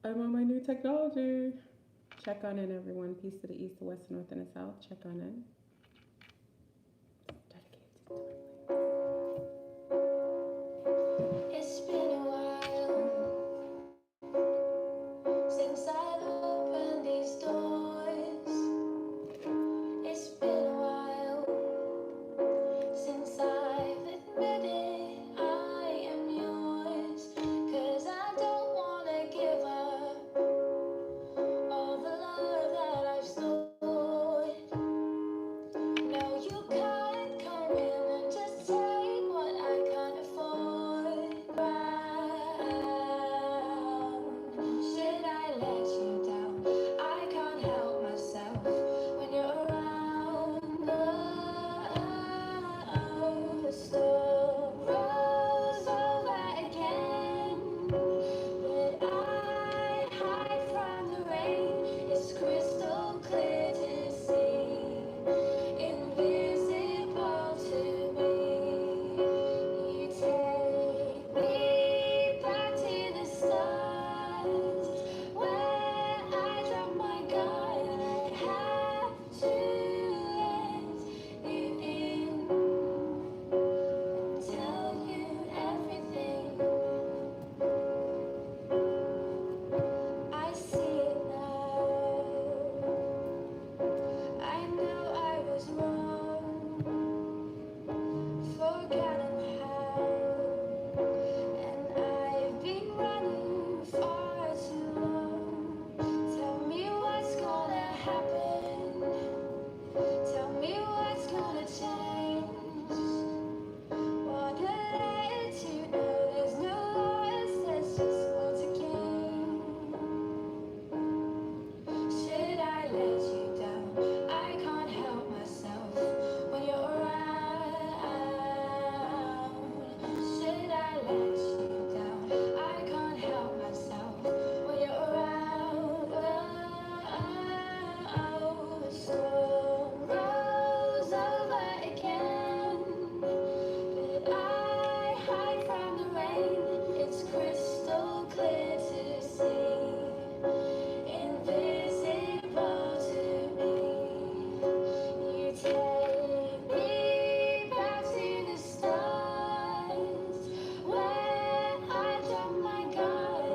I'm on my new technology. Check on in, everyone. Peace to the east, the west, the north, and the south. Check on in. Dedicated to It's been a while since I've opened these doors. It's been a while since I've admitted I am yours. 'Cause I don't wanna give up all the love that I've stored. No, you can't come in and just take what I can't afford. Should I let you down? I can't help myself when you're around. The storm rolls over again, but I hide from the rain. It's crystal clear to see, invisible to me. You take me back to the stars, where I drop my guard. I have to let you in and tell you everything. I see it now. I know I was wrong, forgotten how, and I've been running far too long. Tell me what's gonna happen. Tell me what's gonna change. Wanna let you know there's no loss, there's just more to gain. Should I let you down? I can't help myself when you're around. Should I let you down? I can't help myself when you're around. The storm rolls over again, but I hide from the rain. It's crystal clear to see, invisible to me. You take me back to the stars, where I drop my guard.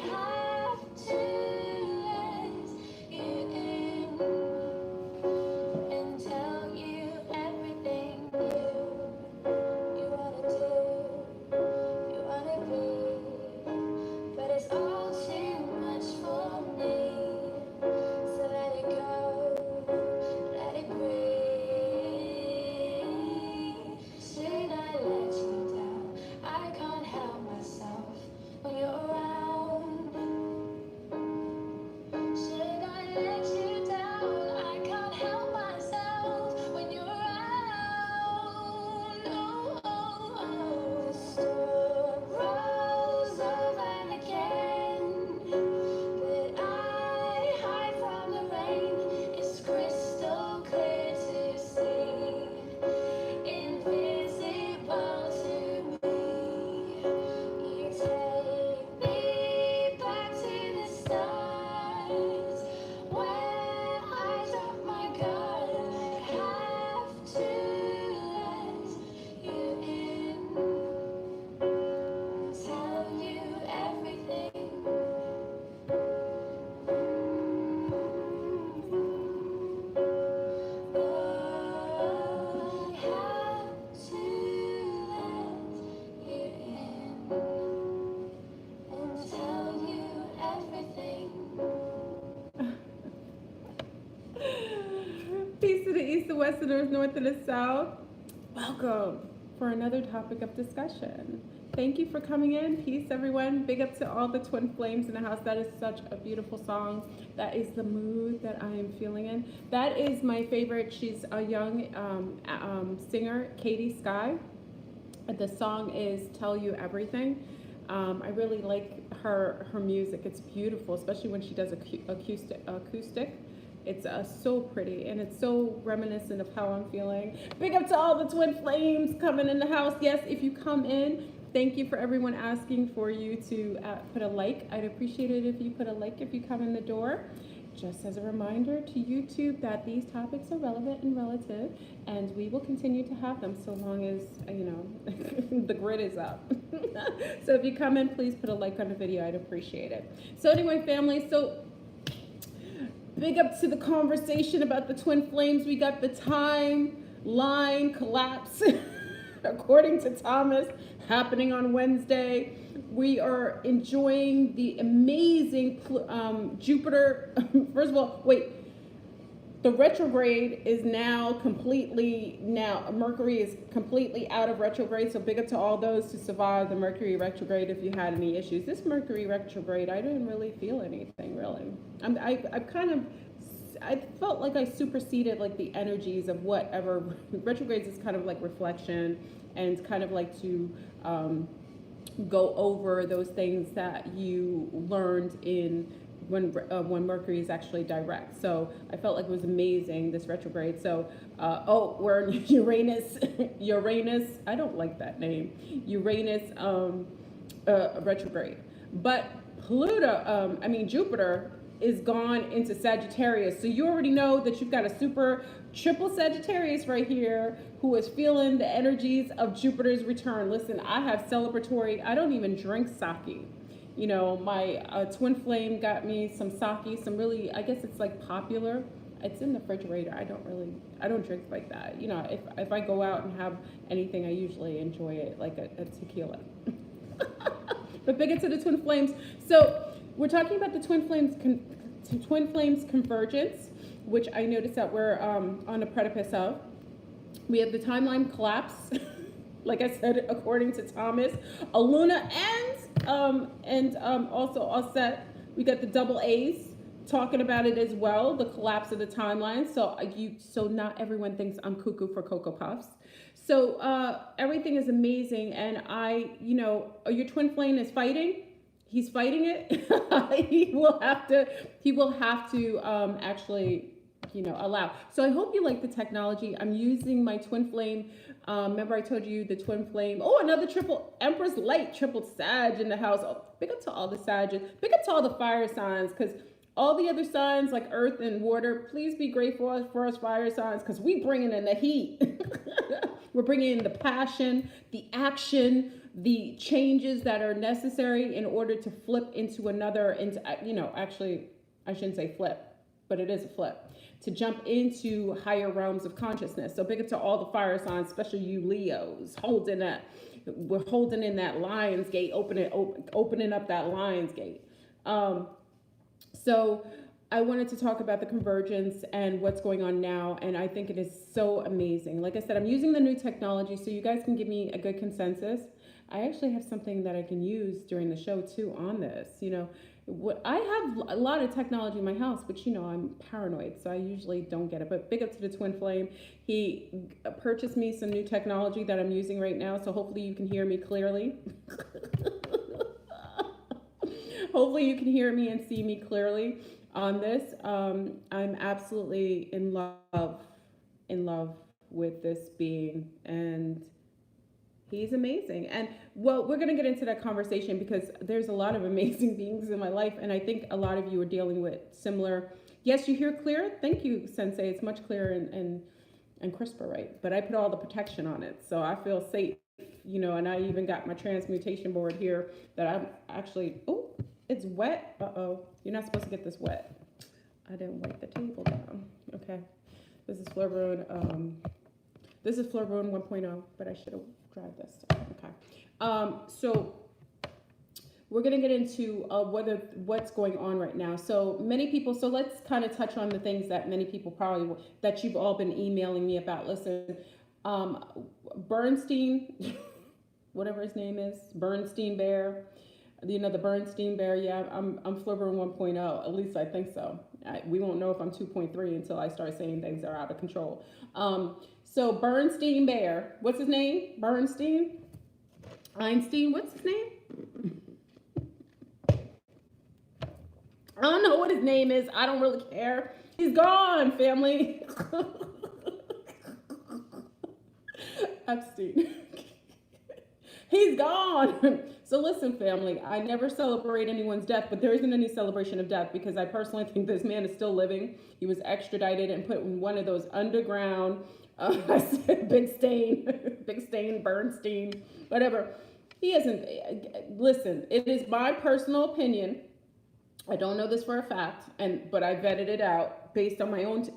I have to let you in and tell you everything you wanna do, you wanna be. But it's all too much for me. So let it go, let it breathe. Should I let you down? I can't help myself when you're around. Should I let you down? I can't help myself when you're around. The storm rolls over again, but I hide from the rain. It's crystal clear to see, invisible to me. You take me back to the stars, where I drop my guard. I have to let you in, tell you everything. I have to let you in and tell you everything. everything. Peace to the east, the west, the north, and the south. Welcome for another topic of discussion. Thank you for coming in. Peace, everyone. Big up to all the twin flames in the house. That is such a beautiful song. That is the mood that I am feeling in. That is my favorite. She's a young singer, Katie Sky. The song is "Tell You Everything." I really like her music. It's beautiful, especially when she does acoustic. It's so pretty and it's so reminiscent of how I'm feeling. Big up to all the twin flames coming in the house. Yes, if you come in, Thank you for everyone asking for you to put a like. I'd appreciate it if you put a like if you come in the door. Just as a reminder to YouTube that these topics are relevant and relative, and we will continue to have them so long as, the grid is up. So if you come in, please put a like on the video. I'd appreciate it. So anyway, family, so big up to the conversation about the twin flames. We got the timeline collapse, according to Thomas, happening on Wednesday. We are enjoying the amazing Jupiter. First of all, wait, the retrograde is now Mercury is completely out of retrograde. So big up to all those who survived the Mercury retrograde if you had any issues. This Mercury retrograde, I didn't really feel anything, really. I felt like I superseded like the energies of whatever. Retrogrades is kind of like reflection and kind of like to go over those things that you learned in when Mercury is actually direct. So I felt like it was amazing, this retrograde. So, we're in Uranus, I don't like that name, Uranus retrograde. But Jupiter is gone into Sagittarius. So you already know that you've got a super triple Sagittarius right here who is feeling the energies of Jupiter's return. Listen, I have celebratory, I don't even drink sake. My twin flame got me some sake, some really, I guess it's like popular. It's in the refrigerator. I don't drink like that. If I go out and have anything, I usually enjoy it like a tequila. But big into the twin flames. So we're talking about the twin flames convergence, which I noticed that we're on a precipice of. We have the timeline collapse, like I said, according to Thomas, a Luna and also offset. We got the double A's talking about it as well, the collapse of the timeline. So not everyone thinks I'm cuckoo for Cocoa Puffs. So everything is amazing, and your twin flame is fighting. He's fighting it. He will have to actually, allow. So I hope you like the technology. I'm using my twin flame. Remember I told you the twin flame. Oh, another triple Empress Light, triple Sag in the house. Oh, big up to all the Sages. Big up to all the fire signs, because all the other signs like earth and water, please be grateful for us fire signs, because we bringing in the heat. We're bringing in the passion, the action, the changes that are necessary in order to flip into actually, I shouldn't say flip, but it is a flip, to jump into higher realms of consciousness. So big up to all the fire signs, especially you Leos, we're holding in that lion's gate, opening up that lion's gate. So I wanted to talk about the convergence and what's going on now, and I think it is so amazing. Like I said, I'm using the new technology so you guys can give me a good consensus. I actually have something that I can use during the show too on this. I have a lot of technology in my house, but I'm paranoid, so I usually don't get it. But big up to the twin flame. He purchased me some new technology that I'm using right now, so hopefully you can hear me clearly. Hopefully you can hear me and see me clearly on this. I'm absolutely in love with this being, and he's amazing. And well, we're going to get into that conversation because there's a lot of amazing beings in my life, and I think a lot of you are dealing with similar. Yes, you hear clear? Thank you, Sensei. It's much clearer and crisper, right? But I put all the protection on it, so I feel safe, and I even got my transmutation board here that I'm actually, oh, it's wet. Uh-oh, you're not supposed to get this wet. I didn't wipe the table down. Okay, this is Flurboon 1.0, but I should have tried this. Okay, so we're gonna get into what's going on right now. So many people. So let's kind of touch on the things that many people that you've all been emailing me about. Listen, Bernstein, whatever his name is, Bernstein Bear. The Bernstein Bear. Yeah, I'm Flurboon 1.0. At least I think so. We won't know if I'm 2.3 until I start saying things that are out of control. So Bernstein Bear. What's his name? Bernstein? Einstein? What's his name? I don't know what his name is. I don't really care. He's gone, family. Epstein. He's gone. So listen, family, I never celebrate anyone's death, but there isn't any celebration of death because I personally think this man is still living. He was extradited and put in one of those underground, I said big stain, big stain, Bernstein, whatever. He isn't, listen, it is my personal opinion. I don't know this for a fact, but I vetted it out based on my own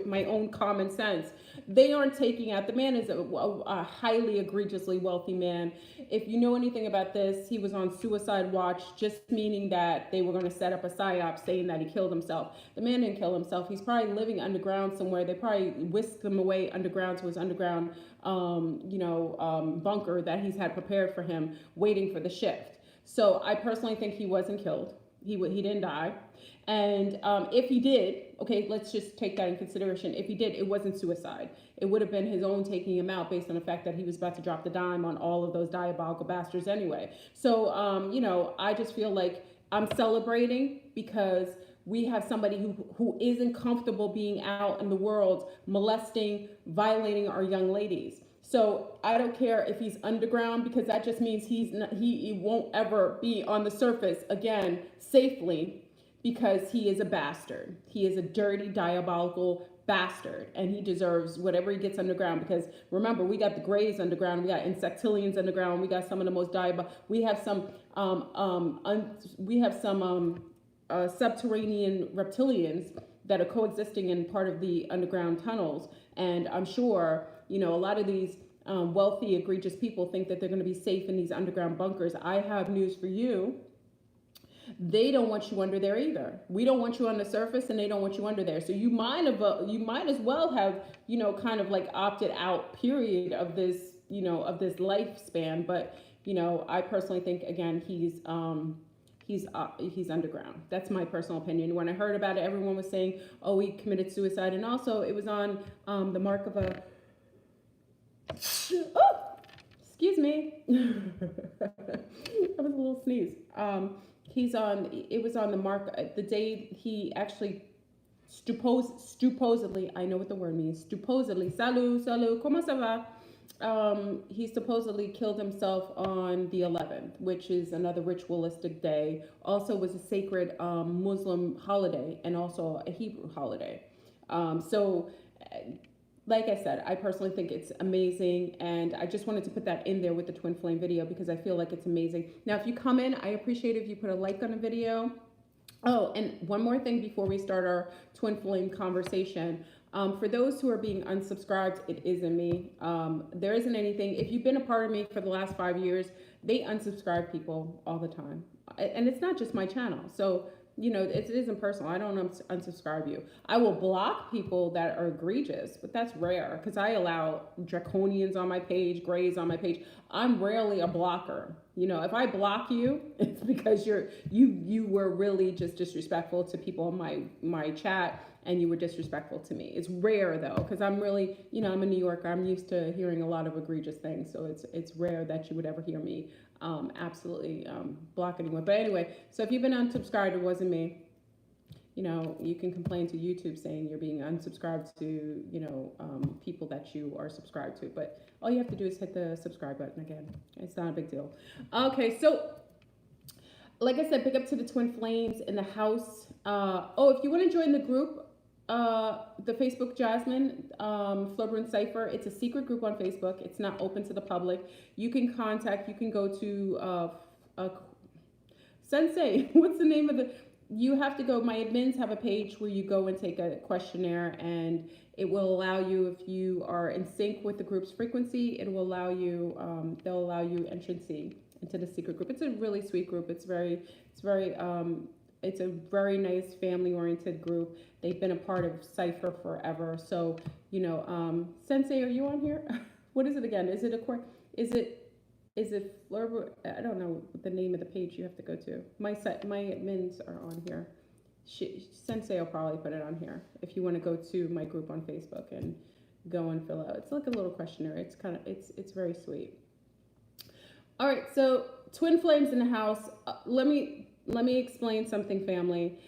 my own common sense. They aren't taking out, the man is a highly egregiously wealthy man. If you know anything about this, he was on suicide watch, just meaning that they were going to set up a psyop saying that he killed himself. The man didn't kill himself. He's probably living underground somewhere. They probably whisked him away underground to his underground, bunker that he's had prepared for him, waiting for the shift. So I personally think he wasn't killed. He didn't die. And if he did, okay, let's just take that in consideration. If he did, it wasn't suicide. It would have been his own taking him out based on the fact that he was about to drop the dime on all of those diabolical bastards anyway. So, I just feel like I'm celebrating because we have somebody who isn't comfortable being out in the world molesting, violating our young ladies. So I don't care if he's underground because that just means he won't ever be on the surface again safely because he is a bastard. He is a dirty, diabolical bastard, and he deserves whatever he gets underground. Because remember, we got the Greys underground, we got insectilians underground, we got some of the most diabolical. We have some subterranean reptilians that are coexisting in part of the underground tunnels, and I'm sure a lot of these wealthy, egregious people think that they're going to be safe in these underground bunkers. I have news for you. They don't want you under there either. We don't want you on the surface, and they don't want you under there. So you might as well have, kind of like opted out, period, of this, of this lifespan. But, I personally think, again, he's underground. That's my personal opinion. When I heard about it, everyone was saying, oh, he committed suicide. And also it was on the mark of a, oh, excuse me. That was a little sneeze. It was on the mark, the day he actually supposedly, I know what the word means, supposedly, salut, comment ça va? He supposedly killed himself on the 11th, which is another ritualistic day. Also was a sacred Muslim holiday and also a Hebrew holiday. Like I said, I personally think it's amazing, and I just wanted to put that in there with the twin flame video because I feel like it's amazing. Now, if you come in, I appreciate if you put a like on the video. Oh, and one more thing before we start our twin flame conversation. For those who are being unsubscribed, it isn't me. There isn't anything. If you've been a part of me for the last 5 years, they unsubscribe people all the time. And it's not just my channel. So, it isn't personal. I don't unsubscribe you. I will block people that are egregious, but that's rare because I allow draconians on my page, grays on my page. I'm rarely a blocker. If I block you, it's because you were really just disrespectful to people in my chat, and you were disrespectful to me. It's rare though, because I'm really, I'm a New Yorker. I'm used to hearing a lot of egregious things, so it's rare that you would ever hear me absolutely block anyone. But anyway, so if you've been unsubscribed, it wasn't me. You can complain to YouTube saying you're being unsubscribed to, people that you are subscribed to. But all you have to do is hit the subscribe button again. It's not a big deal. Okay, so like I said, pick up to the twin flames in the house. If you want to join the group, the Facebook Jasmine Flubber Cipher, it's a secret group on Facebook. It's not open to the public. You can go to Sensei. What's the name of you have to go, my admins have a page where you go and take a questionnaire, and it will allow you, if you are in sync with the group's frequency, it will allow you, they'll allow you entrance into the secret group. It's a really sweet group. It's a very nice family-oriented group. They've been a part of Cypher forever. So, Sensei, are you on here? What is it again? Is it Fleur? I don't know the name of the page you have to go to. My admins are on here. Sensei will probably put it on here if you want to go to my group on Facebook and go and fill out. It's like a little questionnaire. It's very sweet. All right, so twin flames in the house. Let me explain something, family.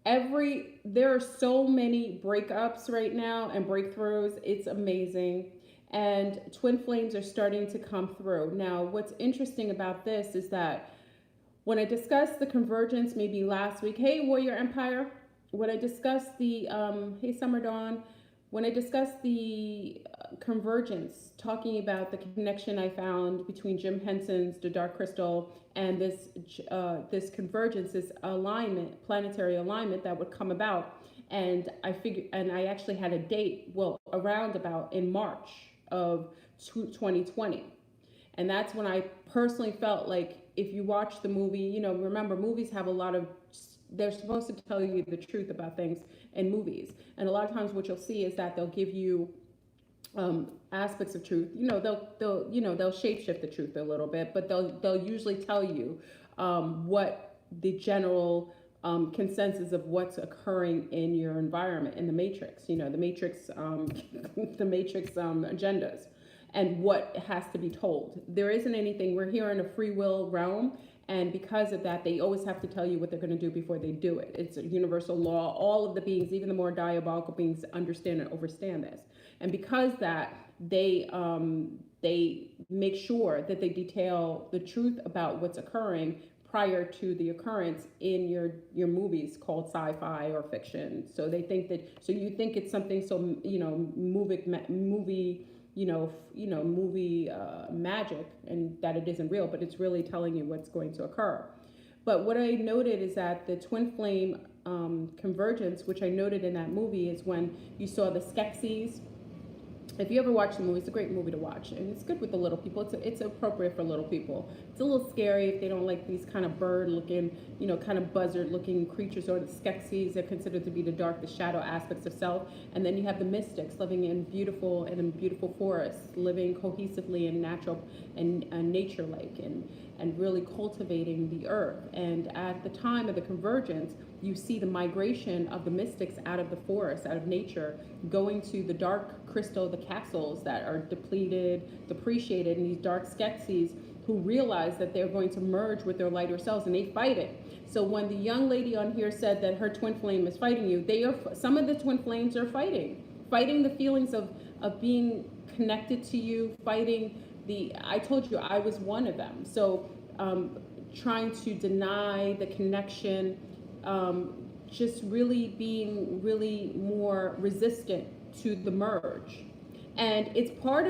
There are so many breakups right now and breakthroughs. It's amazing. and twin flames are starting to come through. Now, what's interesting about this is that when I discussed the convergence maybe last week, hey Warrior Empire, when I discussed the hey Summer Dawn, when I discussed the convergence, talking about the connection I found between Jim Henson's The Dark Crystal and this convergence, this alignment, planetary alignment that would come about, and I actually had a date, well, around about in March of 2020. And that's when I personally felt like, if you watch the movie, remember, movies have a lot of, they're supposed to tell you the truth about things in movies. And a lot of times what you'll see is that they'll give you aspects of truth. They'll shapeshift the truth a little bit, but they'll usually tell you what the general consensus of what's occurring in your environment, in the matrix, the matrix, the matrix agendas, and what has to be told. There isn't anything, we're here in a free will realm, and because of that, they always have to tell you what they're going to do before they do it. It's a universal law. All of the beings, even the more diabolical beings, understand and overstand this. And because that, they make sure that they detail the truth about what's occurring prior to the occurrence in your movies called sci-fi or fiction. So they think that, so you think it's something so movie magic, and that it isn't real, but it's really telling you what's going to occur. But what I noted is that the twin flame convergence, which I noted in that movie, is when you saw the Skeksis. If you ever watch the movie, it's a great movie to watch, and it's good with the little people. It's appropriate for little people. It's a little scary if they don't like these kind of bird-looking, kind of buzzard-looking creatures, or the Skeksis. They're considered to be the shadow aspects of self. And then you have the mystics living in beautiful forests, living cohesively in natural and nature-like, and really cultivating the earth. And at the time of the convergence, you see the migration of the mystics out of the forest, out of nature, going to the dark crystal, the castles that are depreciated, and these dark Skeksis who realize that they're going to merge with their lighter selves, and they fight it. So when the young lady on here said that her twin flame is fighting you, some of the twin flames are fighting the feelings of being connected to you, fighting I told you I was one of them. So trying to deny the connection, just really being really more resistant to the merge. And it's part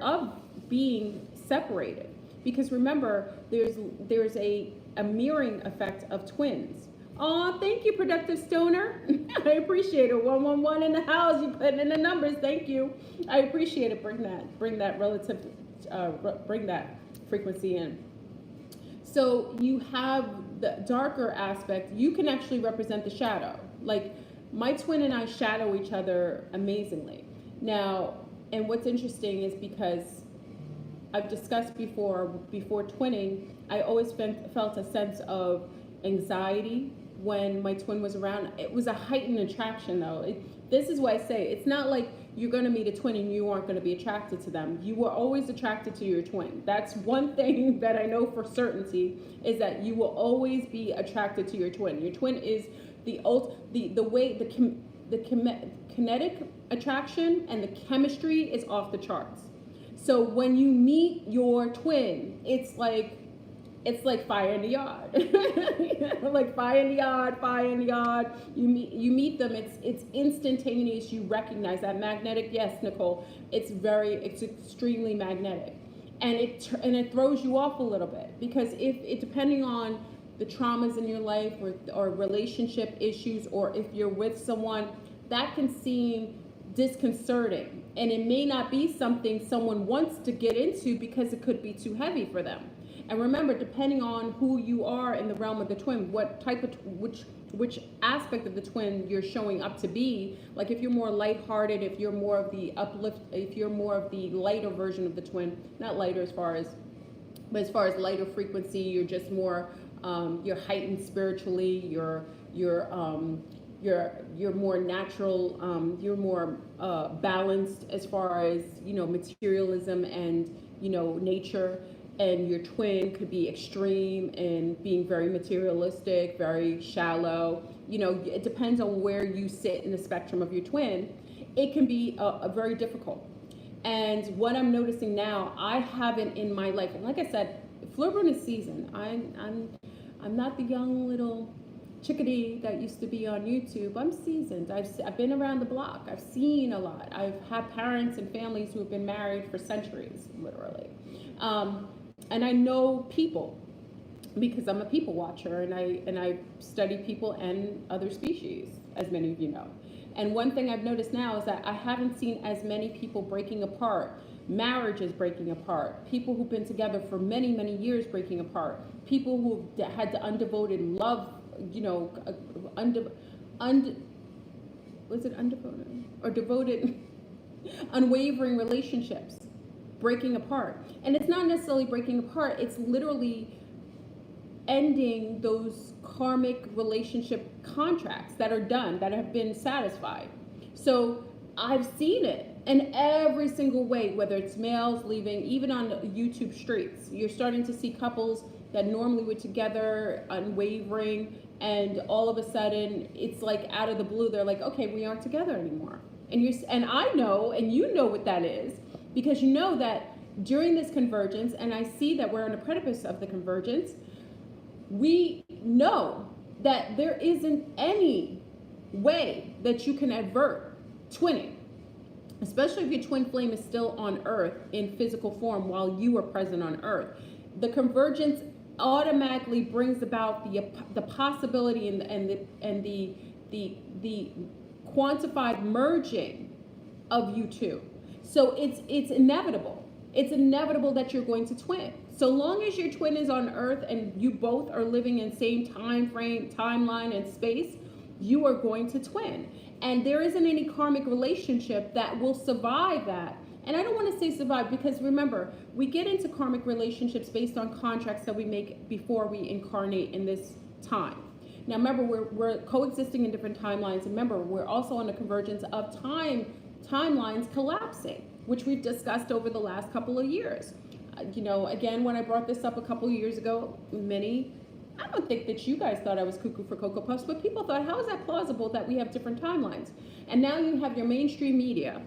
of being separated, because remember, there's a mirroring effect of twins. Oh, thank you, Productive Stoner. I appreciate it. 111 in the house. You putting in the numbers. Thank you. I appreciate it. Bring that frequency in. So you have the darker aspect. You can actually represent the shadow. Like, my twin and I shadow each other amazingly. Now, and what's interesting is, because I've discussed before twinning, I always felt a sense of anxiety when my twin was around. It was a heightened attraction, though. This is why I say it's not like you're going to meet a twin and you aren't going to be attracted to them. You were always attracted to your twin. That's one thing that I know for certainty, is that you will always be attracted to your twin. Your twin is the kinetic attraction and the chemistry is off the charts. So when you meet your twin, it's like fire in the yard. Like fire in the yard. You meet them. It's instantaneous. You recognize that magnetic. Yes, Nicole. It's extremely magnetic, and it throws you off a little bit, because if depending on the traumas in your life, or relationship issues, or if you're with someone, that can seem disconcerting, and it may not be something someone wants to get into because it could be too heavy for them. And remember, depending on who you are in the realm of the twin, what type of which aspect of the twin you're showing up to be. Like, if you're more lighthearted, if you're more of the uplift, if you're more of the lighter version of the twin, not lighter as far as lighter frequency, you're just more you're heightened spiritually, you're more natural, you're more balanced as far as materialism and nature. And your twin could be extreme and being very materialistic, very shallow. It depends on where you sit in the spectrum of your twin. It can be very difficult. And what I'm noticing now, I haven't in my life. And like I said, Flirtburn is seasoned. I'm not the young little chickadee that used to be on YouTube. I'm seasoned. I've been around the block. I've seen a lot. I've had parents and families who have been married for centuries, literally. And I know people because I'm a people watcher, and I study people and other species, as many of you know. And one thing I've noticed now is that I haven't seen as many people breaking apart, marriages breaking apart, people who've been together for many, many years breaking apart, people who had the undevoted love, you know, was it undevoted or devoted, unwavering relationships breaking apart. And it's not necessarily breaking apart, it's literally ending those karmic relationship contracts that are done, that have been satisfied. So I've seen it in every single way, whether it's males leaving, even on YouTube streets. You're starting to see couples that normally were together, unwavering, and all of a sudden it's like out of the blue, they're like, okay, we aren't together anymore. And I know, and you know what that is, because you know that during this convergence, and I see that we're on the precipice of the convergence, we know that there isn't any way that you can avert twinning, especially if your twin flame is still on earth in physical form while you are present on earth. The convergence automatically brings about the possibility and the quantified merging of you two. So it's inevitable. It's inevitable that you're going to twin. So long as your twin is on earth and you both are living in same time frame, timeline, and space, you are going to twin. And there isn't any karmic relationship that will survive that. And I don't want to say survive, because remember, we get into karmic relationships based on contracts that we make before we incarnate in this time. Now remember, we're coexisting in different timelines. And remember, we're also on the convergence of timelines collapsing, which we've discussed over the last couple of years. You know, again, when I brought this up a couple of years ago, I don't think that you guys thought I was cuckoo for Cocoa Puffs, but people thought, how is that plausible that we have different timelines? And now you have your mainstream media,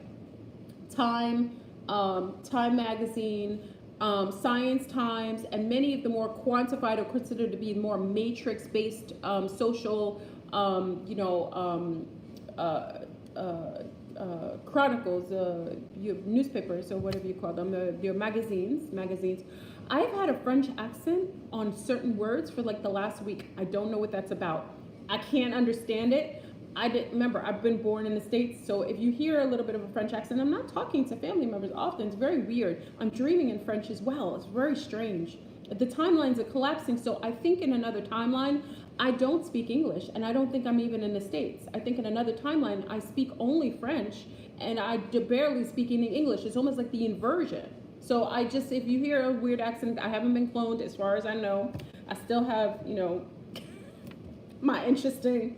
Time Magazine, Science Times, and many of the more quantified or considered to be more matrix-based social, chronicles, your newspapers or whatever you call them, your magazines. I've had a French accent on certain words for like the last week. I don't know what that's about. I can't understand it. Remember, I've been born in the States, so if you hear a little bit of a French accent, I'm not talking to family members often. It's very weird. I'm dreaming in French as well. It's very strange. The timelines are collapsing, so I think in another timeline, I don't speak English, and I don't think I'm even in the States. I think in another timeline, I speak only French, and I barely speak any English. It's almost like the inversion. So if you hear a weird accent, I haven't been cloned as far as I know. I still have, my interesting,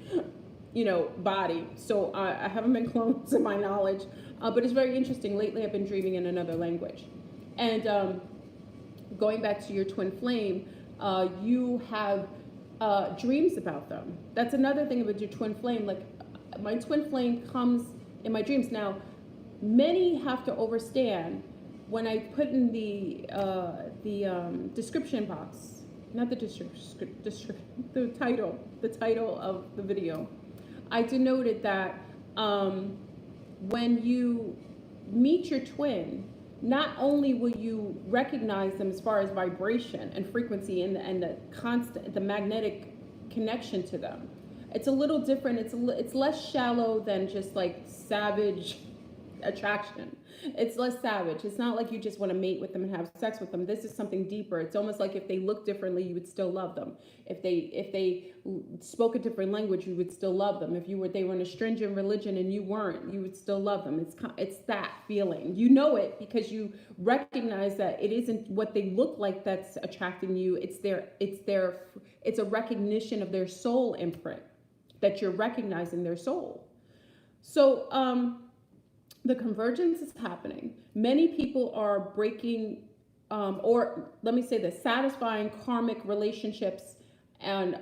body. So I haven't been cloned to my knowledge, but it's very interesting. Lately, I've been dreaming in another language. And going back to your twin flame, you have dreams about them. That's another thing about your twin flame. Like, my twin flame comes in my dreams. Now, many have to understand when I put in the description box, not the the title of the video, I denoted that when you meet your twin, not only will you recognize them as far as vibration and frequency and the magnetic connection to them. It's a little different. It's less shallow than just like savage attraction. It's less savage. It's not like you just want to mate with them and have sex with them. This is something deeper. It's almost like if they look differently, you would still love them. If they spoke a different language, you would still love them. If they were in a stringent religion and you weren't, you would still love them. It's that feeling. You know it because you recognize that it isn't what they look like that's attracting you. It's a recognition of their soul imprint, that you're recognizing their soul. So the convergence is happening. Many people are breaking, or let me say this, satisfying karmic relationships and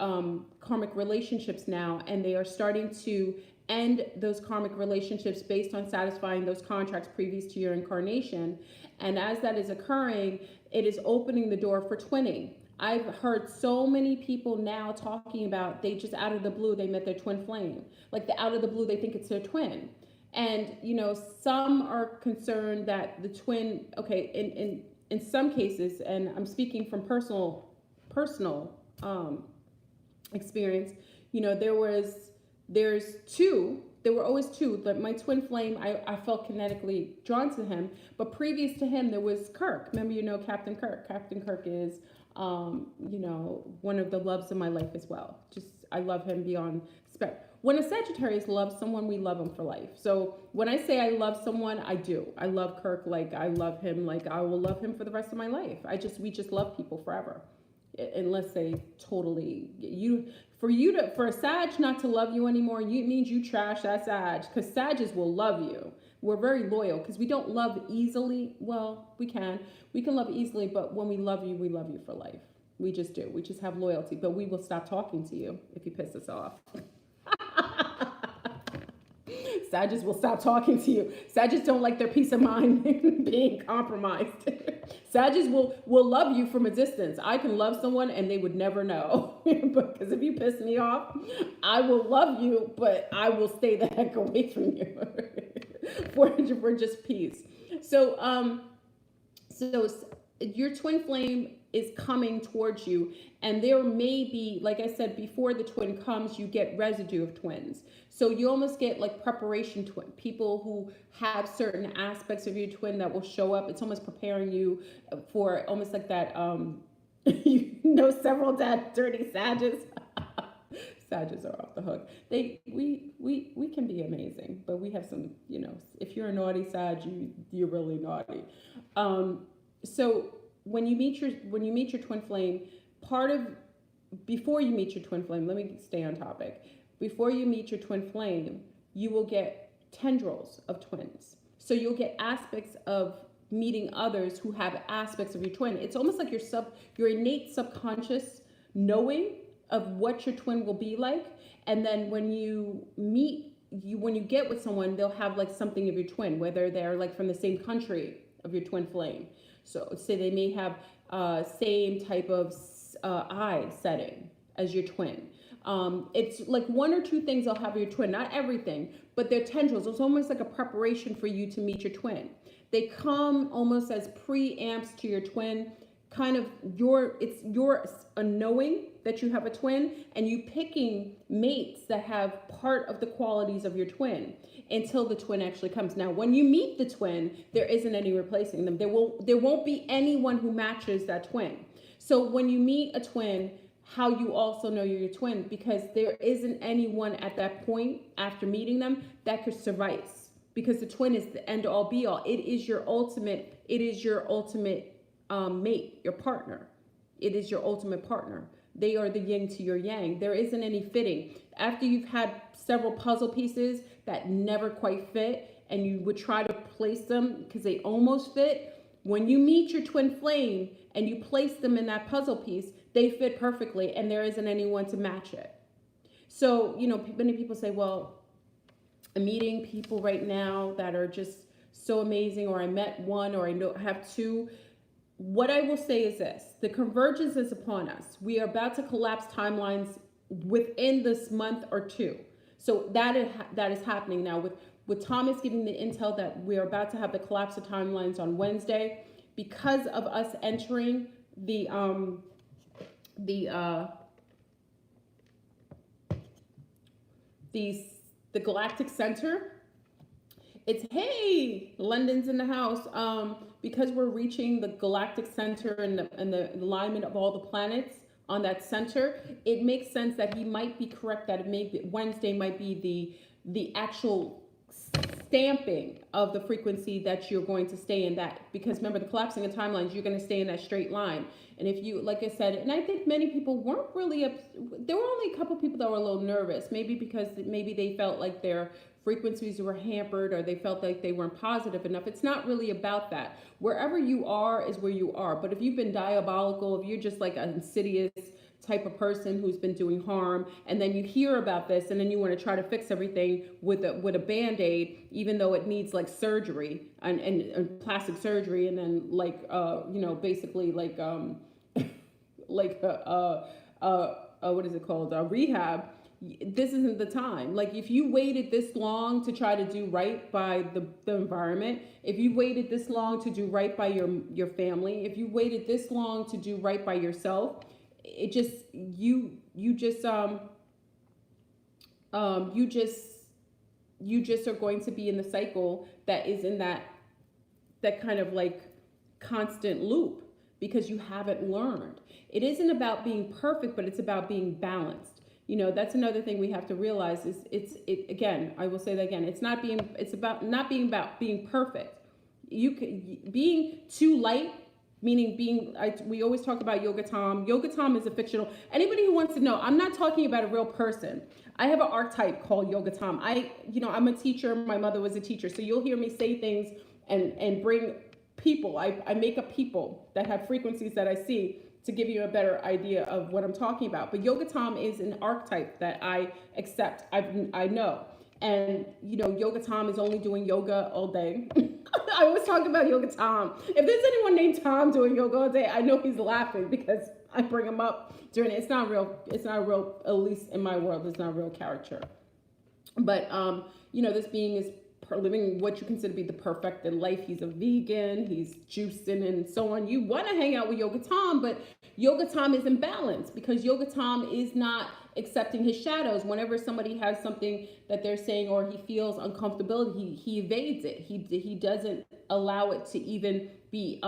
karmic relationships now, and they are starting to end those karmic relationships based on satisfying those contracts previous to your incarnation. And as that is occurring, it is opening the door for twinning. I've heard so many people now talking about they just out of the blue they met their twin flame. Like the out of the blue they think it's their twin. And some are concerned that the twin, okay, in some cases, and I'm speaking from personal experience, there were always two. Like my twin flame, I felt kinetically drawn to him. But previous to him, there was Kirk. Remember, Captain Kirk. Captain Kirk is, one of the loves of my life as well. Just, I love him beyond spec. When a Sagittarius loves someone, we love him for life. So when I say I love someone, I do. I love Kirk like I love him, like I will love him for the rest of my life. We just love people forever. Unless they totally, for a Sag not to love you anymore, means you trash that Sag, because Sages will love you. We're very loyal because we don't love easily. Well, we can love easily, but when we love you for life. We just do. We just have loyalty, but we will stop talking to you if you piss us off. Sagittarius will stop talking to you. Sagittarius don't like their peace of mind being compromised. Sagittarius will love you from a distance. I can love someone and they would never know. Because if you piss me off, I will love you, but I will stay the heck away from you for just peace. So your twin flame is coming towards you, and there may be, like I said, before the twin comes, you get residue of twins. So you almost get like preparation twin, people who have certain aspects of your twin that will show up. It's almost preparing you for almost like that, several dirty Sages. Sages are off the hook. We can be amazing, but we have some, if you're a naughty Sag, you're really naughty. So when you meet your twin flame, before you meet your twin flame, let me stay on topic. Before you meet your twin flame, you will get tendrils of twins. So you'll get aspects of meeting others who have aspects of your twin. It's almost like your innate subconscious knowing of what your twin will be like. And then when you get with someone, they'll have like something of your twin, whether they're like from the same country of your twin flame. So say they may have same type of eye setting as your twin. It's like one or two things they'll have your twin, not everything, but they're tendrils. It's almost like a preparation for you to meet your twin. They come almost as preamps to your twin, kind of it's your knowing that you have a twin, and you picking mates that have part of the qualities of your twin until the twin actually comes. Now, when you meet the twin, there isn't any replacing them. There won't be anyone who matches that twin. So when you meet a twin, how you also know you're your twin, because there isn't anyone at that point after meeting them that could suffice, because the twin is the end all be all. It is your ultimate mate, your partner. It is your ultimate partner. They are the yin to your yang. There isn't any fitting. After you've had several puzzle pieces that never quite fit, and you would try to place them because they almost fit, when you meet your twin flame and you place them in that puzzle piece, they fit perfectly, and there isn't anyone to match it. So, many people say, well, I'm meeting people right now that are just so amazing, or I met one, or I have two. What I will say is this: the convergence is upon us. We are about to collapse timelines within this month or two. So that is happening now with Thomas giving the intel that we are about to have the collapse of timelines on Wednesday, because of us entering the galactic center. It's, hey, London's in the house. Because we're reaching the galactic center and the alignment of all the planets on that center, it makes sense that he might be correct that Wednesday might be the actual stamping of the frequency that you're going to stay in that. Because remember, the collapsing of timelines, you're going to stay in that straight line. And if you, like I said, and I think many people weren't really there were only a couple people that were a little nervous, maybe because maybe they felt like their frequencies were hampered, or they felt like they weren't positive enough. It's not really about that. Wherever you are is where you are. But if you've been diabolical, if you're just like an insidious type of person who's been doing harm, and then you hear about this, and then you want to try to fix everything with a band-aid, even though it needs like surgery and plastic surgery, and then like basically like like what is it called, rehab. This isn't the time. Like, if you waited this long to try to do right by the environment, if you waited this long to do right by your family, if you waited this long to do right by yourself, it just you just are going to be in the cycle that is in that kind of like constant loop, because you haven't learned. It isn't about being perfect, but it's about being balanced. That's another thing we have to realize is again, I will say that again, it's about not being perfect. Being too light, meaning we always talk about Yoga Tom. Yoga Tom is a fictional. Anybody who wants to know, I'm not talking about a real person. I have an archetype called Yoga Tom. I'm a teacher. My mother was a teacher. So you'll hear me say things and bring people. I make up people that have frequencies that I see to give you a better idea of what I'm talking about. But Yoga Tom is an archetype that I accept. I know. And, Yoga Tom is only doing yoga all day. I always talk about Yoga Tom. If there's anyone named Tom doing yoga all day, I know he's laughing because I bring him up during it. It's not real, at least in my world, it's not a real character. But, this being is living what you consider to be the perfected life. He's a vegan, he's juicing and so on. You want to hang out with Yoga Tom, but Yoga Tom is imbalanced because Yoga Tom is not accepting his shadows. Whenever somebody has something that they're saying or he feels uncomfortable, he evades it. He doesn't allow it to even be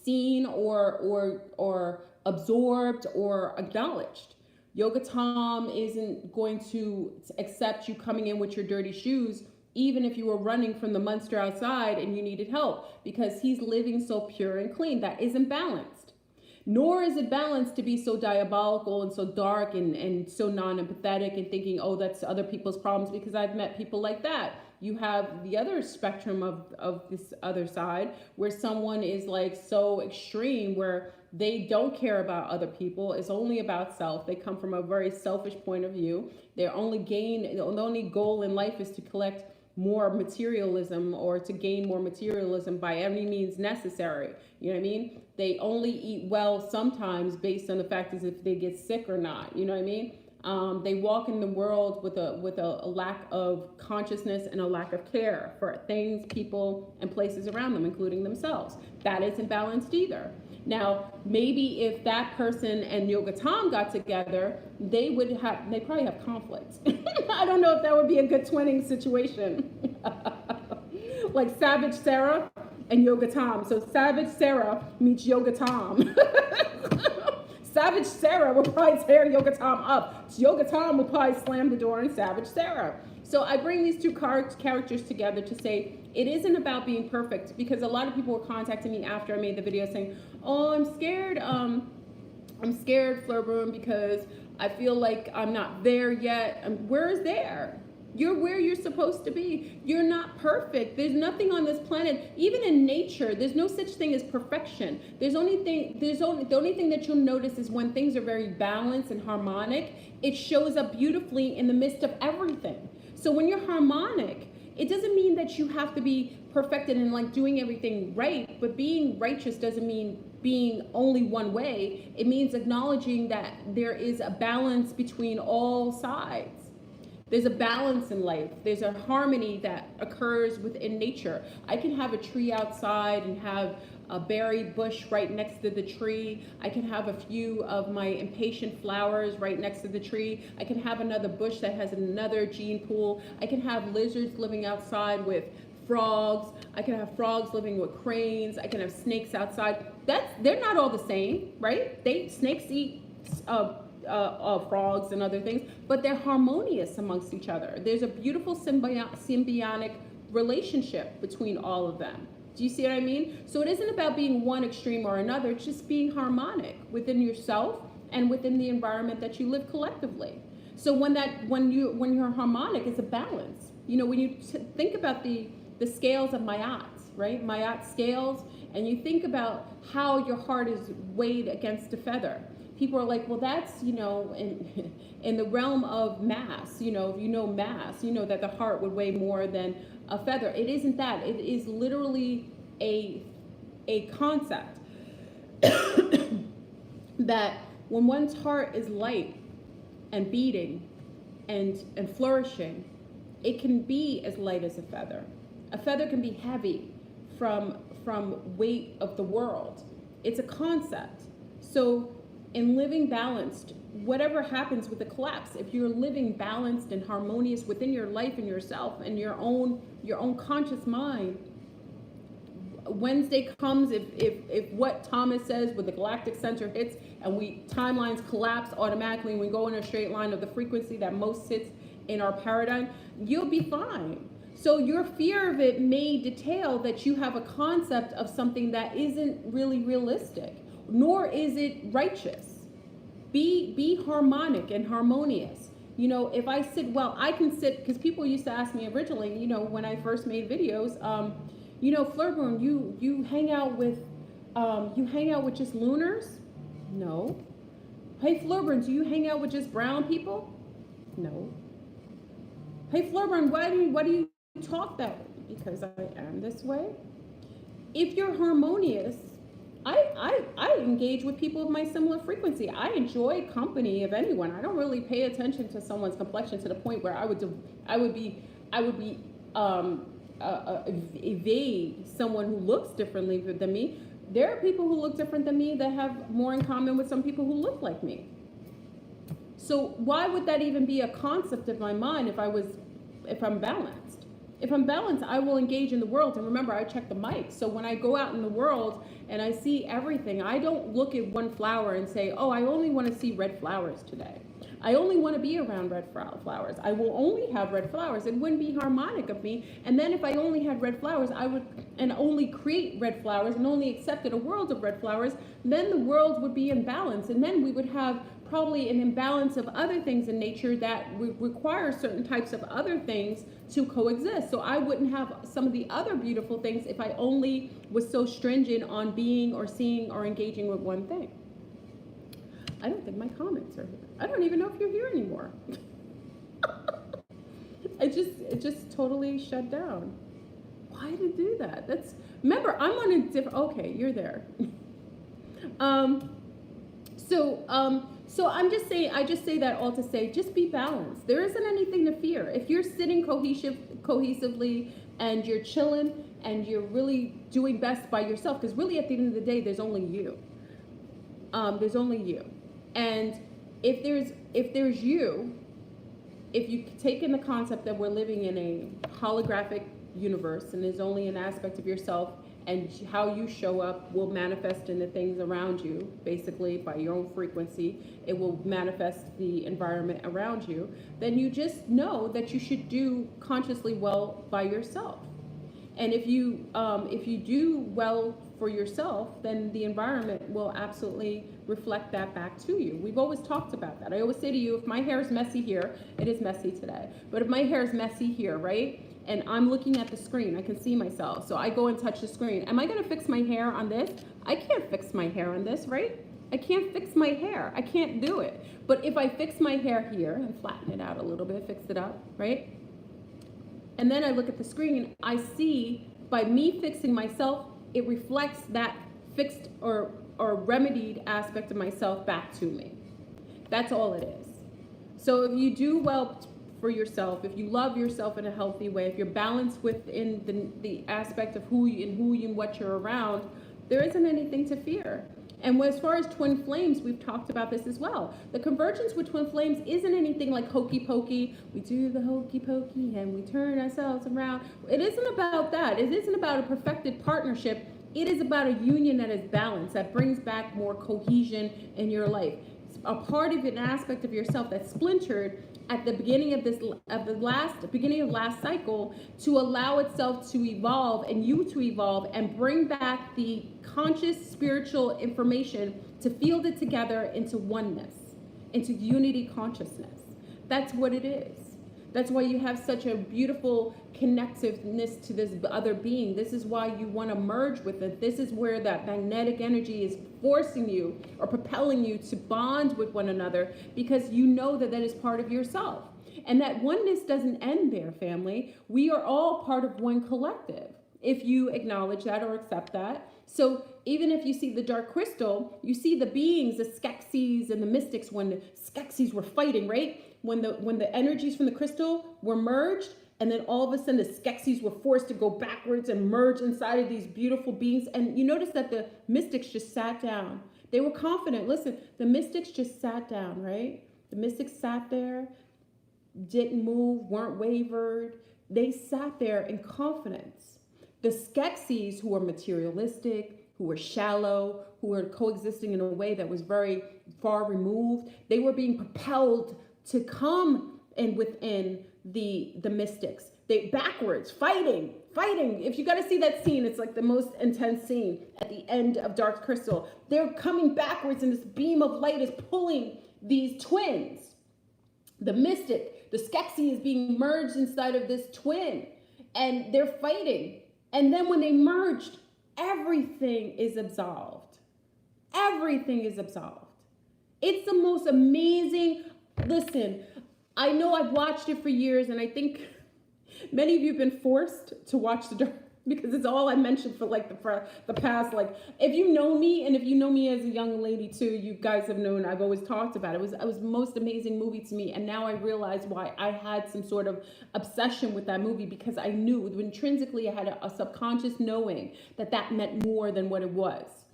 seen or absorbed or acknowledged. Yoga Tom isn't going to accept you coming in with your dirty shoes, even if you were running from the monster outside and you needed help, because he's living so pure and clean. That isn't balanced. Nor is it balanced to be so diabolical and so dark and so non-empathetic and thinking, oh, that's other people's problems, because I've met people like that. You have the other spectrum of this other side where someone is like so extreme where they don't care about other people. It's only about self. They come from a very selfish point of view. The only goal in life is to collect more materialism or to gain more materialism by any means necessary. You know what I mean? They only eat well sometimes based on the fact as if they get sick or not. You know what I mean? They walk in the world with a lack of consciousness and a lack of care for things, people, and places around them, including themselves. That isn't balanced either. Now, maybe if that person and Yoga Tom got together, they probably have conflicts. I don't know if that would be a good twinning situation. Like Savage Sarah and Yoga Tom. So Savage Sarah meets Yoga Tom. Savage Sarah will probably tear Yoga Tom up. Yoga Tom will probably slam the door on Savage Sarah. So I bring these two characters together to say it isn't about being perfect, because a lot of people were contacting me after I made the video saying, oh, I'm scared, Fleur Broom, because I feel like I'm not there yet. Where is there? You're where you're supposed to be. You're not perfect. There's nothing on this planet, even in nature, there's no such thing as perfection. The only thing that you'll notice is when things are very balanced and harmonic, it shows up beautifully in the midst of everything. So when you're harmonic, it doesn't mean that you have to be perfected and like doing everything right, but being righteous doesn't mean being only one way. It means acknowledging that there is a balance between all sides. There's a balance in life. There's a harmony that occurs within nature. I can have a tree outside and have a berry bush right next to the tree. I can have a few of my impatient flowers right next to the tree. I can have another bush that has another gene pool. I can have lizards living outside with frogs. I can have frogs living with cranes. I can have snakes outside. They're not all the same, right? Snakes eat frogs and other things, but they're harmonious amongst each other. There's a beautiful symbiotic relationship between all of them. Do you see what I mean? So it isn't about being one extreme or another. It's just being harmonic within yourself and within the environment that you live collectively. So when you're harmonic, it's a balance. You know, when you think about the scales of Mayats, right? Mayat scales, and you think about how your heart is weighed against a feather. people are like, well, that's, in the realm of mass, if you know mass, you know that the heart would weigh more than a feather. It isn't that. It is literally a concept that when one's heart is light and beating and flourishing, it can be as light as a feather. A feather can be heavy from weight of the world. It's a concept. So in living balanced, whatever happens with the collapse, if you're living balanced and harmonious within your life and yourself and your own conscious mind, Wednesday comes, if what Thomas says with the galactic center hits and timelines collapse automatically and we go in a straight line of the frequency that most sits in our paradigm, you'll be fine. So your fear of it may detail that you have a concept of something that isn't really realistic, nor is it righteous. Be harmonic and harmonious. If I sit well, I can sit, because people used to ask me originally, when I first made videos, Flirtburn, you hang out with just lunars? No. Hey Flirtburn, do you hang out with just brown people? No. Hey Flirtburn, why do you talk that way? Because I am this way. If you're harmonious, I engage with people of my similar frequency. I enjoy company of anyone. I don't really pay attention to someone's complexion to the point where I would evade someone who looks differently than me. There are people who look different than me that have more in common with some people who look like me. So why would that even be a concept of my mind if I'm balanced? If I'm balanced, I will engage in the world. And remember, I check the mic. So when I go out in the world and I see everything, I don't look at one flower and say, oh, I only want to see red flowers today. I only want to be around red flowers. I will only have red flowers. It wouldn't be harmonic of me. And then if I only had red flowers, I would, and only create red flowers and only accepted a world of red flowers, then the world would be in balance. And then we would have probably an imbalance of other things in nature that require certain types of other things to coexist. So I wouldn't have some of the other beautiful things if I only was so stringent on being or seeing or engaging with one thing. I don't think my comments are here. I don't even know if you're here anymore. It just totally shut down. Why did it do that? Remember, I'm on a different, okay, you're there. So I'm just saying, I just say that all to say, just be balanced. There isn't anything to fear. If you're sitting cohesively and you're chilling and you're really doing best by yourself, because really at the end of the day, there's only you. There's only you. And if you take in the concept that we're living in a holographic universe and there's only an aspect of yourself and how you show up will manifest in the things around you, basically by your own frequency, it will manifest the environment around you, then you just know that you should do consciously well by yourself. And if you do well for yourself, then the environment will absolutely reflect that back to you. We've always talked about that. I always say to you, if my hair is messy here, it is messy today. But if my hair is messy here, right? And I'm looking at the screen, I can see myself. So I go and touch the screen. Am I gonna fix my hair on this? I can't fix my hair on this, right? I can't fix my hair. I can't do it. But if I fix my hair here and flatten it out a little bit, fix it up, right? And then I look at the screen, I see by me fixing myself, it reflects that fixed or remedied aspect of myself back to me. That's all it is. So if you do well for yourself, if you love yourself in a healthy way, if you're balanced within the aspect of who you and what you're around, there isn't anything to fear. And as far as twin flames, we've talked about this as well. The convergence with twin flames isn't anything like hokey pokey. We do the hokey pokey and we turn ourselves around. It isn't about that. It isn't about a perfected partnership. It is about a union that is balanced, that brings back more cohesion in your life. It's a part of an aspect of yourself that's splintered at the beginning of last cycle to allow itself to evolve and you to evolve and bring back the conscious spiritual information to field it together into oneness, into unity consciousness. That's what it is. That's why you have such a beautiful connectiveness to this other being. This is why you want to merge with it. This is where that magnetic energy is forcing you or propelling you to bond with one another, because you know that that is part of yourself. And that oneness doesn't end there, family. We are all part of one collective, if you acknowledge that or accept that. So even if you see the dark crystal, you see the beings, the Skeksis and the mystics, when the Skeksis were fighting, right? When the energies from the crystal were merged, and then all of a sudden the Skeksis were forced to go backwards and merge inside of these beautiful beings. And you notice that the mystics just sat down. They were confident. Listen, the mystics just sat down, right? The mystics sat there, didn't move, weren't wavered. They sat there in confidence. The Skeksis, who were materialistic, who were shallow, who were coexisting in a way that was very far removed, they were being propelled to come in within the mystics. They backwards, fighting. If you got to see that scene, it's like the most intense scene at the end of Dark Crystal. They're coming backwards, and this beam of light is pulling these twins. The mystic, the Skeksis, is being merged inside of this twin, and they're fighting. And then when they merged, everything is absolved. Everything is absolved. It's the most amazing. Listen, I know I've watched it for years, and I think many of you have been forced to watch the dark, because it's all I mentioned for like the past, like, if you know me, and if you know me as a young lady too, you guys have known I've always talked about it. It was the most amazing movie to me, and now I realize why I had some sort of obsession with that movie, because I knew intrinsically I had a subconscious knowing that meant more than what it was.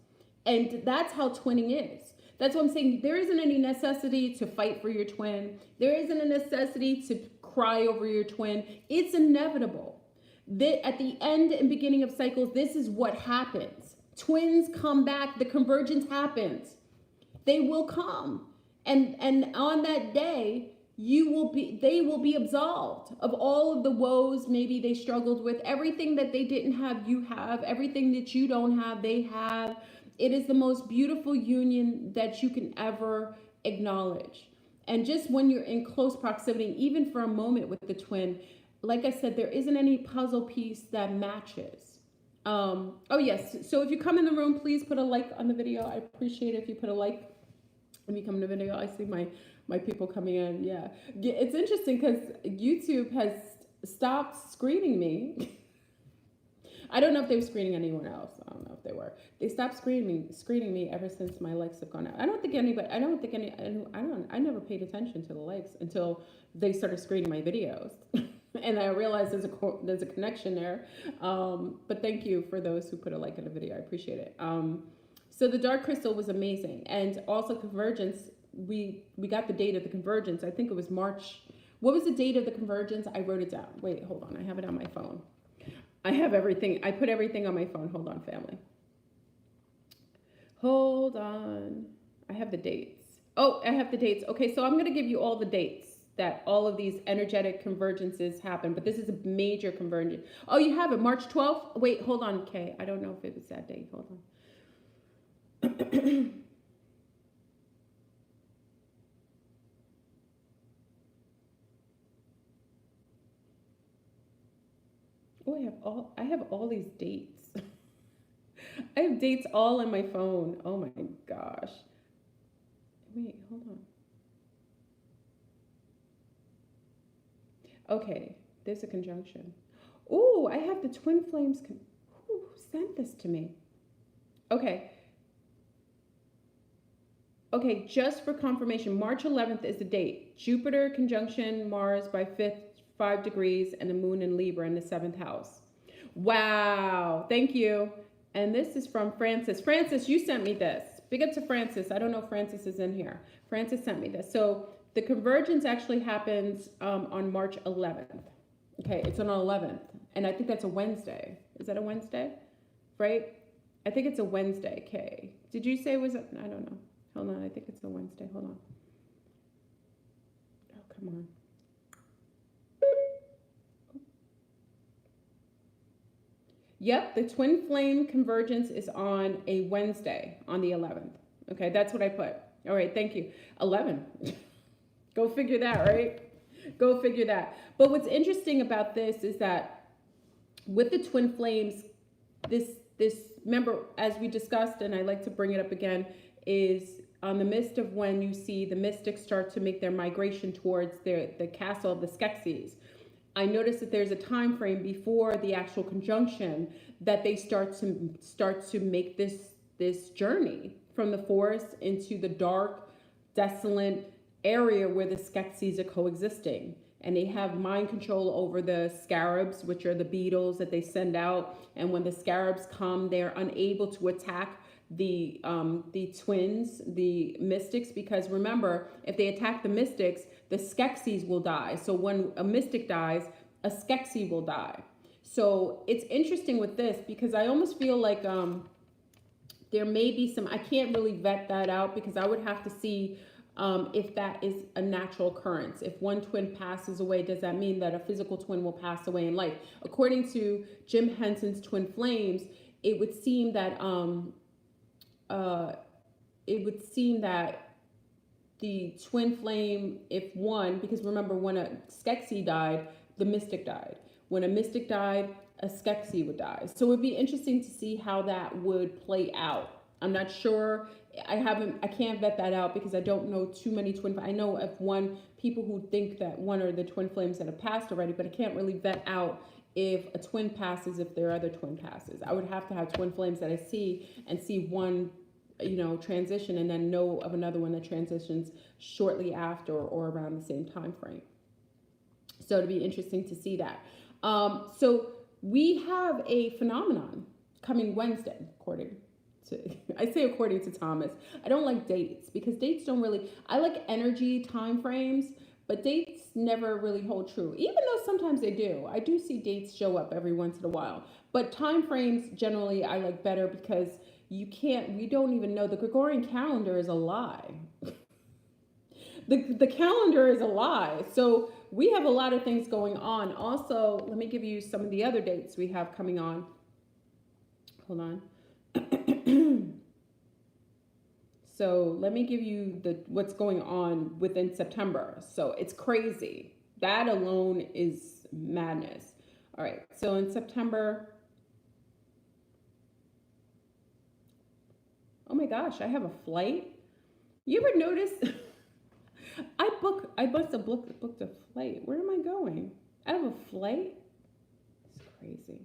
And that's how twinning is. That's what I'm saying. There isn't any necessity to fight for your twin. There isn't a necessity to cry over your twin. It's inevitable. At the end and beginning of cycles, this is what happens. Twins come back. The convergence happens. They will come. And on that day, they will be absolved of all of the woes maybe they struggled with. Everything that they didn't have, you have. Everything that you don't have, they have. It is the most beautiful union that you can ever acknowledge. And just when you're in close proximity, even for a moment with the twin, like I said, there isn't any puzzle piece that matches. Oh yes, so if you come in the room, please put a like on the video. I appreciate it if you put a like when you come in the video. I see my people coming in. Yeah, it's interesting because YouTube has stopped screening me. I don't know if they were screening anyone else. I don't know if they were. They stopped screening me ever since my likes have gone out. I never paid attention to the likes until they started screening my videos. And I realized there's a connection there. But thank you for those who put a like in the video. I appreciate it. So the Dark Crystal was amazing. And also Convergence, we got the date of the Convergence. I think it was March. What was the date of the Convergence? I wrote it down. Wait, hold on. I have it on my phone. I have everything. I put everything on my phone. Hold on, family. Hold on. I have the dates. Oh, I have the dates. Okay, so I'm going to give you all the dates that all of these energetic convergences happen. But this is a major convergence. Oh, you have it. March 12th? Wait, hold on, Kay. I don't know if it was that date. Hold on. Oh, I have all these dates. I have dates all on my phone. Oh my gosh. Wait, hold on. Okay, there's a conjunction. Oh, I have the twin flames. Who sent this to me? Okay. Okay, just for confirmation, March 11th is the date. Jupiter conjunction Mars by 5 degrees, and the moon in Libra in the 7th house. Wow, thank you. And this is from Francis. Francis, you sent me this. Big up to Francis. I don't know if Francis is in here. Francis sent me this. So the convergence actually happens on March 11th. Okay, it's on the 11th. And I think that's a Wednesday. Is that a Wednesday? Right? I think it's a Wednesday, okay. Did you say it was, I don't know. Hold on, I think it's a Wednesday. Hold on. Oh, come on. Yep, the twin flame convergence is on a Wednesday on the 11th. Okay, that's what I put. All right, thank you. 11. Go figure that, right? Go figure that. But what's interesting about this is that with the twin flames, this remember, as we discussed, and I like to bring it up again, is on the midst of when you see the mystics start to make their migration towards the castle of the Skeksis. I noticed that there's a time frame before the actual conjunction that they start to make this journey from the forest into the dark, desolate area where the Skeksis are coexisting. And they have mind control over the scarabs, which are the beetles that they send out. And when the scarabs come, they're unable to attack the twins, the mystics, because remember, if they attack the mystics, the Skeksis will die. So when a mystic dies, a Skeksis will die. So it's interesting with this because I almost feel like there may be some, I can't really vet that out because I would have to see if that is a natural occurrence. If one twin passes away, does that mean that a physical twin will pass away in life? According to Jim Henson's Twin Flames, it would seem that the twin flame, if one, because remember when a Skeksis died, the mystic died. When a mystic died, a Skeksis would die. So it would be interesting to see how that would play out. I'm not sure. I can't vet that out because I don't know too many twin. I know of people who think that one are the twin flames that have passed already, but I can't really vet out if a twin passes, if their other twin passes. I would have to have twin flames that I see and see one, transition and then know of another one that transitions shortly after or around the same time frame. So it'd be interesting to see that. So we have a phenomenon coming Wednesday, according to Thomas. I don't like dates because dates don't really, I like energy time frames, but dates never really hold true, even though sometimes they do. I do see dates show up every once in a while, but time frames generally I like better because we don't even know. The Gregorian calendar is a lie. The calendar is a lie. So we have a lot of things going on. Also, let me give you some of the other dates we have coming on. Hold on. So let me give you what's going on within September. So it's crazy. That alone is madness. All right. So in September, oh my gosh, I have a flight. You ever notice? I must have booked a flight. Where am I going? I have a flight? It's crazy.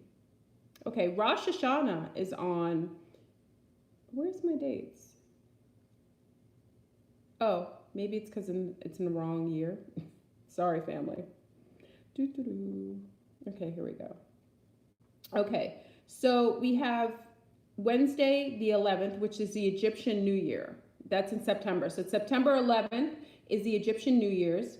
Okay, Rosh Hashanah is on, where's my dates? Oh, maybe it's because it's in the wrong year. Sorry, family. Okay, here we go. Okay, so we have Wednesday the 11th, which is the Egyptian New Year. That's in September. So September 11th is the Egyptian New Year's.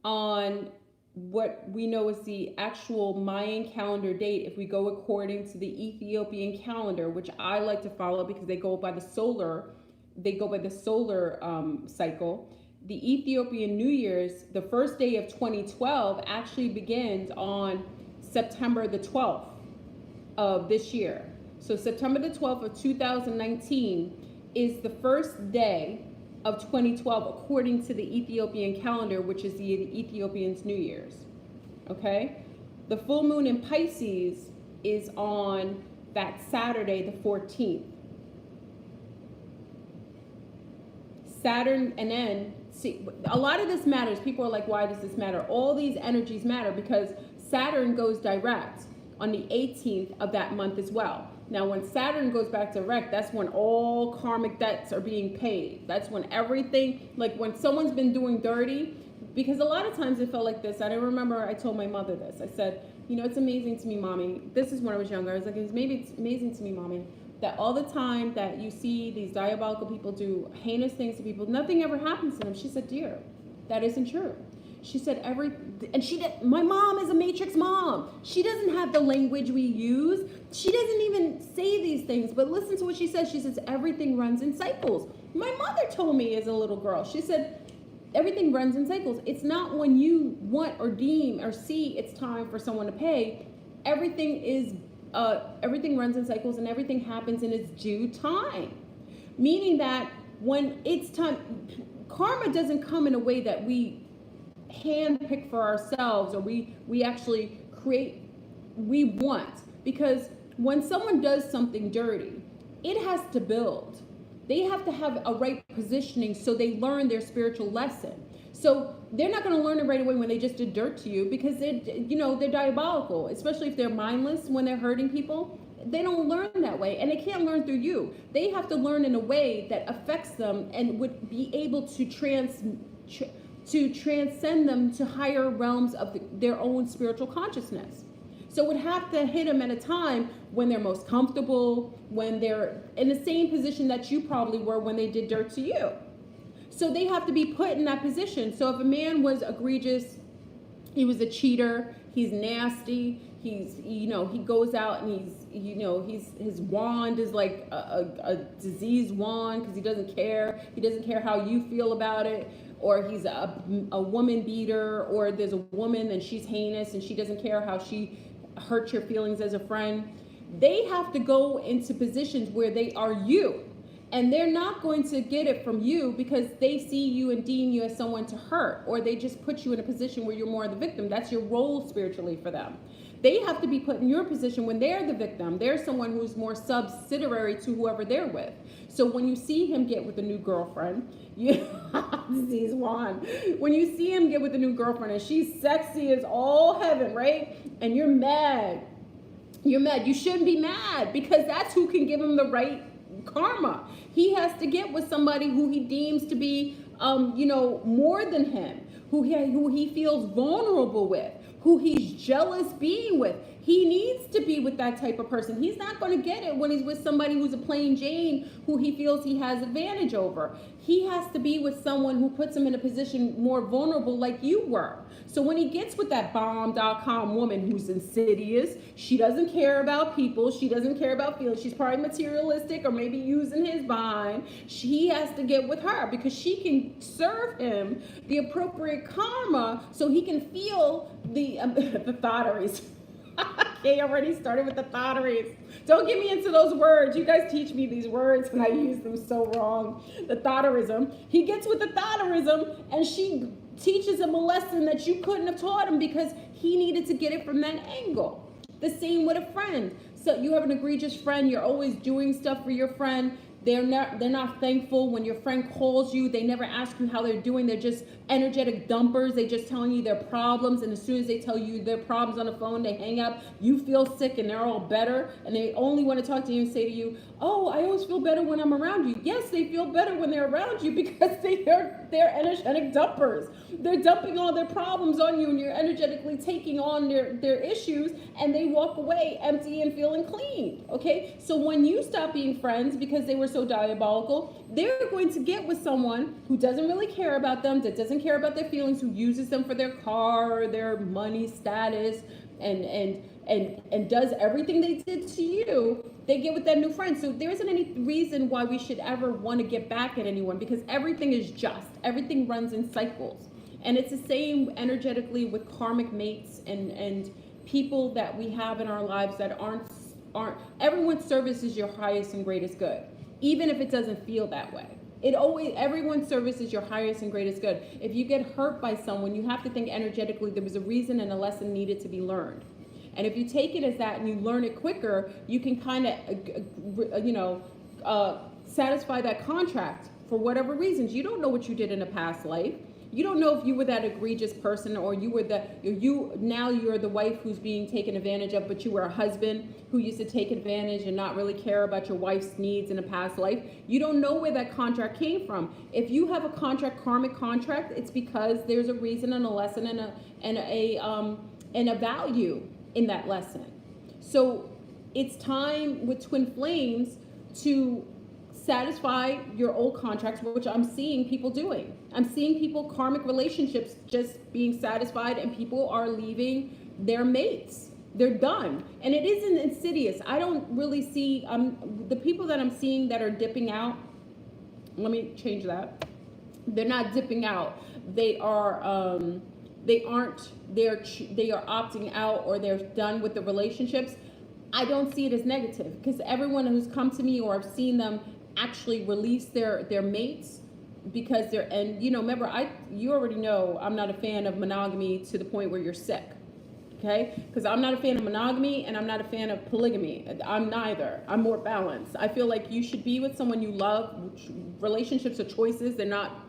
On what we know is the actual Mayan calendar date, if we go according to the Ethiopian calendar, which I like to follow because they go by the solar cycle. The Ethiopian New Year's, the first day of 2012, actually begins on September the 12th of this year. So September the 12th of 2019 is the first day of 2012 according to the Ethiopian calendar, which is the Ethiopians' New Year's. Okay? The full moon in Pisces is on that Saturday the 14th. Saturn, and then, see, a lot of this matters. People are like, why does this matter? All these energies matter because Saturn goes direct on the 18th of that month as well. Now, when Saturn goes back direct, that's when all karmic debts are being paid. That's when everything, like when someone's been doing dirty, because a lot of times it felt like this. I remember I told my mother this. I said, it's amazing to me, Mommy. This is when I was younger. I was like, it's amazing to me, Mommy, that all the time that you see these diabolical people do heinous things to people, nothing ever happens to them. She said, dear, that isn't true. She said my mom is a matrix mom. She doesn't have the language we use. She doesn't even say these things, but listen to what she says. She says, everything runs in cycles. My mother told me as a little girl, she said, everything runs in cycles. It's not when you want or deem or see it's time for someone to pay. Everything runs in cycles and everything happens in its due time. Meaning that when it's time, karma doesn't come in a way that we hand pick for ourselves, or we actually create, we want. Because when someone does something dirty, it has to build. They have to have a right positioning so they learn their spiritual lesson. So they're not going to learn it right away when they just did dirt to you, because they're diabolical, especially if they're mindless when they're hurting people. They don't learn that way, and they can't learn through you. They have to learn in a way that affects them and would be able to transcend them to higher realms of their own spiritual consciousness. So it would have to hit them at a time when they're most comfortable, when they're in the same position that you probably were when they did dirt to you. So they have to be put in that position. So if a man was egregious, he was a cheater, he's nasty, he goes out and his wand is like a diseased wand because he doesn't care. He doesn't care how you feel about it. Or he's a woman beater, or there's a woman and she's heinous and she doesn't care how she hurts your feelings as a friend. They have to go into positions where they are you. And they're not going to get it from you because they see you and deem you as someone to hurt, or they just put you in a position where you're more the victim. That's your role spiritually for them. They have to be put in your position when they're the victim. They're someone who's more subsidiary to whoever they're with. So when you see him get with a new girlfriend, disease Juan. When you see him get with a new girlfriend and she's sexy as all heaven, right? And you're mad. You're mad. You shouldn't be mad, because that's who can give him the right karma. He has to get with somebody who he deems to be, more than him, who he feels vulnerable with, who he's jealous being with. He needs to be with that type of person. He's not going to get it when he's with somebody who's a plain Jane who he feels he has advantage over. He has to be with someone who puts him in a position more vulnerable like you were. So when he gets with that bomb.com woman who's insidious, she doesn't care about people, she doesn't care about feelings, she's probably materialistic or maybe using his behind, he has to get with her because she can serve him the appropriate karma so he can feel the thotteries. Okay, already started with the thotteries. Don't get me into those words. You guys teach me these words and I use them so wrong. The thotterism. He gets with the thotterism and she teaches him a lesson that you couldn't have taught him because he needed to get it from that angle. The same with a friend. So you have an egregious friend. You're always doing stuff for your friend. They're not thankful when your friend calls you. They never ask you how they're doing. They're just energetic dumpers. They just telling you their problems. And as soon as they tell you their problems on the phone, they hang up. You feel sick and they're all better. And they only want to talk to you and say to you, oh, I always feel better when I'm around you. Yes, they feel better when they're around you because they're energetic dumpers. They're dumping all their problems on you and you're energetically taking on their issues, and they walk away empty and feeling clean. Okay? So when you stop being friends because they were so diabolical, they're going to get with someone who doesn't really care about them, that doesn't care about their feelings, who uses them for their car or their money status, and does everything they did to you. They get with that new friend. So there isn't any reason why we should ever want to get back at anyone, because everything is just. Everything runs in cycles. And it's the same energetically with karmic mates and people that we have in our lives that aren't everyone's service is your highest and greatest good, even if it doesn't feel that way. Everyone's service is your highest and greatest good. If you get hurt by someone, you have to think energetically there was a reason and a lesson needed to be learned. And if you take it as that and you learn it quicker, you can kind of, satisfy that contract for whatever reasons. You don't know what you did in a past life. You don't know if you were that egregious person, or you're the wife who's being taken advantage of, but you were a husband who used to take advantage and not really care about your wife's needs in a past life. You don't know where that contract came from. If you have a karmic contract, it's because there's a reason and a lesson and a value in that lesson. So it's time with Twin Flames to satisfy your old contracts, which I'm seeing people doing. I'm seeing people, karmic relationships, just being satisfied, and people are leaving their mates. They're done. And it isn't insidious. I don't really see, the people that I'm seeing that are dipping out, let me change that. They're not dipping out. They are opting out, or they're done with the relationships. I don't see it as negative, because everyone who's come to me or I've seen them actually release their mates because they're, and remember, you already know I'm not a fan of monogamy to the point where you're sick. Okay, because I'm not a fan of monogamy and I'm not a fan of polygamy. I'm neither. I'm more balanced. I feel like you should be with someone you love. Relationships are choices. They're not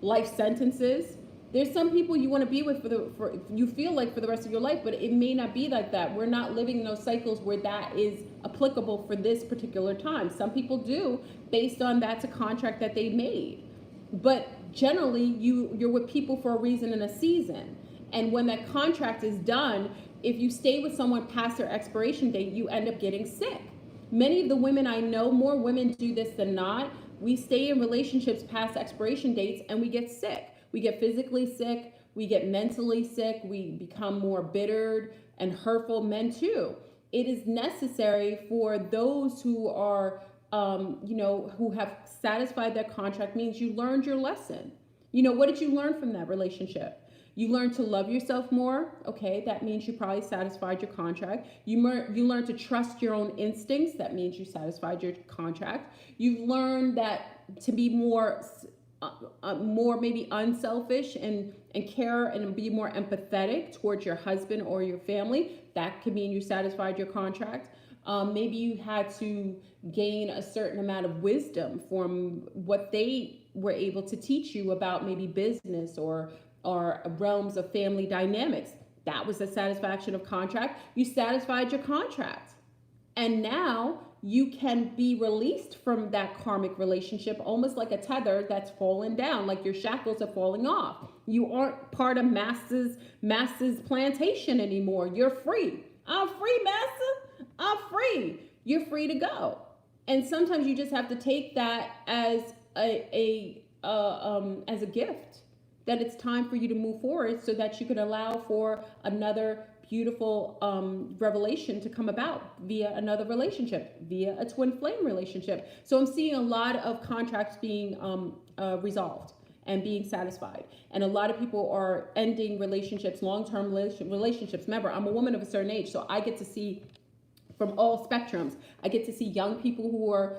life sentences. There's some people you want to be with for you feel like for the rest of your life, but it may not be like that. We're not living in those cycles where that is applicable for this particular time. Some people do, based on that's a contract that they made. But generally, you're with people for a reason and a season. And when that contract is done, if you stay with someone past their expiration date, you end up getting sick. Many of the women I know, more women do this than not. We stay in relationships past expiration dates and we get sick. We get physically sick. We get mentally sick. We become more bittered and hurtful. Men too. It is necessary for those who are, who have satisfied their contract, means you learned your lesson. What did you learn from that relationship? You learn to love yourself more. Okay, that means you probably satisfied your contract. You learn to trust your own instincts. That means you satisfied your contract. You've learned that to be more maybe unselfish and care and be more empathetic towards your husband or your family. That could mean you satisfied your contract. Maybe you had to gain a certain amount of wisdom from what they were able to teach you about maybe business or realms of family dynamics. That was the satisfaction of contract. You satisfied your contract. And now you can be released from that karmic relationship, almost like a tether that's fallen down, like your shackles are falling off. You aren't part of Master's plantation anymore. You're free. I'm free, Master. I'm free. You're free to go. And sometimes you just have to take that as a gift, that it's time for you to move forward so that you can allow for another beautiful revelation to come about via another relationship, via a twin flame relationship. So I'm seeing a lot of contracts being resolved and being satisfied. And a lot of people are ending relationships, long-term relationships. Remember, I'm a woman of a certain age, so I get to see from all spectrums. I get to see young people who are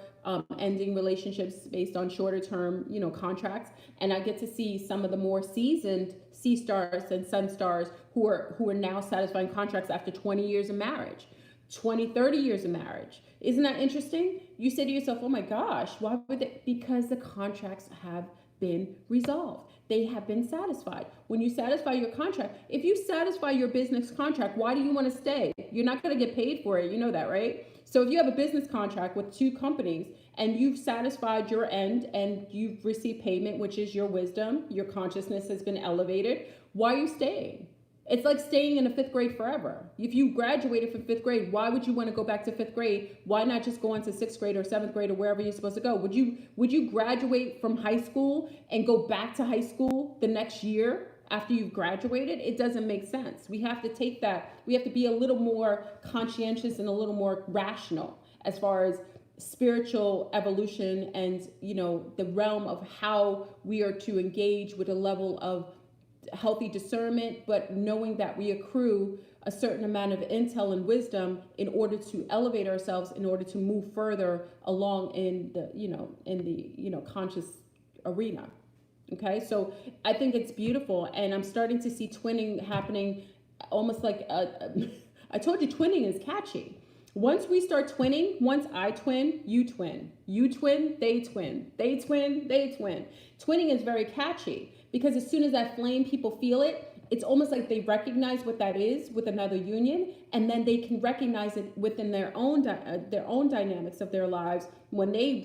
ending relationships based on shorter term, contracts. And I get to see some of the more seasoned sea stars and sun stars who are now satisfying contracts after 20 years of marriage, 20, 30 years of marriage. Isn't that interesting? You say to yourself, oh my gosh, why would they? Because the contracts have been resolved. They have been satisfied. When you satisfy your contract, if you satisfy your business contract, why do you want to stay? You're not going to get paid for it. You know that, right? So if you have a business contract with two companies and you've satisfied your end and you've received payment, which is your wisdom, your consciousness has been elevated, why are you staying? It's like staying in a fifth grade forever. If you graduated from fifth grade, why would you want to go back to fifth grade? Why not just go on to sixth grade or seventh grade or wherever you're supposed to go? Would you graduate from high school and go back to high school the next year after you've graduated? It doesn't make sense. We have to take that. We have to be a little more conscientious and a little more rational as far as spiritual evolution and, the realm of how we are to engage with a level of healthy discernment, but knowing that we accrue a certain amount of intel and wisdom in order to elevate ourselves, in order to move further along in the conscious arena. Okay, so I think it's beautiful, and I'm starting to see twinning happening, almost like I told you, twinning is catchy. Once we start twinning, once I twin, you twin, they twin, they twin, they twin. Twinning is very catchy. Because as soon as that flame, people feel it, it's almost like they recognize what that is with another union, and then they can recognize it within their own dynamics of their lives when they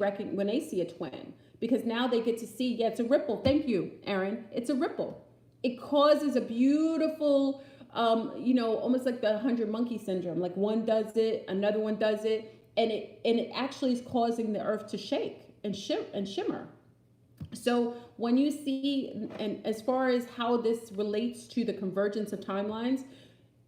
see a twin. Because now they get to see, it's a ripple. Thank you, Aaron. It's a ripple. It causes a beautiful, almost like the 100 monkey syndrome. Like one does it, another one does it, and it actually is causing the earth to shake and shimmer. So when you see, and as far as how this relates to the convergence of timelines,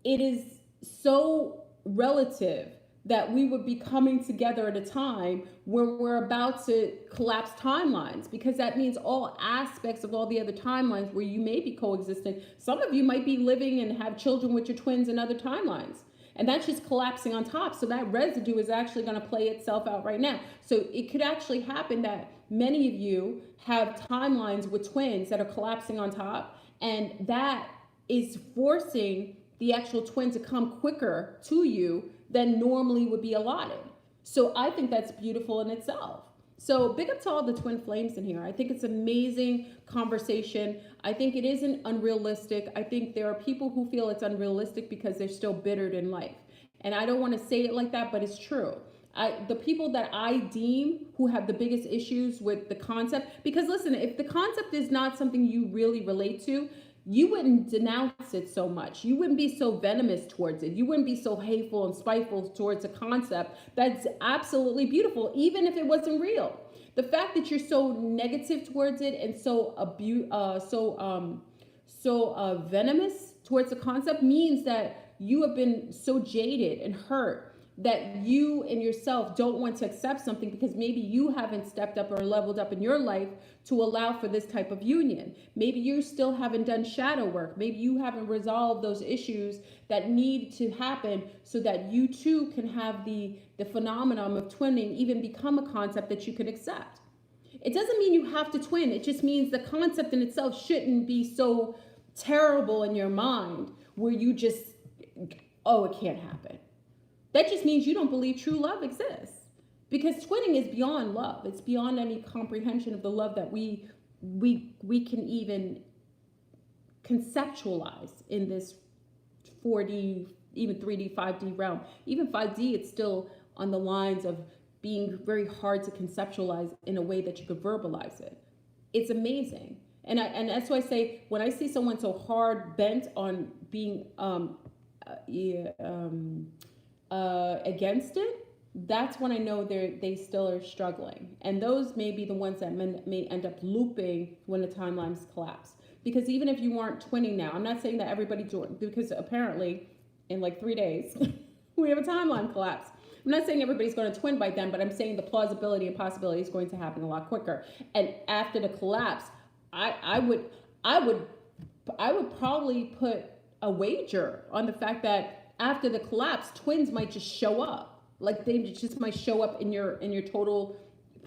it is so relative that we would be coming together at a time where we're about to collapse timelines, because that means all aspects of all the other timelines where you may be coexisting. Some of you might be living and have children with your twins in other timelines. And that's just collapsing on top. So that residue is actually going to play itself out right now. So it could actually happen that many of you have timelines with twins that are collapsing on top, and that is forcing the actual twin to come quicker to you than normally would be allotted. So I think that's beautiful in itself. So big up to all the twin flames in here. I think it's amazing conversation. I think it isn't unrealistic. I think there are people who feel it's unrealistic because they're still bittered in life. And I don't want to say it like that, but it's true. The people that I deem who have the biggest issues with the concept, because listen, if the concept is not something you really relate to, you wouldn't denounce it so much. You wouldn't be so venomous towards it. You wouldn't be so hateful and spiteful towards a concept that's absolutely beautiful, even if it wasn't real. The fact that you're so negative towards it and so venomous towards the concept means that you have been so jaded and hurt that you and yourself don't want to accept something because maybe you haven't stepped up or leveled up in your life to allow for this type of union. Maybe you still haven't done shadow work. Maybe you haven't resolved those issues that need to happen so that you too can have the phenomenon of twinning even become a concept that you can accept. It doesn't mean you have to twin. It just means the concept in itself shouldn't be so terrible in your mind where you just, oh, it can't happen. That just means you don't believe true love exists, because twinning is beyond love. It's beyond any comprehension of the love that we can even conceptualize in this 4D, even 3D, 5D realm. Even 5D, it's still on the lines of being very hard to conceptualize in a way that you could verbalize it. It's amazing. And that's why I say, when I see someone so hard bent on being against it, that's when I know they still are struggling. And those may be the ones that may end up looping when the timelines collapse. Because even if you aren't twinning now, I'm not saying that everybody doing, because apparently in like 3 days, we have a timeline collapse. I'm not saying everybody's going to twin by then, but I'm saying the plausibility and possibility is going to happen a lot quicker. And after the collapse, I would probably put a wager on the fact that after the collapse, twins might just show up. Like they just might show up in your total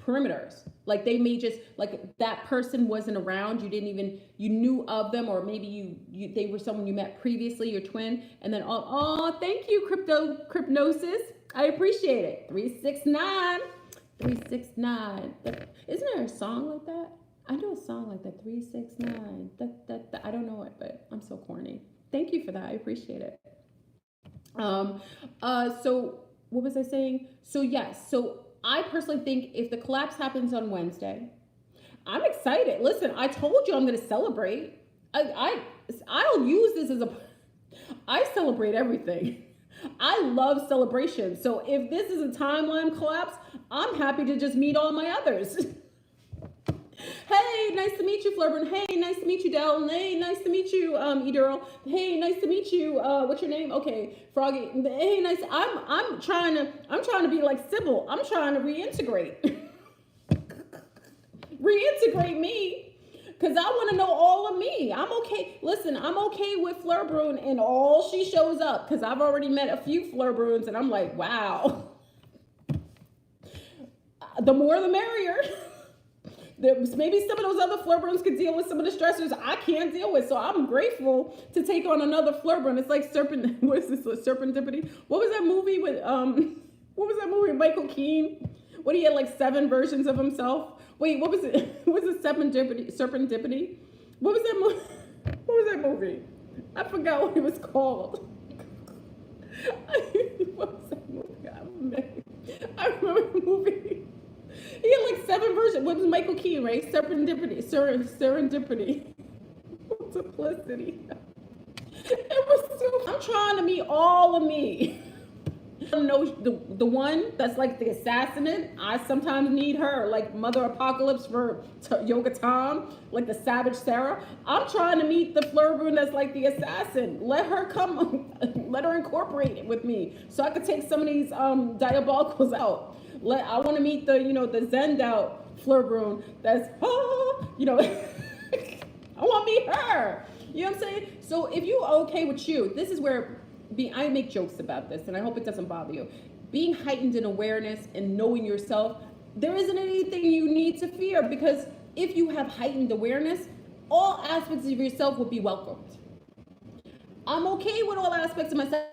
perimeters. Like they may just, like that person wasn't around, you knew of them, or maybe they were someone you met previously, your twin, and then oh, thank you, Crypnosis. I appreciate it. 369. 369. Isn't there a song like that? I know a song like that, 369. That I don't know it, but I'm so corny. Thank you for that. I appreciate it. So what was I saying? So yes, so I personally think if the collapse happens on Wednesday, I'm excited. Listen, I told you I'm going to celebrate. I'll use this I celebrate everything. I love celebration. So if this is a timeline collapse, I'm happy to just meet all my others. Hey, nice to meet you, Flurburn. Hey, nice to meet you, Del. Hey, nice to meet you, Edirl. Hey, nice to meet you. What's your name? Okay, Froggy. Hey, nice. I'm trying to be like Sybil. I'm trying to reintegrate. Reintegrate me, because I want to know all of me. I'm okay. Listen, I'm okay with Flurburn and all she shows up, because I've already met a few Flurburns and I'm like, wow. The more the merrier. Maybe some of those other Flurburns could deal with some of the stressors I can't deal with. So I'm grateful to take on another Flurburn. It's like what is this? Serendipity? What was that movie with Michael Keane? What, he had like 7 versions of himself? Wait, what was it? What was it? Serendipity? What was that movie? What was that movie? I forgot what it was called. What was that movie? I remember the movie. He had like 7 versions. What was Michael Keane, right? Serendipity. Multiplicity. It was so, I'm trying to meet all of me. I know the one that's like the assassinate. I sometimes need her, like Mother Apocalypse for Yoga Tom, like the Savage Sarah. I'm trying to meet the Flurburn that's like the assassin. Let her come, let her incorporate it with me, so I could take some of these diabolicals out. I want to meet the Zend out Flurburn that's I want to meet her. You know what I'm saying? So if you are okay with you, this is where I make jokes about this, and I hope it doesn't bother you. Being heightened in awareness and knowing yourself, there isn't anything you need to fear, because if you have heightened awareness, all aspects of yourself will be welcomed. I'm okay with all aspects of myself.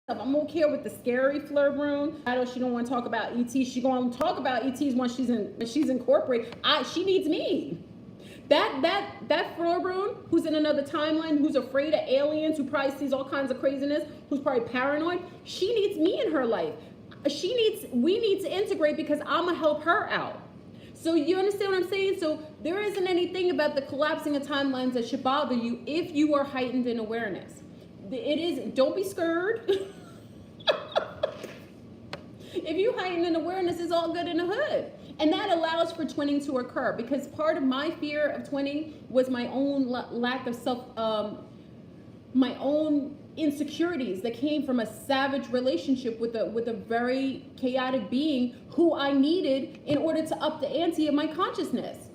I'm okay with the scary flirt room. I know she don't want to talk about ETs. She going to talk about ETs when she's incorporated. She needs me. That flirt room, who's in another timeline, who's afraid of aliens, who probably sees all kinds of craziness, who's probably paranoid. She needs me in her life. We need to integrate, because I'm gonna help her out. So you understand what I'm saying? So there isn't anything about the collapsing of timelines that should bother you if you are heightened in awareness. It is, don't be scared. If you heighten in awareness, it's all good in the hood. And that allows for twinning to occur, because part of my fear of twinning was my own lack of my own insecurities that came from a savage relationship with a very chaotic being who I needed in order to up the ante of my consciousness.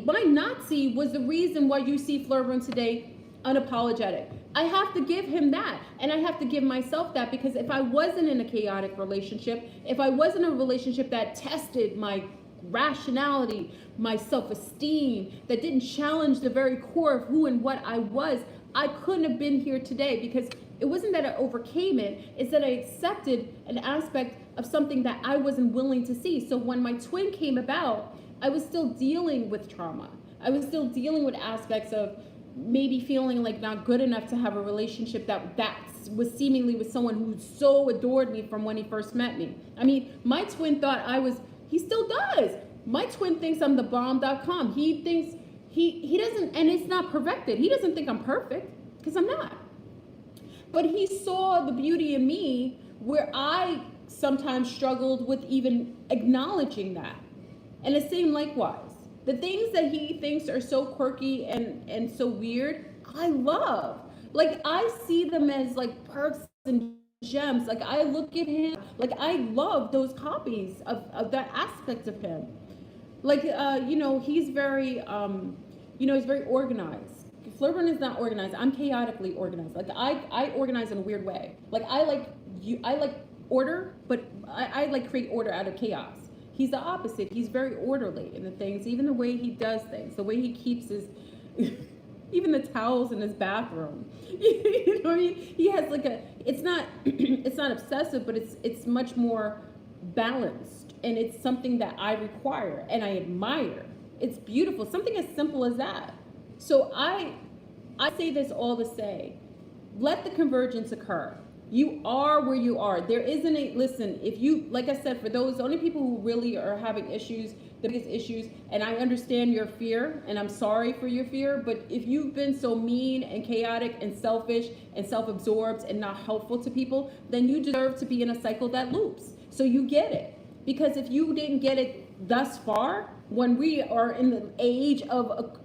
My Nazi was the reason why you see Flirt Room today unapologetic. I have to give him that, and I have to give myself that, because if I wasn't in a chaotic relationship, if I wasn't in a relationship that tested my rationality, my self-esteem, that didn't challenge the very core of who and what I was, I couldn't have been here today, because it wasn't that I overcame it, it's that I accepted an aspect of something that I wasn't willing to see. So when my twin came about, I was still dealing with trauma. I was still dealing with aspects of maybe feeling like not good enough to have a relationship that was seemingly with someone who so adored me from when he first met me. I mean, my twin thought he still does. My twin thinks I'm the bomb.com. He thinks, he doesn't, and it's not perfected. He doesn't think I'm perfect, because I'm not. But he saw the beauty in me where I sometimes struggled with even acknowledging that. And the same likewise. The things that he thinks are so quirky and so weird, I love. Like, I see them as like perks and gems. Like, I look at him, like, I love those copies of that aspect of him. Like, he's very, he's very organized. Flirburn is not organized. I'm chaotically organized. Like, I organize in a weird way. Like, I like order, but I like create order out of chaos. He's the opposite. He's very orderly in the things, even the way he does things, the way he keeps his, even the towels in his bathroom. You know what I mean? He has like it's not obsessive, but it's much more balanced, and it's something that I require and I admire. It's beautiful. Something as simple as that. So I say this all to say, let the convergence occur. You are where you are. There isn't listen, if you, like I said, for those only people who really are having issues, the biggest issues, and I understand your fear, and I'm sorry for your fear, but if you've been so mean and chaotic and selfish and self-absorbed and not helpful to people, then you deserve to be in a cycle that loops. So you get it. Because if you didn't get it thus far, when we are in the age of,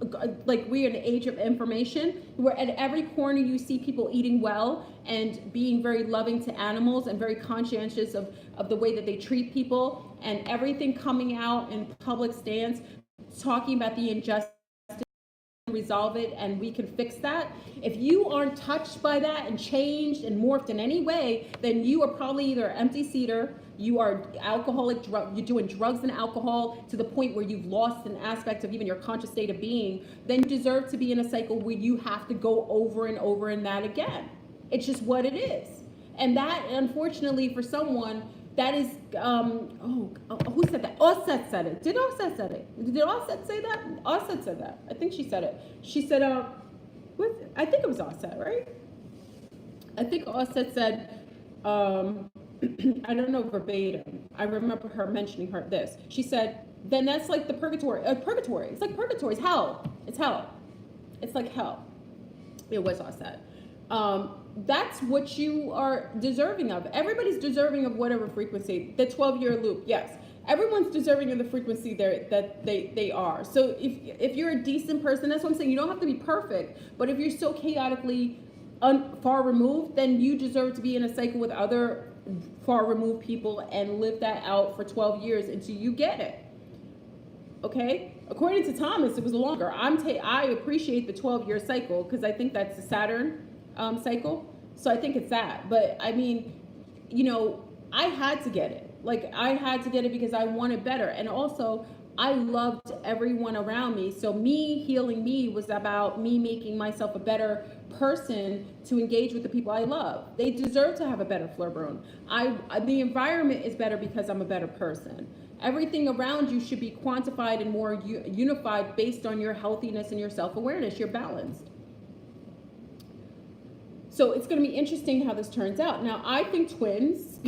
we're in the age of information, where at every corner you see people eating well and being very loving to animals and very conscientious of the way that they treat people, and everything coming out in public stance, talking about the injustice, resolve it, and we can fix that. If you aren't touched by that and changed and morphed in any way, then you are probably either an empty seater, you are alcoholic, you're doing drugs and alcohol to the point where you've lost an aspect of even your conscious state of being, then you deserve to be in a cycle where you have to go over and over in that again. It's just what it is. And that, unfortunately, for someone, that is, who said that? Offset said it. Did Offset said it? Did Offset say that? Offset said that. I think she said it. She said, I think it was Offset, right? I think Offset said, I don't know verbatim. I remember her mentioning this. She said, then that's like the purgatory. Purgatory. It's like purgatory. It's hell. It's hell. It's like hell. It was Offset. That's what you are deserving of. Everybody's deserving of whatever frequency. The 12-year loop, yes. Everyone's deserving of the frequency that they are. So if you're a decent person, that's what I'm saying. You don't have to be perfect, but if you're so chaotically far removed, then you deserve to be in a cycle with other far removed people and live that out for 12 years until you get it. Okay? According to Thomas, it was longer. I appreciate the 12-year cycle because I think that's the Saturn cycle. So I think it's that. But I mean, I had to get it. Like, I had to get it because I wanted better. And also, I loved everyone around me. So me healing me was about me making myself a better person to engage with the people I love. They deserve to have a better Flurbrone. The environment is better because I'm a better person. Everything around you should be quantified and more unified based on your healthiness and your self-awareness. You're balanced. So it's going to be interesting how this turns out. Now, I think twins.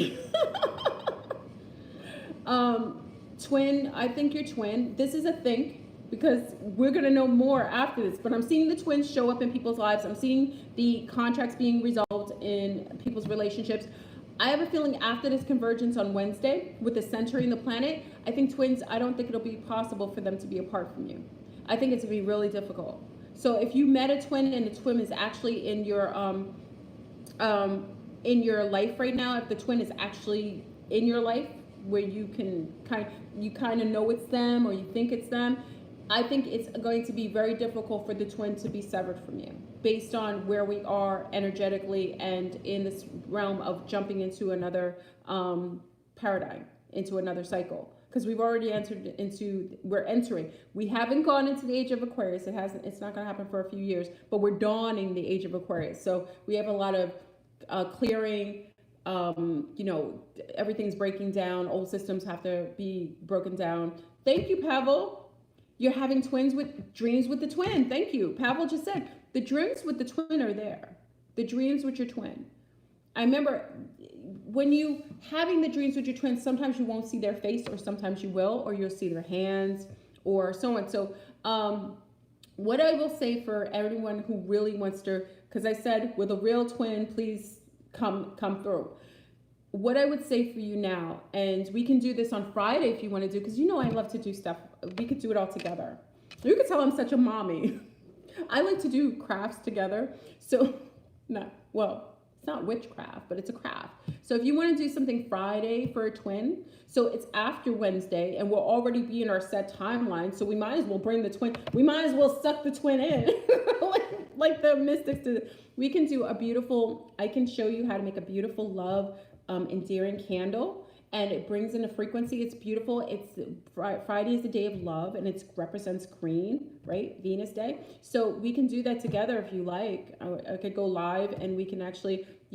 I think you're twin. This is a think because we're going to know more after this. But I'm seeing the twins show up in people's lives. I'm seeing the contracts being resolved in people's relationships. I have a feeling after this convergence on Wednesday with the centering the planet, I think twins, I don't think it'll be possible for them to be apart from you. I think it's going to be really difficult. So if you met a twin and the twin is actually in your life right now, if the twin is actually in your life where you can kind of know it's them or you think it's them, I think it's going to be very difficult for the twin to be severed from you based on where we are energetically and in this realm of jumping into another paradigm, into another cycle. Because we've already we're entering. We haven't gone into the age of Aquarius. It's not going to happen for a few years, but we're dawning the age of Aquarius. So we have a lot of clearing, everything's breaking down. Old systems have to be broken down. Thank you, Pavel. You're having dreams with the twin. Thank you. Pavel just said the dreams with the twin are there. The dreams with your twin. I remember when you having the dreams with your twin, sometimes you won't see their face or sometimes you will, or you'll see their hands or so on. So what I will say for everyone who really wants to, because I said with a real twin, please come through. What I would say for you now, and we can do this on Friday if you want to do, because I love to do stuff. We could do it all together. You could tell I'm such a mommy. I like to do crafts together. So, it's not witchcraft, but it's a craft. So if you want to do something Friday for a twin, so it's after Wednesday and we'll already be in our set timeline. So we might as well bring the twin. We might as well suck the twin in like the mystics did. We can do I can show you how to make a beautiful love endearing candle. And it brings in a frequency. It's beautiful. Friday is the day of love, and it represents green, right? Venus day. So we can do that together if you like. I could go live, and you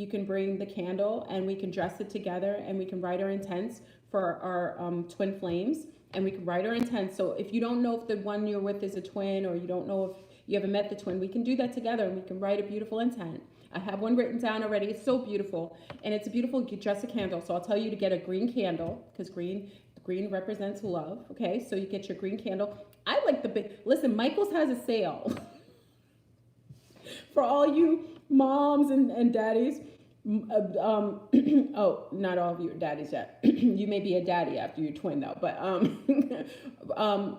can bring the candle, and we can dress it together, and we can write our intents for our twin flames, and we can write our intents. So if you don't know if the one you're with is a twin, or you don't know if you haven't met the twin, we can do that together, and we can write a beautiful intent. I have one written down already. It's so beautiful. And it's a beautiful, just a candle. So I'll tell you to get a green candle because green represents love. Okay, so you get your green candle. I like listen, Michael's has a sale for all you moms and daddies. Oh, not all of you are daddies yet. You may be a daddy after your twin though, but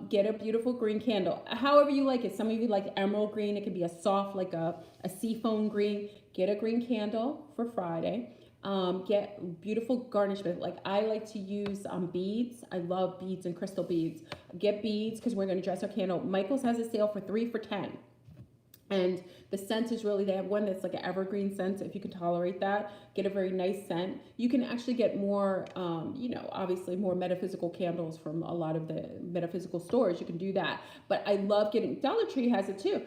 get a beautiful green candle. However you like it. Some of you like emerald green. It could be a soft, like a seafoam green. Get a green candle for Friday. Get beautiful garnishment. Like I like to use beads. I love beads and crystal beads. Get beads because we're going to dress our candle. Michael's has a sale for 3 for $10. And the scent is they have one that's like an evergreen scent. If you can tolerate that, get a very nice scent. You can actually get more, obviously more metaphysical candles from a lot of the metaphysical stores. You can do that. But I love Dollar Tree has it too.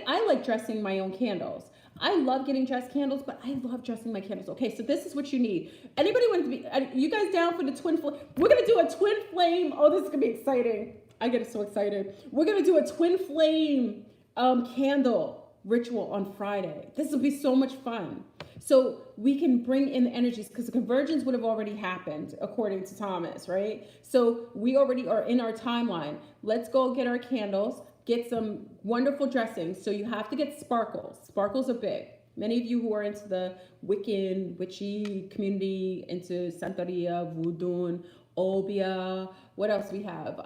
I like dressing my own candles. I love getting dressed candles, but I love dressing my candles. Okay, so this is what you need. Anybody want to be, you guys down for the twin flame? We're going to do a twin flame. Oh, this is going to be exciting. I get so excited. We're going to do a twin flame candle ritual on Friday. This will be so much fun. So we can bring in the energies because the convergence would have already happened according to Thomas, right? So we already are in our timeline. Let's go get our candles, get some wonderful dressings. So you have to get sparkles. Sparkles are big. Many of you who are into the Wiccan, witchy community, into Santeria, Voodoo, Obia, what else we have?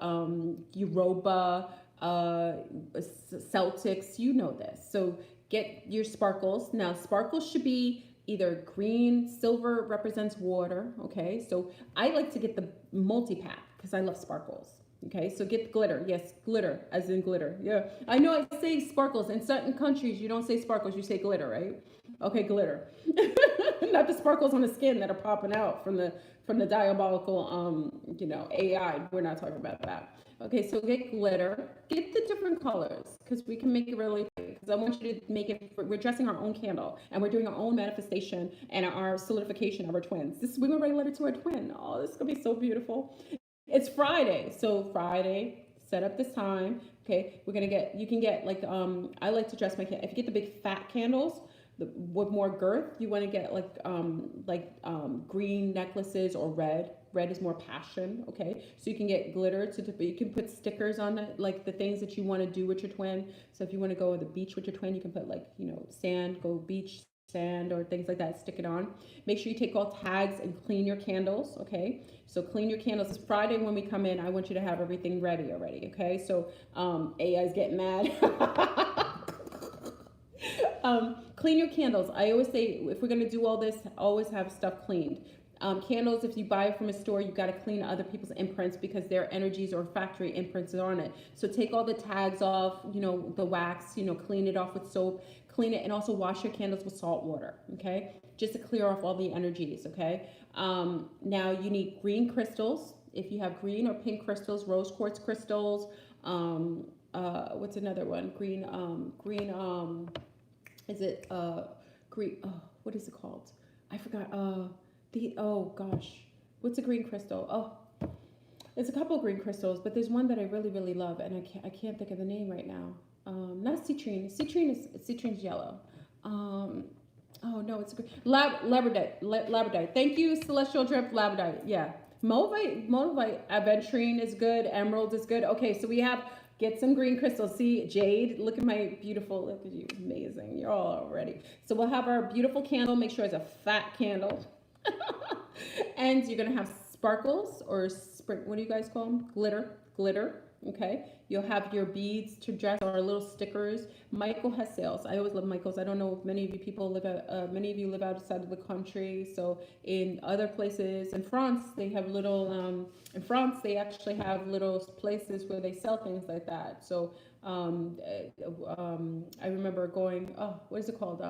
Yoruba, Celtics, you know this. So get your sparkles. Now sparkles should be either green, silver represents water. Okay, so I like to get the multi-pack because I love sparkles. Okay, so get the glitter. Yes, glitter, as in glitter. Yeah, I know I say sparkles. In certain countries, you don't say sparkles, you say glitter, right? Okay, glitter. Not the sparkles on the skin that are popping out from from the diabolical, AI. We're not talking about that. Okay, so get glitter, get the different colors, because we can make it really pretty. Because I want you to make it, we're dressing our own candle, and we're doing our own manifestation and our solidification of our twins. We're gonna write a letter to our twin. Oh, this is gonna be so beautiful. It's Friday, so Friday, set up this time. Okay, you can get like, I like to dress my candle. If you get the big fat candles, with more girth, you want to get green necklaces or red. Red is more passion. Okay, so you can get glitter you can put stickers on it, like the things that you want to do with your twin. So if you want to go to the beach with your twin, you can put sand, go beach sand or things like that, stick it on. Make sure you take all tags and clean your candles. Okay, so clean your candles. It's Friday when we come in. I want you to have everything ready already. Okay, so AI is getting mad. Clean your candles. I always say, if we're going to do all this, always have stuff cleaned. Candles, if you buy it from a store, you got to clean other people's imprints because their energies or factory imprints are on it. So take all the tags off, the wax, clean it off with soap, clean it, and also wash your candles with salt water, okay? Just to clear off all the energies, okay? Now you need green crystals. If you have green or pink crystals, rose quartz crystals, what's another one? Green, is it green? Oh, what is it called? I forgot. Oh gosh, what's a green crystal? Oh, there's a couple of green crystals, but there's one that I really, really love, and I can't think of the name right now. Not citrine. Citrine's yellow. Oh no, it's labradorite. Thank you, Celestial Drip labradorite. Yeah, Moldavite, aventurine is good. Emerald is good. Okay, so we have. Get some green crystals. See, jade, look at my beautiful, look at you, amazing. You're all ready. So we'll have our beautiful candle. Make sure it's a fat candle. And you're going to have sparkles or what do you guys call them? Glitter. Okay. You'll have your beads to dress or little stickers. Michael has sales. I always love Michael's. I don't know if many of you live outside of the country. So in other places, in France, they have they actually have little places where they sell things like that. So I remember going, what is it called?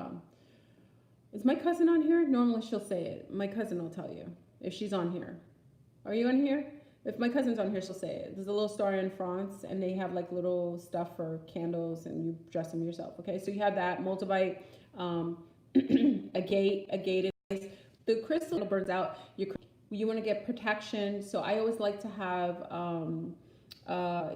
Is my cousin on here? Normally she'll say it. My cousin will tell you if she's on here. Are you on here? If my cousin's on here, she'll say it. There's a little store in France, and they have like little stuff for candles, and you dress them yourself. Okay, so you have that Moldavite, agate is the crystal burns out. You want to get protection. So I always like to have.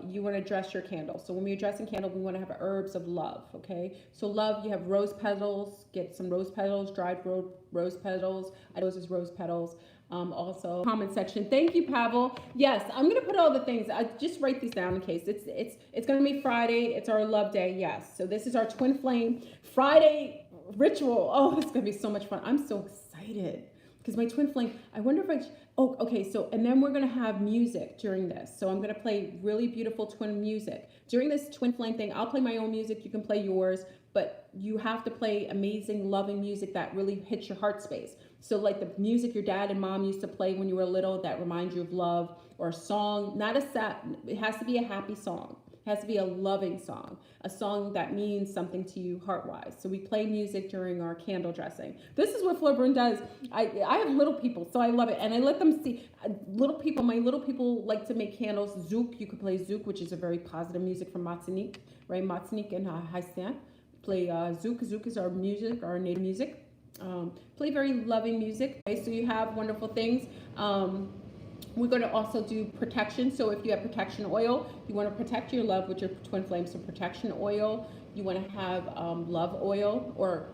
You want to dress your candle. So when we're dressing candle, we want to have herbs of love. Okay, so love. You have rose petals. Get some rose petals, dried rose petals. I know this is rose petals. Also comment section. Thank you, Pavel. Yes, I'm gonna put all the things. I just write these down in case it's gonna be Friday. It's our love day. Yes. So this is our twin flame Friday ritual. Oh, it's gonna be so much fun. I'm so excited because my twin flame. I wonder if okay. So and then we're gonna have music during this. So I'm gonna play really beautiful twin music during this twin flame thing. I'll play my own music. You can play yours, but you have to play amazing, loving music that really hits your heart space. So like the music your dad and mom used to play when you were little that reminds you of love, or a song, not a sad, it has to be a happy song. It has to be a loving song, a song that means something to you heart-wise. So we play music during our candle dressing. This is what Fleur Brun does. I have little people, so I love it. And I let them see my little people like to make candles. Zouk, you could play Zouk, which is a very positive music from Martinique, right? Martinique and Haïtien. Play Zouk. Zouk is our music, our native music. Play very loving music. Okay, so you have wonderful things. We're going to also do protection. So if you have protection oil, you want to protect your love with your twin flame. So protection oil. You want to have love oil or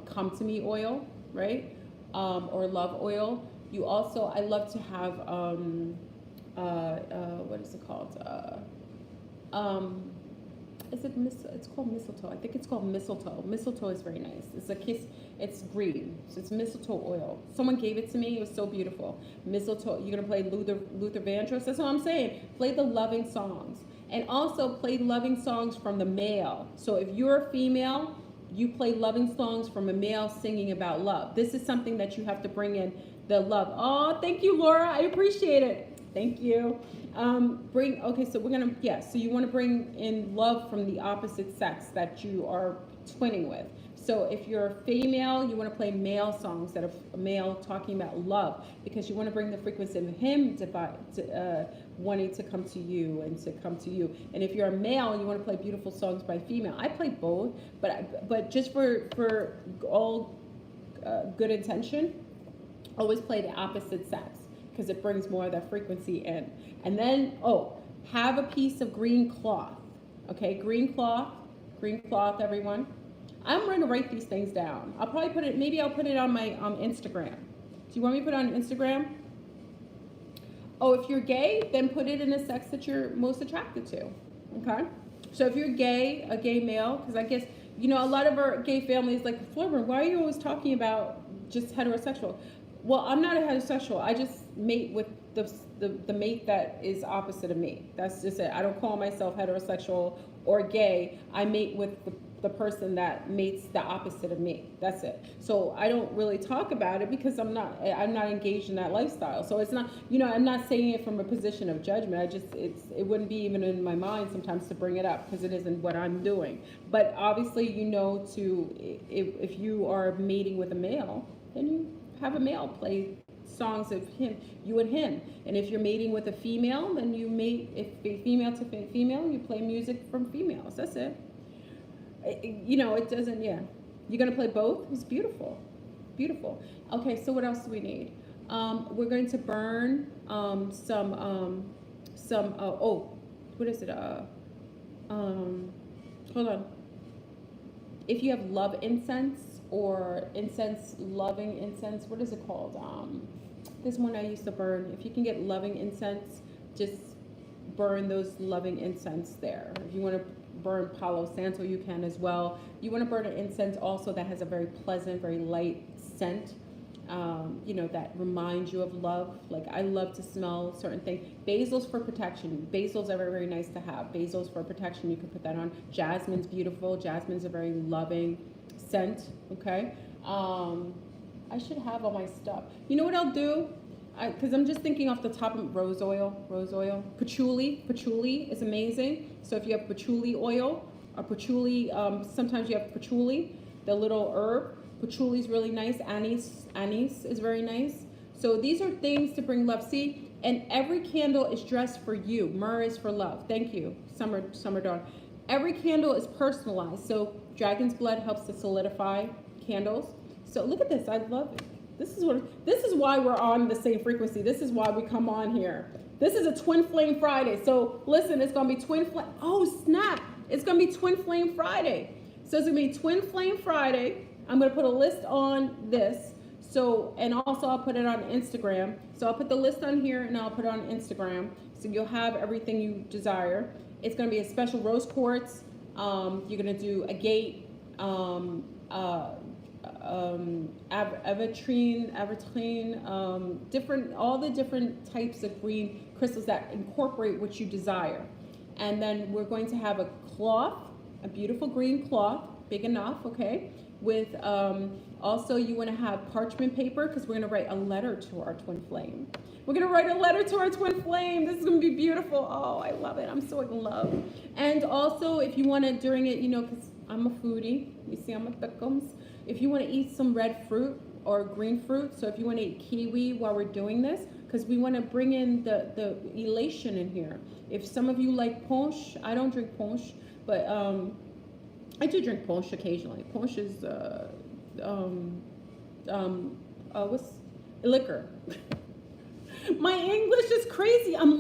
come to me oil, right? Or love oil. You also, I love to have what is it called? It's called mistletoe. I think it's called mistletoe. Mistletoe is very nice. It's a kiss. It's green. So it's mistletoe oil. Someone gave it to me. It was so beautiful. Mistletoe. You're going to play Luther Vandross. That's what I'm saying. Play the loving songs. And also play loving songs from the male. So if you're a female, you play loving songs from a male singing about love. This is something that you have to bring in the love. Oh, thank you, Laura. I appreciate it. Thank you. So we're going to, so you want to bring in love from the opposite sex that you are twinning with. So if you're a female, you want to play male songs that are male talking about love, because you want to bring the frequency of him wanting to come to you and to come to you. And if you're a male, you want to play beautiful songs by female. I play both, but just for all good intention, always play the opposite sex, because it brings more of that frequency in. And then, have a piece of green cloth. Okay, green cloth, everyone. I'm going to write these things down. I'll probably put it on my Instagram. Do you want me to put it on Instagram? Oh, if you're gay, then put it in the sex that you're most attracted to. Okay? So if you're gay, a gay male, because I guess, a lot of our gay families like, Florber, why are you always talking about just heterosexual? Well, I'm not a heterosexual. I just mate with the mate that is opposite of me. That's just it. I don't call myself heterosexual or gay. I mate with the person that mates the opposite of me. That's it. So I don't really talk about it because I'm not engaged in that lifestyle. So it's not, I'm not saying it from a position of judgment. It wouldn't be even in my mind sometimes to bring it up, because it isn't what I'm doing. But obviously, if you are mating with a male, then you have a male play songs of you and him. And if you're mating with a female, then you mate, if a female to female, you play music from females. That's it. It doesn't, yeah. You're going to play both? It's beautiful. Beautiful. Okay, so what else do we need? We're going to burn what is it? Hold on. If you have love incense or loving incense, what is it called? This one I used to burn. If you can get loving incense, just burn those loving incense there. If you want to burn Palo Santo, you can as well. You want to burn an incense also that has a very pleasant, very light scent, that reminds you of love. Like, I love to smell certain things. Basils for protection. Basils are very, very nice to have. Basils for protection, you can put that on. Jasmine's beautiful. Jasmine's a very loving scent, okay? I should have all my stuff. You know what I'll do? Because I'm just thinking off the top of rose oil. Patchouli is amazing. So if you have patchouli oil or patchouli, sometimes you have patchouli, the little herb. Patchouli is really nice. Anise is very nice. So these are things to bring love. See, and every candle is dressed for you. Myrrh is for love. Thank you, Summer Dawn. Every candle is personalized. So dragon's blood helps to solidify candles. So look at this. I love it. This is why we're on the same frequency. This is why we come on here. This is a Twin Flame Friday. So listen, it's gonna be Twin Flame. Oh snap! It's gonna be Twin Flame Friday. So it's gonna be Twin Flame Friday. I'm gonna put a list on this. So, and also I'll put it on Instagram. So I'll put the list on here and I'll put it on Instagram. So you'll have everything you desire. It's gonna be a special rose quartz. You're gonna do agate, avertrine, all the different types of green crystals that incorporate what you desire. And then we're going to have a cloth, a beautiful green cloth, big enough, okay? With also you want to have parchment paper, because we're going to write a letter to our twin flame. We're going to write a letter to our twin flame. This is going to be beautiful. Oh, I love it. I'm so in love. And also, if you want to, during it, because I'm a foodie, you see I'm a pickums. If you want to eat some red fruit or green fruit, so if you want to eat kiwi while we're doing this, because we want to bring in the elation in here. If some of you like punch, I don't drink punch, but I do drink punch occasionally. Punch is what's liquor. My English is crazy. I'm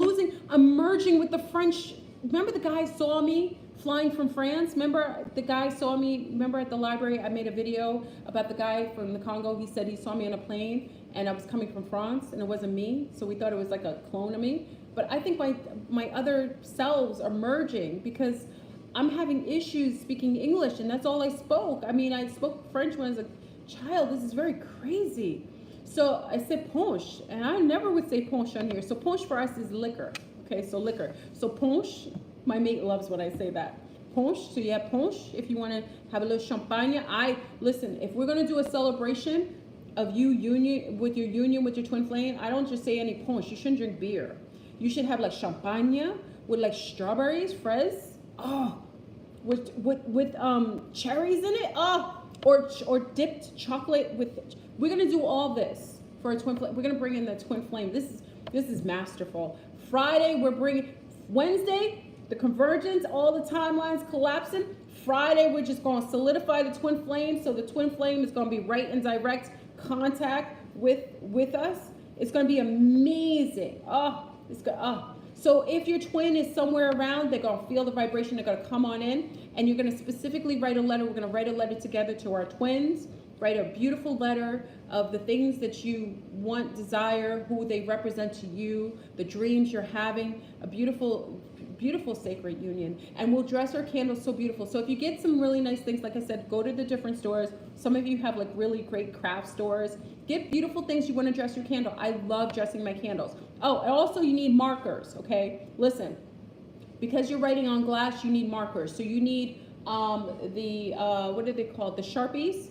merging with the French. Remember the guy saw me flying from France? Remember the guy saw me, at the library, I made a video about the guy from the Congo. He said he saw me on a plane and I was coming from France and it wasn't me. So we thought it was like a clone of me. But I think my other selves are merging because I'm having issues speaking English and that's all I spoke. I mean, I spoke French when I was a child. This is very crazy. So I said punch, and I never would say punch on here. So punch for us is liquor. Okay, so liquor. So punch, my mate loves when I say that. Punch, so you have punch if you want to have a little champagne. Listen, if we're going to do a celebration of your union with your twin flame, I don't just say any punch. You shouldn't drink beer. You should have like champagne with like strawberries, fraise, with cherries in it. Oh, or dipped chocolate with. We're gonna do all this for a twin flame. We're gonna bring in the twin flame. This is masterful. Friday we're bringing. Wednesday the convergence, all the timelines collapsing. Friday we're just gonna solidify the twin flame, so the twin flame is gonna be right in direct contact with us. It's gonna be amazing. So if your twin is somewhere around, they're gonna feel the vibration, they're gonna come on in, and you're gonna specifically write a letter. We're gonna write a letter together to our twins, write a beautiful letter of the things that you want, desire, who they represent to you, the dreams you're having, a beautiful, beautiful sacred union. And we'll dress our candles so beautiful. So if you get some really nice things, like I said, go to the different stores. Some of you have like really great craft stores. Get beautiful things you want to dress your candle. I love dressing my candles. Oh, and also you need markers, okay? Listen, because you're writing on glass, you need markers. So you need what are they called? The Sharpies,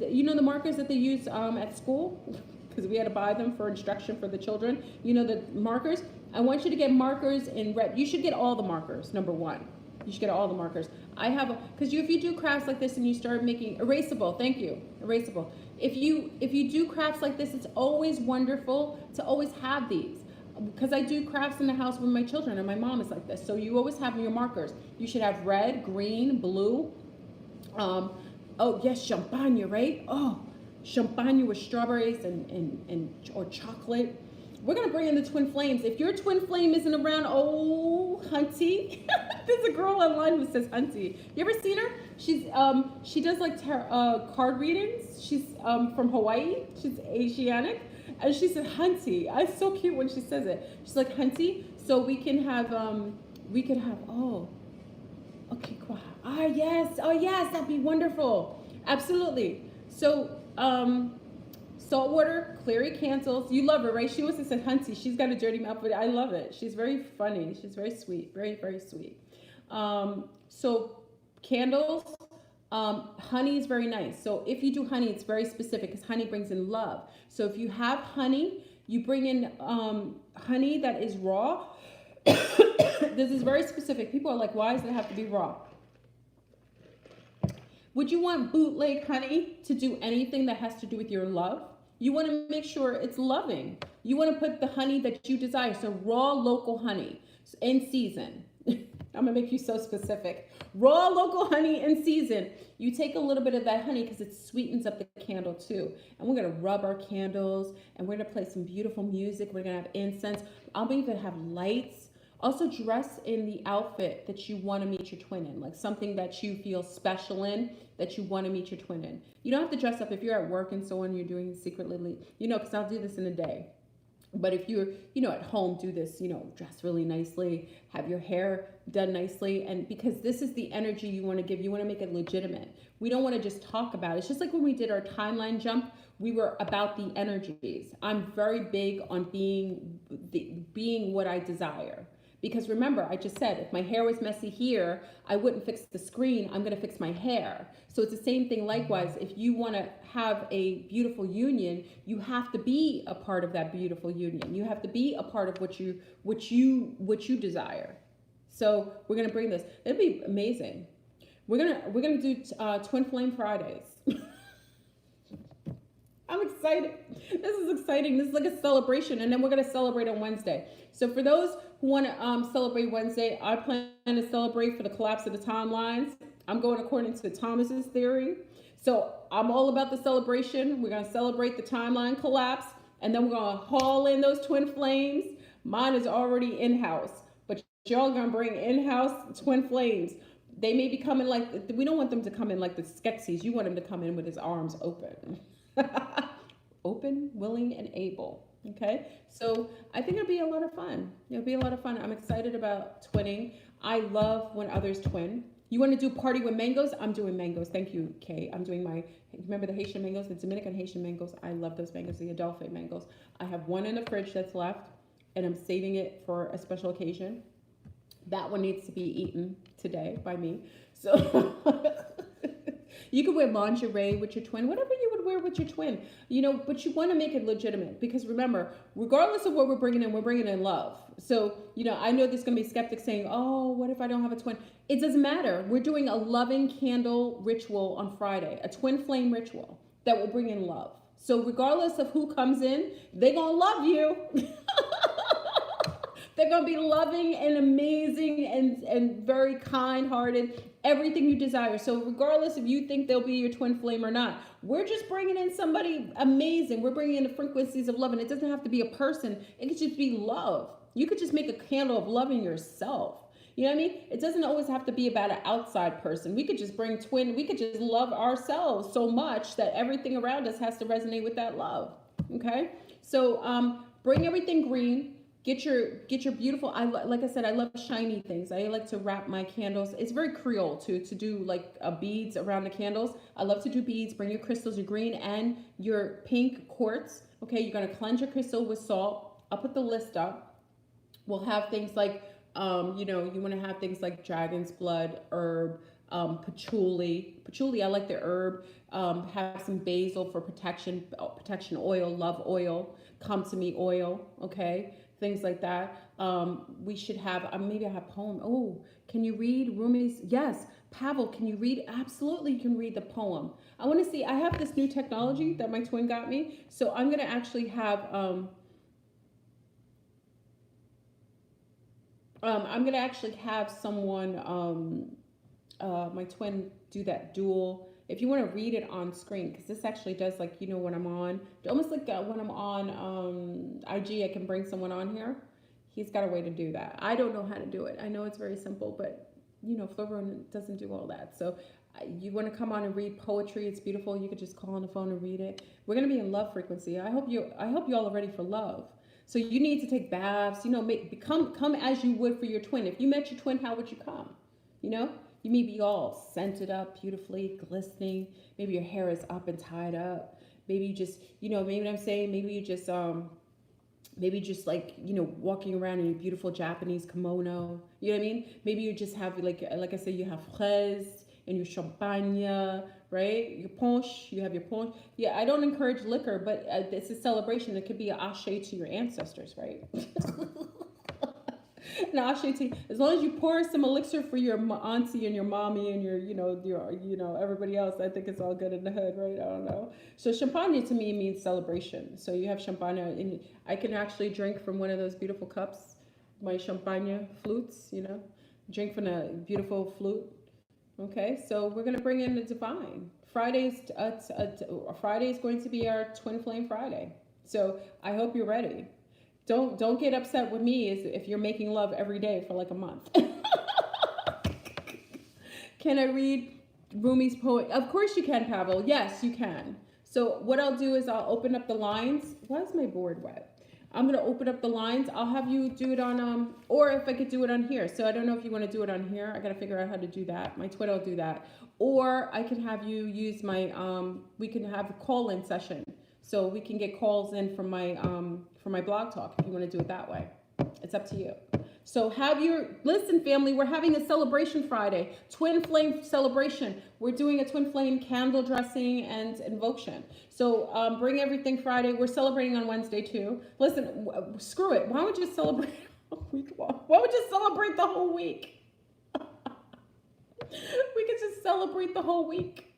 you know the markers that they use at school? Because we had to buy them for instruction for the children. You know the markers? I want you to get markers in red. You should get all the markers, number one. You should get all the markers. I have, because if you do crafts like this and you start making, erasable, thank you, erasable. If you do crafts like this, it's always wonderful to always have these. Because I do crafts in the house with my children, and my mom is like this. So you always have your markers. You should have red, green, blue. Oh yes, champagne, right? Oh, champagne with strawberries or chocolate. We're gonna bring in the twin flames. If your twin flame isn't around, oh, hunty. There's a girl online who says hunty. You ever seen her? She does like card readings. She's from Hawaii. She's Asiatic, and she said hunty. It's so cute when she says it. She's like hunty. So we can have oh, okay, cool. Oh yes, that'd be wonderful. Absolutely. So salt water, clary candles. You love her, right? She wants to say hunty. She's got a dirty mouth, but I love it. She's very funny. She's very sweet. Very, very sweet. So candles, honey is very nice. So if you do honey, it's very specific because honey brings in love. So if you have honey, you bring in honey that is raw. This is very specific. People are like, why does it have to be raw? Would you want bootleg honey to do anything that has to do with your love? You want to make sure it's loving. You want to put the honey that you desire. So raw local honey in season. I'm going to make you so specific. Raw local honey in season. You take a little bit of that honey because it sweetens up the candle too. And we're going to rub our candles and we're going to play some beautiful music. We're going to have incense. I'll even have lights. Also dress in the outfit that you want to meet your twin in, like something that you feel special in, that you want to meet your twin in. You don't have to dress up if you're at work and so on, you're doing it secretly, because I'll do this in a day. But if you're, at home, do this, dress really nicely, have your hair done nicely. And because this is the energy you want to give, you want to make it legitimate. We don't want to just talk about it. It's just like when we did our timeline jump, we were about the energies. I'm very big on being what I desire. Because remember, I just said, if my hair was messy here, I wouldn't fix the screen, I'm gonna fix my hair. So it's the same thing likewise. If you wanna have a beautiful union, you have to be a part of that beautiful union. You have to be a part of what you desire. So we're gonna bring this. It'll be amazing. We're gonna do Twin Flame Fridays. I'm excited. This is exciting. This is like a celebration, and then we're gonna celebrate on Wednesday. So for those who want to celebrate Wednesday, I plan to celebrate for the collapse of the timelines. I'm going according to Thomas's theory. So I'm all about the celebration. We're gonna celebrate the timeline collapse, and then we're gonna haul in those twin flames. Mine is already in-house, but y'all gonna bring in-house twin flames. They may be coming like, we don't want them to come in like the Skeksis. You want them to come in with his arms open. Open, willing, and able. Okay, so I think it'll be a lot of fun. It'll be a lot of fun. I'm excited about twinning. I love when others twin. You want to do party with mangoes? I'm doing mangoes. Thank you, Kay. I'm doing remember the Haitian mangoes, the Dominican Haitian mangoes? I love those mangoes, the Adelphi mangoes. I have one in the fridge that's left, and I'm saving it for a special occasion. That one needs to be eaten today by me. So you can wear lingerie with your twin, whatever you would wear with your twin, but you want to make it legitimate, because remember, regardless of what we're bringing in love. So, I know there's going to be skeptics saying, oh, what if I don't have a twin? It doesn't matter. We're doing a loving candle ritual on Friday, a twin flame ritual that will bring in love. So regardless of who comes in, they're going to love you. They're going to be loving and amazing and very kind-hearted, everything you desire. So regardless if you think they'll be your twin flame or not, we're just bringing in somebody amazing. We're bringing in the frequencies of love, and it doesn't have to be a person. It could just be love. You could just make a candle of loving yourself. You know what I mean? It doesn't always have to be about an outside person. We could just we could just love ourselves so much that everything around us has to resonate with that love. Okay? So bring everything green. Get your beautiful, like I said, I love shiny things. I like to wrap my candles. It's very Creole to do like beads around the candles. I love to do beads. Bring your crystals, your green and your pink quartz. Okay, you're going to cleanse your crystal with salt. I'll put the list up. We'll have things like, you want to have things like dragon's blood, herb, patchouli. Patchouli, I like the herb. Have some basil for protection oil, love oil, come to me oil, okay? Things like that. We should have, maybe I have poem. Oh, can you read Rumi's? Yes. Pavel, can you read? Absolutely, you can read the poem. I want to see, I have this new technology that my twin got me. So I'm going to actually have, someone, my twin, do that dual. If you want to read it on screen, because this actually does, like, when I'm on, almost like when I'm on IG, I can bring someone on here. He's got a way to do that. I don't know how to do it. I know it's very simple, but Florone doesn't do all that. So you want to come on and read poetry? It's beautiful. You could just call on the phone and read it. We're gonna be in love frequency. I hope you all are ready for love. So you need to take baths. Come as you would for your twin. If you met your twin, how would you come? You may be all scented up, beautifully glistening. Maybe your hair is up and tied up. Maybe you just, maybe what I'm saying, maybe you just, like, walking around in your beautiful Japanese kimono. You know what I mean? Maybe you just have, like I said, you have fraise and your champagne, right? Your punch, you have your punch. Yeah, I don't encourage liquor, but it's a celebration. It could be an ashe to your ancestors, right? Now, as long as you pour some elixir for your auntie and your mommy and your everybody else, I think it's all good in the hood, right? I don't know. So champagne to me means celebration. So you have champagne, and I can actually drink from one of those beautiful cups, my champagne flutes, drink from a beautiful flute. Okay, so we're gonna bring in the divine. Friday is going to be our Twin Flame Friday. So I hope you're ready. Don't get upset with me if you're making love every day for like a month. Can I read Rumi's poem? Of course you can, Pavel. Yes, you can. So what I'll do is I'll open up the lines. Why is my board wet? I'm going to open up the lines. I'll have you do it on, or if I could do it on here. So I don't know if you want to do it on here. I got to figure out how to do that. My Twitter will do that. Or I can have you use my, we can have a call-in session. So we can get calls in from my blog talk if you want to do it that way. It's up to you. So listen, family, we're having a celebration Friday, Twin Flame celebration. We're doing a Twin Flame candle dressing and invocation. So bring everything Friday. We're celebrating on Wednesday too. Listen, screw it. Why would you celebrate a week long? Why would you celebrate the whole week? We could just celebrate the whole week.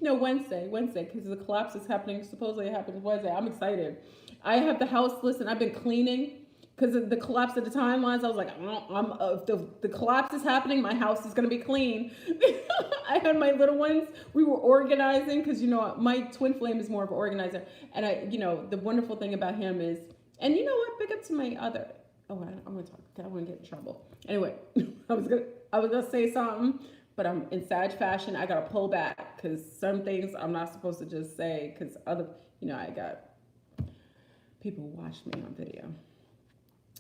No, Wednesday, because the collapse is happening. Supposedly it happens Wednesday. I'm excited. I have the house, listen, I've been cleaning because of the collapse of the timelines. I was like, if the collapse is happening, my house is going to be clean. I had my little ones. We were organizing because, my twin flame is more of an organizer. And the wonderful thing about him is, and you know what, big up to my other, I'm going to talk, I want to get in trouble. Anyway, I was going to say something. But I'm in Sag fashion. I got to pull back because some things I'm not supposed to just say because I got people who watch me on video.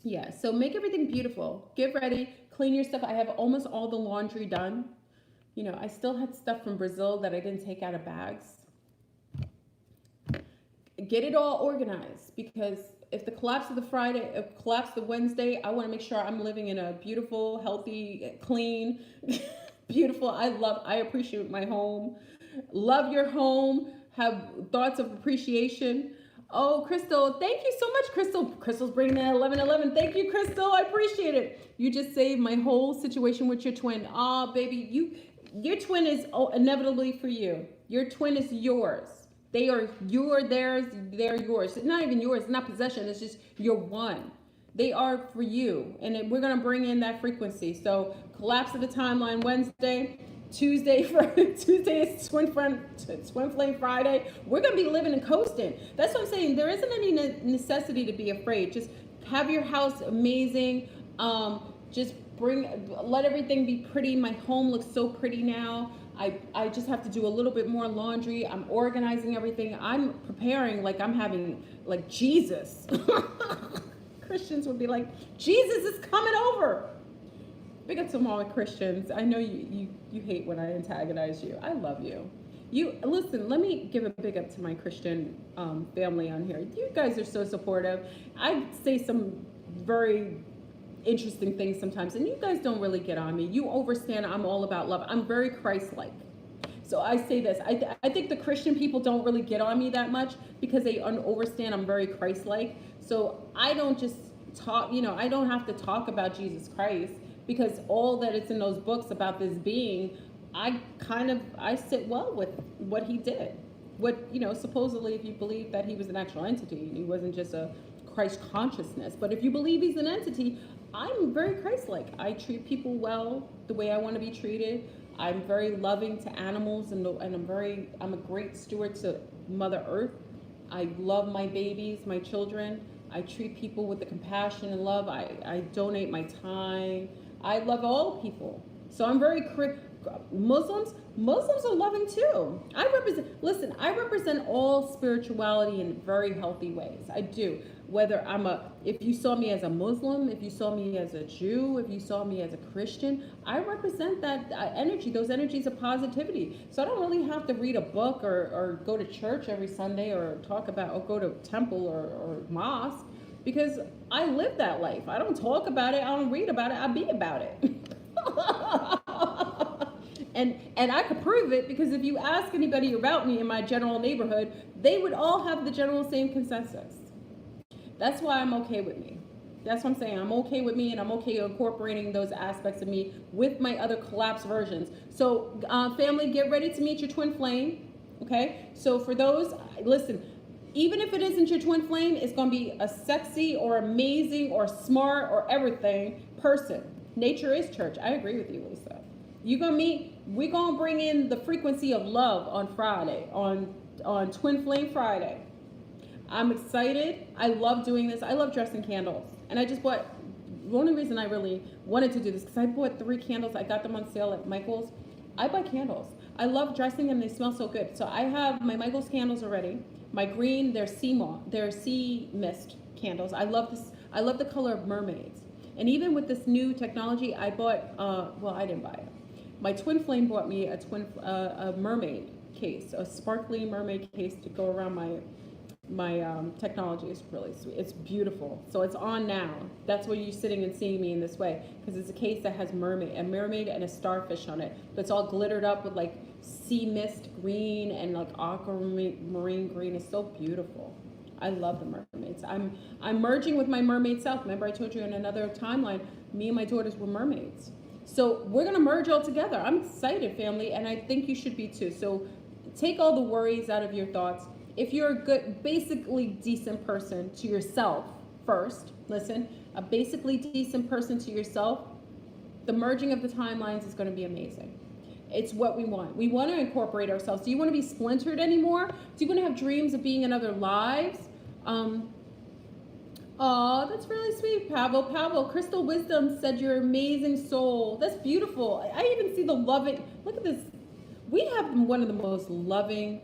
Yeah, so make everything beautiful. Get ready. Clean your stuff. I have almost all the laundry done. I still had stuff from Brazil that I didn't take out of bags. Get it all organized because if the collapse of the Wednesday, I want to make sure I'm living in a beautiful, healthy, clean, beautiful. I appreciate my home. Love your home. Have thoughts of appreciation. Oh, Crystal, thank you so much, Crystal. Crystal's bringing that 1111. Thank you, Crystal. I appreciate it. You just saved my whole situation with your twin. Ah, baby, your twin is inevitably for you. Your twin is yours. They are theirs, they're yours. It's not even yours, it's not possession, it's just you're one. They are for you. And we're gonna bring in that frequency. So collapse of the timeline Wednesday. Tuesday is Twin Flame Friday. We're gonna be living and coasting. That's what I'm saying. There isn't any necessity to be afraid. Just have your house amazing. Just let everything be pretty. My home looks so pretty now. I just have to do a little bit more laundry. I'm organizing everything. I'm preparing like I'm having like Jesus. Christians would be like, Jesus is coming over. Big up to all the Christians. I know you hate when I antagonize you. I love you. You listen. Let me give a big up to my Christian family on here. You guys are so supportive. I say some very interesting things sometimes, and you guys don't really get on me. You understand I'm all about love. I'm very Christ-like. So I say this. I think the Christian people don't really get on me that much because they understand I'm very Christ-like. So I don't just talk. I don't have to talk about Jesus Christ. Because all that it's in those books about this being, I sit well with what he did. Supposedly if you believe that he was an actual entity and he wasn't just a Christ consciousness. But if you believe he's an entity, I'm very Christ-like. I treat people well the way I want to be treated. I'm very loving to animals and I'm a great steward to Mother Earth. I love my babies, my children. I treat people with the compassion and love. I donate my time. I love all people. So I'm very Muslims are loving too. I represent all spirituality in very healthy ways. I do. Whether if you saw me as a Muslim, if you saw me as a Jew, if you saw me as a Christian, I represent that energy, those energies of positivity. So I don't really have to read a book or go to church every Sunday or go to temple or mosque. Because I live that life. I don't talk about it. I don't read about it. I be about it. and I could prove it because if you ask anybody about me in my general neighborhood, they would all have the general same consensus. That's why I'm okay with me. That's what I'm saying. I'm okay with me and I'm okay incorporating those aspects of me with my other collapsed versions. So family, get ready to meet your twin flame. Okay? So for those, listen, even if it isn't your twin flame, it's going to be a sexy or amazing or smart or everything person. Nature is church. I agree with you, Lisa. We're going to bring in the frequency of love on Friday, on Twin Flame Friday. I'm excited. I love doing this. I love dressing candles. And I just bought, the only reason I really wanted to do this, because I bought 3 candles. I got them on sale at Michael's. I buy candles. I love dressing them. They smell so good. So I have my Michael's candles already. My green, they're sea mist candles. I love this. I love the color of mermaids. And even with this new technology, I bought, I didn't buy it. My twin flame bought me a mermaid case, a sparkly mermaid case to go around my technology. Is really sweet. It's beautiful. So it's on now. That's why you're sitting and seeing me in this way, because it's a case that has a mermaid and a starfish on it. But it's all glittered up with like sea mist green and like aquamarine green. It's so beautiful. I love the mermaids. I'm merging with my mermaid self. Remember I told you in another timeline, me and my daughters were mermaids. So we're gonna merge all together. I'm excited, family, and I think you should be too. So take all the worries out of your thoughts. If you're a good, basically decent person to yourself first, listen, a basically decent person to yourself, the merging of the timelines is going to be amazing. It's what we want. We want to incorporate ourselves. Do you want to be splintered anymore? Do you want to have dreams of being in other lives? Oh, that's really sweet, Pavel. Crystal Wisdom said you're amazing soul. That's beautiful. I even see the loving. Look at this. We have one of the most loving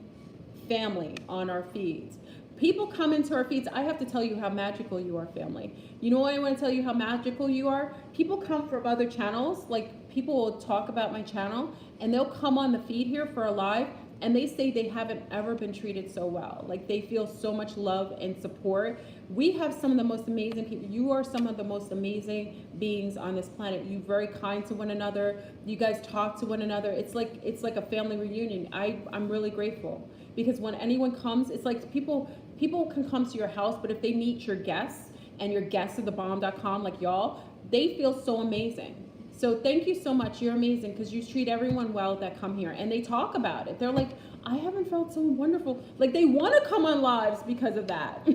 family on our feeds. People come into our feeds. I have to tell you how magical you are, family. You know why I want to tell you how magical you are? People come from other channels. Like people will talk about my channel and they'll come on the feed here for a live and they say they haven't ever been treated so well. Like they feel so much love and support. We have some of the most amazing people. You are some of the most amazing beings on this planet. You're very kind to one another. You guys talk to one another. It's like a family reunion. I'm really grateful, because when anyone comes, it's like people can come to your house, but if they meet your guests and your guests at thebomb.com, like y'all, they feel so amazing. So thank you so much. You're amazing, because you treat everyone well that come here, and they talk about it. They're like, I haven't felt so wonderful. Like they want to come on lives because of that.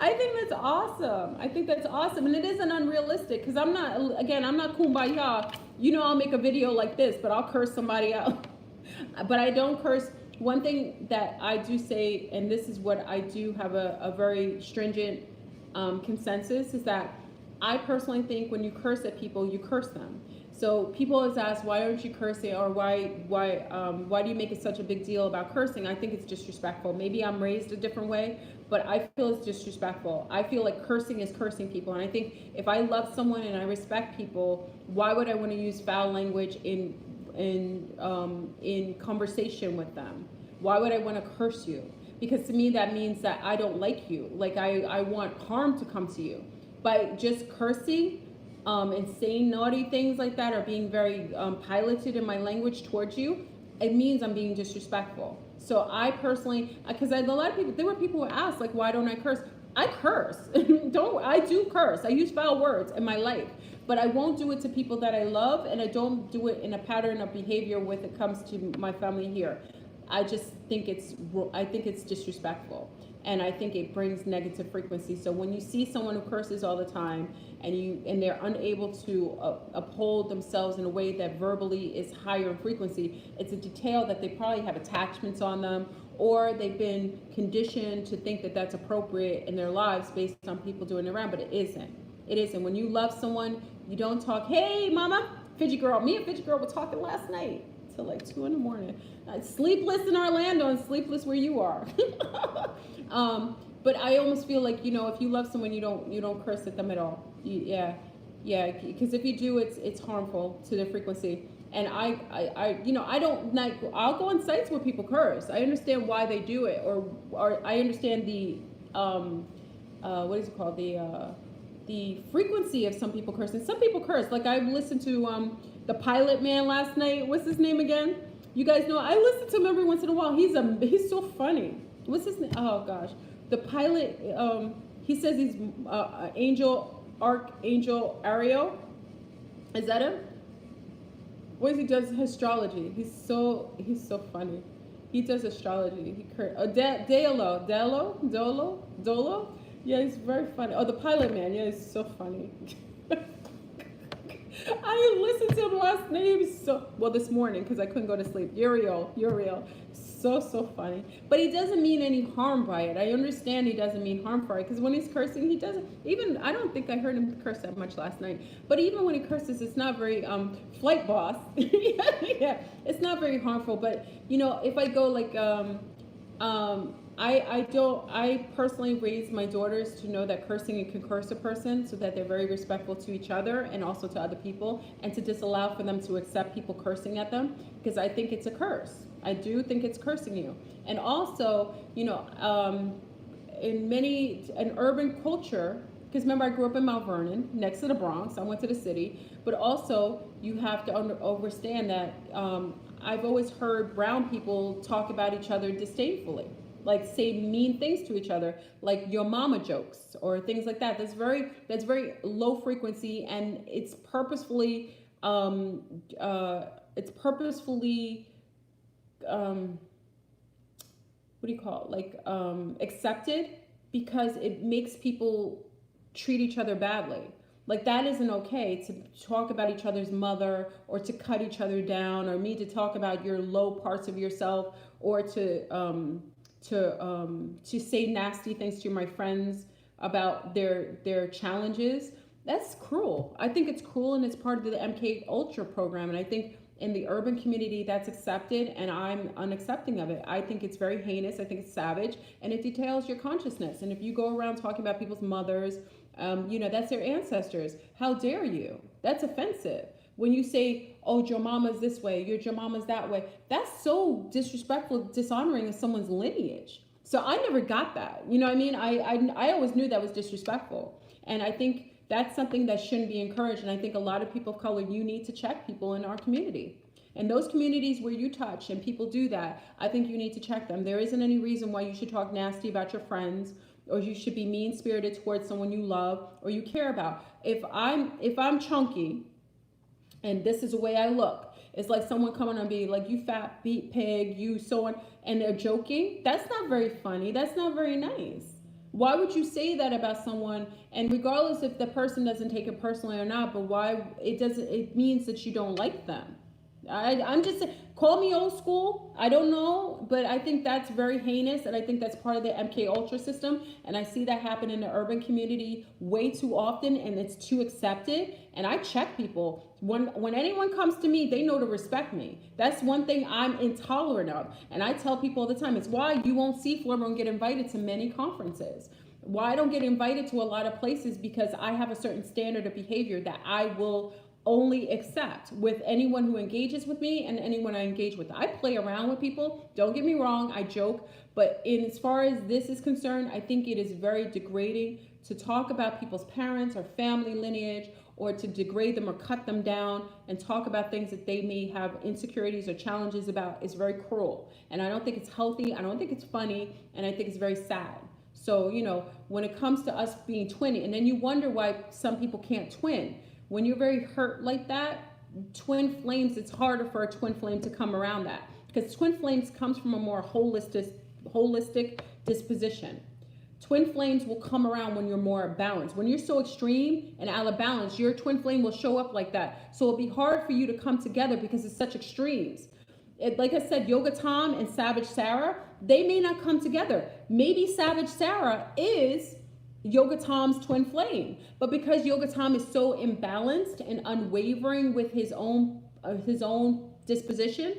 I think that's awesome. I think that's awesome. And it isn't unrealistic, because I'm not kumbaya. You know, I'll make a video like this, but I'll curse somebody out. But I don't curse. One thing that I do say, and this is what I do have a very stringent consensus, is that I personally think when you curse at people, you curse them. So people always ask, why aren't you cursing, or why do you make it such a big deal about cursing? I think it's disrespectful. Maybe I'm raised a different way, but I feel it's disrespectful. I feel like cursing is cursing people, and I think if I love someone and I respect people, why would I want to use foul language in conversation with them? Why would I want to curse you? Because to me that means that I don't like you. Like I want harm to come to you. By just cursing and saying naughty things like that, or being very piloted in my language towards you, it means I'm being disrespectful. So I personally, because a lot of people, there were people who asked, like, why don't I curse? I curse. I do curse. I use foul words in my life, but I won't do it to people that I love, and I don't do it in a pattern of behavior when it comes to my family here. I just think it's disrespectful, and I think it brings negative frequency. So when you see someone who curses all the time, and they're unable to uphold themselves in a way that verbally is higher in frequency, it's a detail that they probably have attachments on them, or they've been conditioned to think that that's appropriate in their lives based on people doing it around, but it isn't. It isn't. When you love someone, you don't talk, hey mama, Fidget girl. Me and Fidget girl were talking last night till like 2 a.m. Sleepless in Orlando and sleepless where you are. But I almost feel like, you know, if you love someone, you don't curse at them at all. Yeah, because if you do, it's harmful to their frequency. And I don't like. I'll go on sites where people curse. I understand why they do it, or I understand the what is it called, the frequency of some people cursing. Some people curse. Like I listened to the Pilot Man last night. What's his name again? You guys know, I listen to him every once in a while. He's so funny. What's his name? Oh gosh, the pilot. He says he's Archangel Ariel. Is that him? What he does astrology. He's so funny. He does astrology. Dolo. Yeah, he's very funny. Oh, the Pilot Man. Yeah, he's so funny. I listened to him last night. He was this morning, because I couldn't go to sleep. Uriel. So funny. But he doesn't mean any harm by it. I understand he doesn't mean harm for it, because when he's cursing, he doesn't even, I don't think I heard him curse that much last night. But even when he curses, it's not very flight boss. Yeah, it's not very harmful. But you know, if I go like I personally raise my daughters to know that cursing can curse a person, so that they're very respectful to each other and also to other people, and to disallow for them to accept people cursing at them, because I think it's a curse. I do think it's cursing you. And also, you know, in urban culture, because remember I grew up in Mount Vernon, next to the Bronx. I went to the city, but also you have to understand that I've always heard brown people talk about each other disdainfully. Like say mean things to each other, like your mama jokes or things like that. That's very low frequency, and it's purposefully what do you call it? Accepted, because it makes people treat each other badly. Like that isn't okay, to talk about each other's mother, or to cut each other down, or me to talk about your low parts of yourself, or to say nasty things to my friends about their challenges. That's cruel. I think it's cruel, and it's part of the MK Ultra program. And I think in the urban community that's accepted, and I'm unaccepting of it. I think it's very heinous. I think it's savage, and it details your consciousness. And if you go around talking about people's mothers, you know, that's their ancestors. How dare you? That's offensive. When you say, oh, your mama's this way, your mama's that way, that's so disrespectful, dishonoring of someone's lineage. So I never got that. You know what I mean? I always knew that was disrespectful. And I think that's something that shouldn't be encouraged. And I think a lot of people of color, you need to check people in our community. And those communities where you touch and people do that, I think you need to check them. There isn't any reason why you should talk nasty about your friends, or you should be mean-spirited towards someone you love or you care about. If I'm chunky and this is the way I look, it's like someone coming and be like, you fat beat pig, you so on, and they're joking. That's not very funny. That's not very nice. Why would you say that about someone? And regardless if the person doesn't take it personally or not, but why it means that you don't like them. I'm just, call me old school, I don't know, but I think that's very heinous, and I think that's part of the MK Ultra system, and I see that happen in the urban community way too often, and it's too accepted. And I check people. When anyone comes to me, they know to respect me. That's one thing I'm intolerant of, and I tell people all the time, it's why you won't see Florbo get invited to many conferences. Why I don't get invited to a lot of places, because I have a certain standard of behavior that I will only accept with anyone who engages with me and anyone I engage with. I play around with people, don't get me wrong, I joke, but as far as this is concerned, I think it is very degrading to talk about people's parents or family lineage, or to degrade them or cut them down and talk about things that they may have insecurities or challenges about. Is very cruel. And I don't think it's healthy, I don't think it's funny, and I think it's very sad. So, you know, when it comes to us being twinning, and then you wonder why some people can't twin. When you're very hurt like that, twin flames, it's harder for a twin flame to come around that, because twin flames comes from a more holistic disposition. Twin flames will come around when you're more balanced. When you're so extreme and out of balance, your twin flame will show up like that. So it'll be hard for you to come together because it's such extremes. Like I said, Yoga Tom and Savage Sarah, they may not come together. Maybe Savage Sarah is Yoga Tom's twin flame, but because Yoga Tom is so imbalanced and unwavering with his own disposition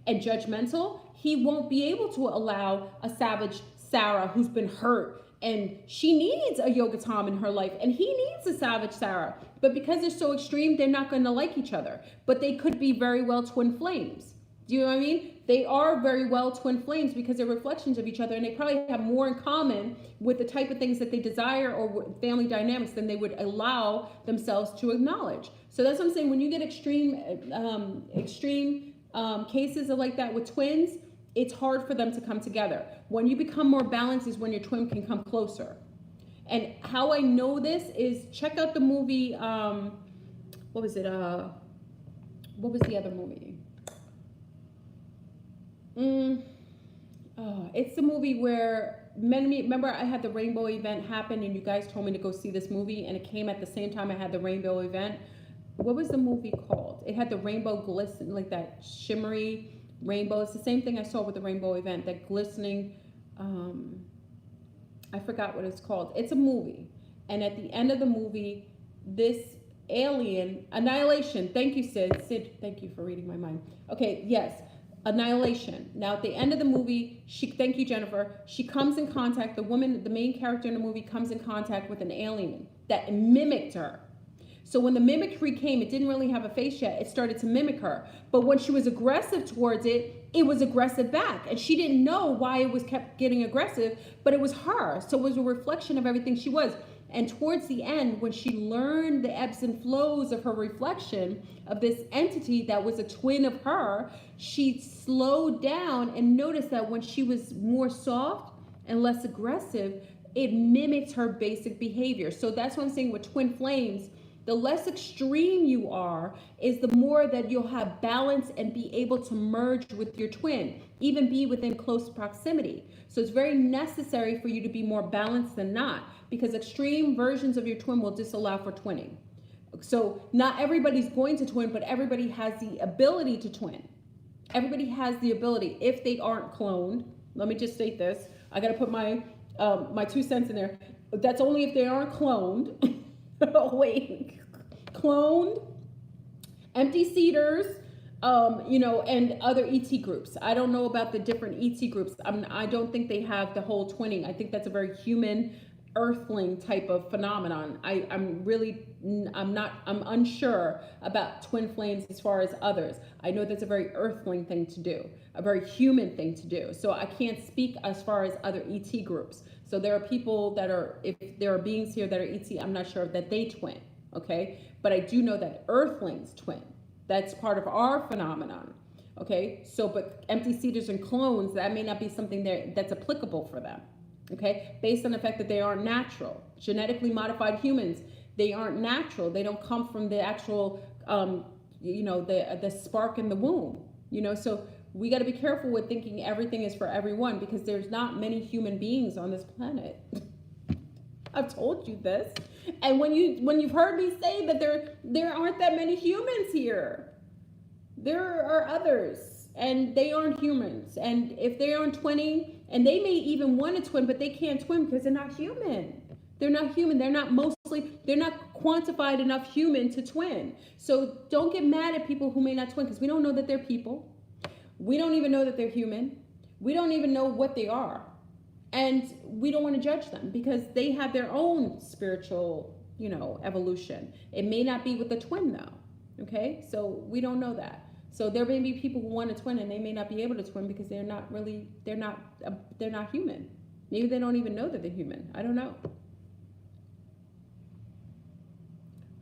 and judgmental, he won't be able to allow a Savage Sarah who's been hurt, and she needs a Yoga Tom in her life, and he needs a Savage Sarah. But because they're so extreme, they're not going to like each other, but they could be very well twin flames. Do you know what I mean? They are very well twin flames because they're reflections of each other, and they probably have more in common with the type of things that they desire or family dynamics than they would allow themselves to acknowledge. So that's what I'm saying. When you get extreme cases of like that with twins, it's hard for them to come together. When you become more balanced is when your twin can come closer. And how I know this is, check out the movie, what was it? What was the other movie? It's the movie where remember I had the rainbow event happen and you guys told me to go see this movie, and it came at the same time I had the rainbow event. What was the movie called? It had the rainbow glisten, like that shimmery rainbow. It's the same thing I saw with the rainbow event, that glistening, I forgot what it's called. It's a movie, and at the end of the movie, this alien, Annihilation, thank you Sid, thank you for reading my mind. Okay, yes, Annihilation. Now at the end of the movie, thank you Jennifer, she comes in contact, the woman, the main character in the movie comes in contact with an alien that mimicked her. So when the mimicry came, it didn't really have a face yet, it started to mimic her. But when she was aggressive towards it, it was aggressive back. And she didn't know why it was kept getting aggressive, but it was her. So it was a reflection of everything she was. And towards the end, when she learned the ebbs and flows of her reflection of this entity that was a twin of her, she slowed down and noticed that when she was more soft and less aggressive, it mimicked her basic behavior. So that's what I'm saying with twin flames. The less extreme you are, is the more that you'll have balance and be able to merge with your twin, even be within close proximity. So it's very necessary for you to be more balanced than not, because extreme versions of your twin will disallow for twinning. So not everybody's going to twin, but everybody has the ability to twin. Everybody has the ability if they aren't cloned. Let me just state this. I got to put my 2 cents in there. That's only if they aren't cloned. Oh, wait, cloned, empty seeders, and other ET groups. I don't know about the different ET groups. I don't think they have the whole twinning. I think that's a very human, earthling type of phenomenon. I'm unsure about twin flames as far as others. I know that's a very earthling thing to do, a very human thing to do. So I can't speak as far as other ET groups. So there are people that are, if there are beings here that are ET, I'm not sure that they twin, okay? But I do know that earthlings twin. That's part of our phenomenon, okay? So, but empty seeders and clones, that may not be something that's applicable for them. Okay, based on the fact that they aren't natural. Genetically modified humans, they aren't natural. They don't come from the actual, the spark in the womb. So we got to be careful with thinking everything is for everyone, because there's not many human beings on this planet. I've told you this, and when you've heard me say that there aren't that many humans here, there are others, and they aren't humans. And if they aren't twinning, and they may even want to twin, but they can't twin because they're not human. They're not human. They're not quantified enough human to twin. So don't get mad at people who may not twin, because we don't know that they're people. We don't even know that they're human. We don't even know what they are. And we don't want to judge them because they have their own spiritual, evolution. It may not be with the twin though. Okay? So we don't know that. So there may be people who want to twin and they may not be able to twin because they're not human. Maybe they don't even know that they're human. I don't know.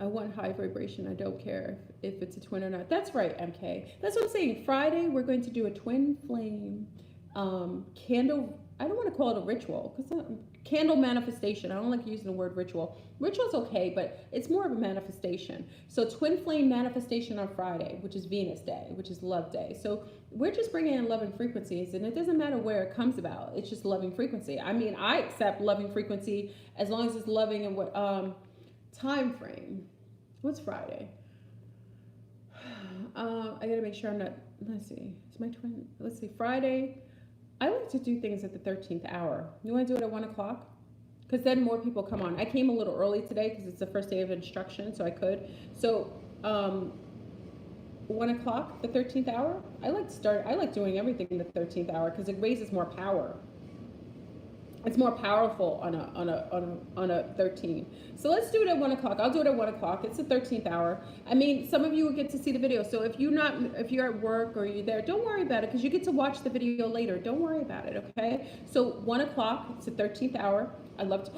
I want high vibration. I don't care if it's a twin or not. That's right, MK. That's what I'm saying. Friday, we're going to do a twin flame candle. I don't want to call it a ritual, because candle manifestation. I don't like using the word ritual. Ritual's okay, but it's more of a manifestation. So twin flame manifestation on Friday, which is Venus Day, which is love day. So we're just bringing in loving frequencies, and it doesn't matter where it comes about. It's just loving frequency. I mean, I accept loving frequency as long as it's loving in what time frame. What's Friday? I gotta make sure I'm not. Let's see. It's my twin. Let's see. Friday. I like to do things at the 13th hour. You want to do it at 1 o'clock? Because then more people come on. I came a little early today because it's the first day of instruction, so I could. So 1 o'clock, the 13th hour. I like doing everything in the 13th hour because it raises more power. It's more powerful on a 13. So let's do it at 1 o'clock. I'll do it at 1 o'clock. It's the 13th hour. I mean, some of you will get to see the video. So if you're at work or you're there, don't worry about it because you get to watch the video later. Don't worry about it, okay? So 1 o'clock, it's the 13th hour. I love to,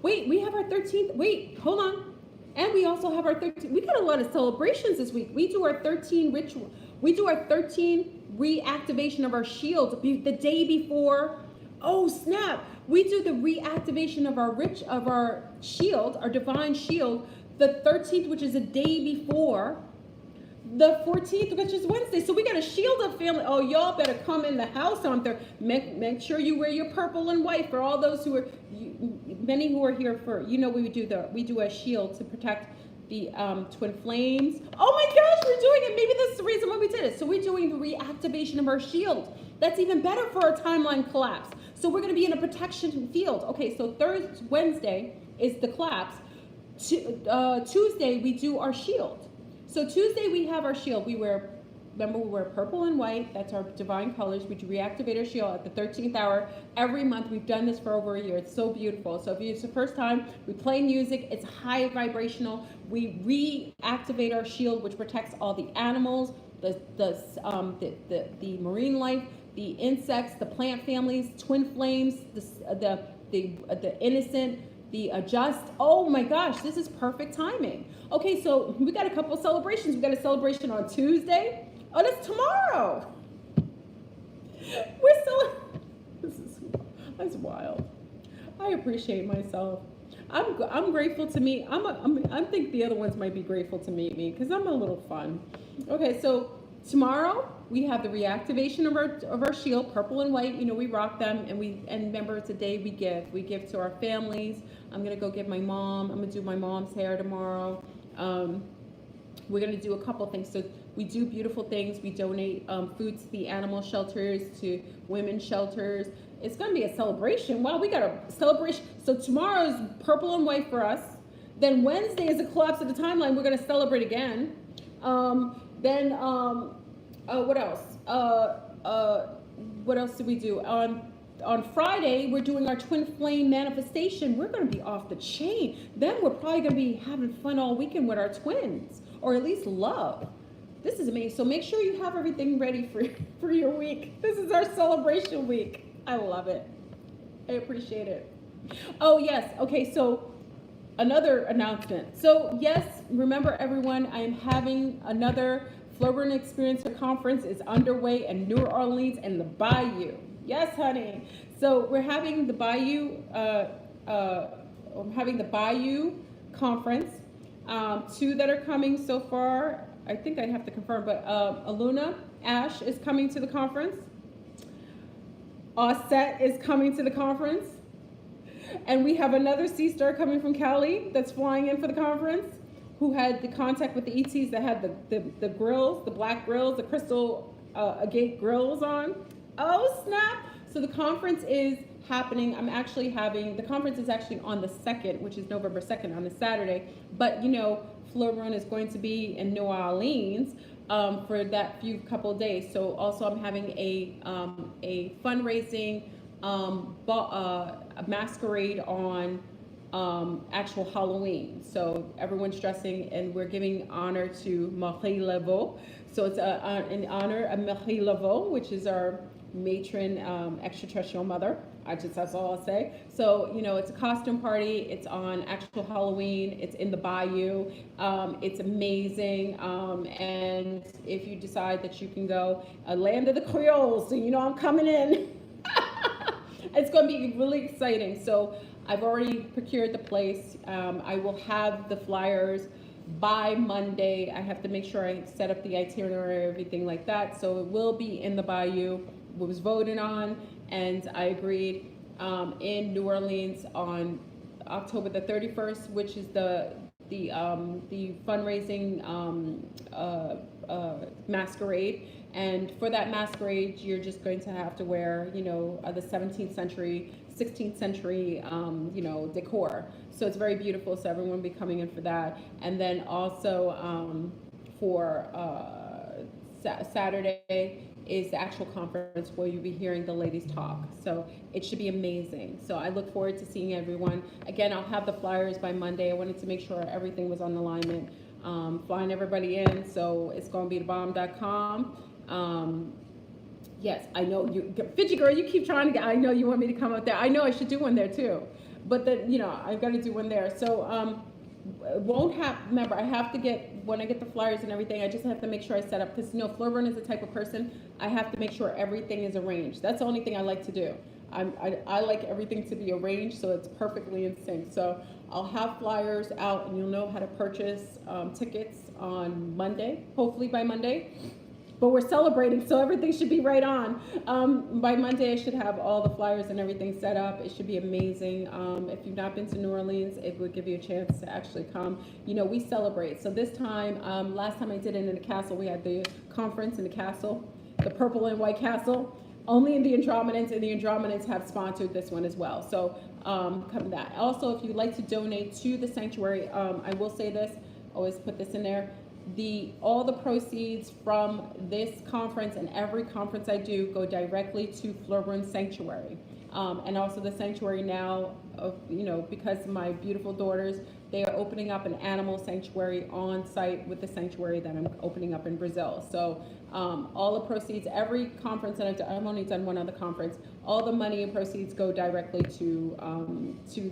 wait, we have our 13th, wait, hold on. And we also have our 13, we got a lot of celebrations this week. We do our 13 ritual. We do our 13 reactivation of our shield the day before. Oh, snap. We do the reactivation of our shield, our divine shield, the 13th, which is a day before, the 14th, which is Wednesday. So we got a shield of family. Oh, y'all better come in the house on there. Make sure you wear your purple and white for all those who are, many who are here for, we do a shield to protect the twin flames. Oh my gosh, we're doing it. Maybe this is the reason why we did it. So we're doing the reactivation of our shield. That's even better for a timeline collapse. So we're going to be in a protection field. Okay, so Wednesday is the collapse. Tuesday, we do our shield. So Tuesday, we have our shield. We wear purple and white. That's our divine colors. We reactivate our shield at the 13th hour. Every month, we've done this for over a year. It's so beautiful. So if it's the first time, we play music. It's high vibrational. We reactivate our shield, which protects all the animals, the marine life, the insects, the plant families, twin flames, the innocent, the just. Oh my gosh, this is perfect timing. Okay, so we got a couple of celebrations. We got a celebration on Tuesday. Oh, that's tomorrow. That's wild. I appreciate myself. I'm grateful to meet. I think the other ones might be grateful to meet me because I'm a little fun. Okay, so tomorrow we have the reactivation of our shield, purple and white. We rock them, and remember, it's a day we give. We give to our families. I'm gonna go give my mom. I'm gonna do my mom's hair tomorrow. We're gonna do a couple things. So we do beautiful things. We donate food to the animal shelters, to women's shelters. It's gonna be a celebration. Wow, we got a celebration. So tomorrow's purple and white for us. Then Wednesday is a collapse of the timeline. We're gonna celebrate again. What else? What else did we do? On on Friday, we're doing our twin flame manifestation. We're going to be off the chain. Then we're probably going to be having fun all weekend with our twins, or at least love. This is amazing. So make sure you have everything ready for your week. This is our celebration week. I love it. I appreciate it. Oh, yes. Okay, so another announcement. So, yes, remember everyone, I am having another Flowburn Experiencer Conference is underway in New Orleans and the Bayou. Yes, honey. So we're having the Bayou, conference. Two that are coming so far. I think I have to confirm, but Aluna Ash is coming to the conference. Osset is coming to the conference. And we have another sea star coming from Cali that's flying in for the conference, who had the contact with the ETs that had the grills, the black grills, the crystal agate grills on. Oh, snap. So the conference is happening. The conference is actually on the 2nd, which is November 2nd, on a Saturday. But, you know, Flowburn is going to be in New Orleans for that couple of days. So also I'm having a fundraising a masquerade on actual Halloween. So everyone's dressing, and we're giving honor to Marie Laveau. So it's in honor of Marie Laveau, which is our matron extraterrestrial mother. That's all I'll say. So, you know, it's a costume party. It's on actual Halloween. It's in the Bayou. It's amazing. And if you decide that you can go, land of the Creoles, so you know I'm coming in. It's going to be really exciting. So I've already procured the place. I will have the flyers by Monday. I have to make sure I set up the itinerary, everything like that. So it will be in the Bayou. It was voted on, and I agreed in New Orleans on October the 31st, which is the fundraising masquerade. And for that masquerade, you're just going to have to wear, you know, the 17th century, 16th century, you know, decor. So it's very beautiful. So everyone will be coming in for that. And then also for Saturday is the actual conference where you'll be hearing the ladies talk. So it should be amazing. So I look forward to seeing everyone. Again, I'll have the flyers by Monday. I wanted to make sure everything was on alignment. Flying everybody in. So it's going to be thebomb.com. Yes, I know you, Fidgy girl, you keep trying to get, I know you want me to come up there. I know I should do one there too, but then, you know, I've got to do one there. So, remember, I have to when I get the flyers and everything, I just have to make sure I set up, because, you know, Flowburn is the type of person, I have to make sure everything is arranged. That's the only thing I like to do. I like everything to be arranged so it's perfectly in sync. So I'll have flyers out, and you'll know how to purchase tickets on Monday, hopefully by Monday. But we're celebrating, so everything should be right on. By Monday, I should have all the flyers and everything set up. It should be amazing. If you've not been to New Orleans, it would give you a chance to actually come. You know, we celebrate. So this time, last time I did it in the castle, we had the conference in the castle, the purple and white castle. Only in the Andromedans, and the Andromedans have sponsored this one as well. So come to that. Also, if you'd like to donate to the sanctuary, I will say this, always put this in there. All the proceeds from this conference and every conference I do go directly to Flowburn Sanctuary. And also the sanctuary now, you know, because my beautiful daughters, they are opening up an animal sanctuary on site with the sanctuary that I'm opening up in Brazil. So all the proceeds, every conference that I've only done one other conference, all the money and proceeds go directly to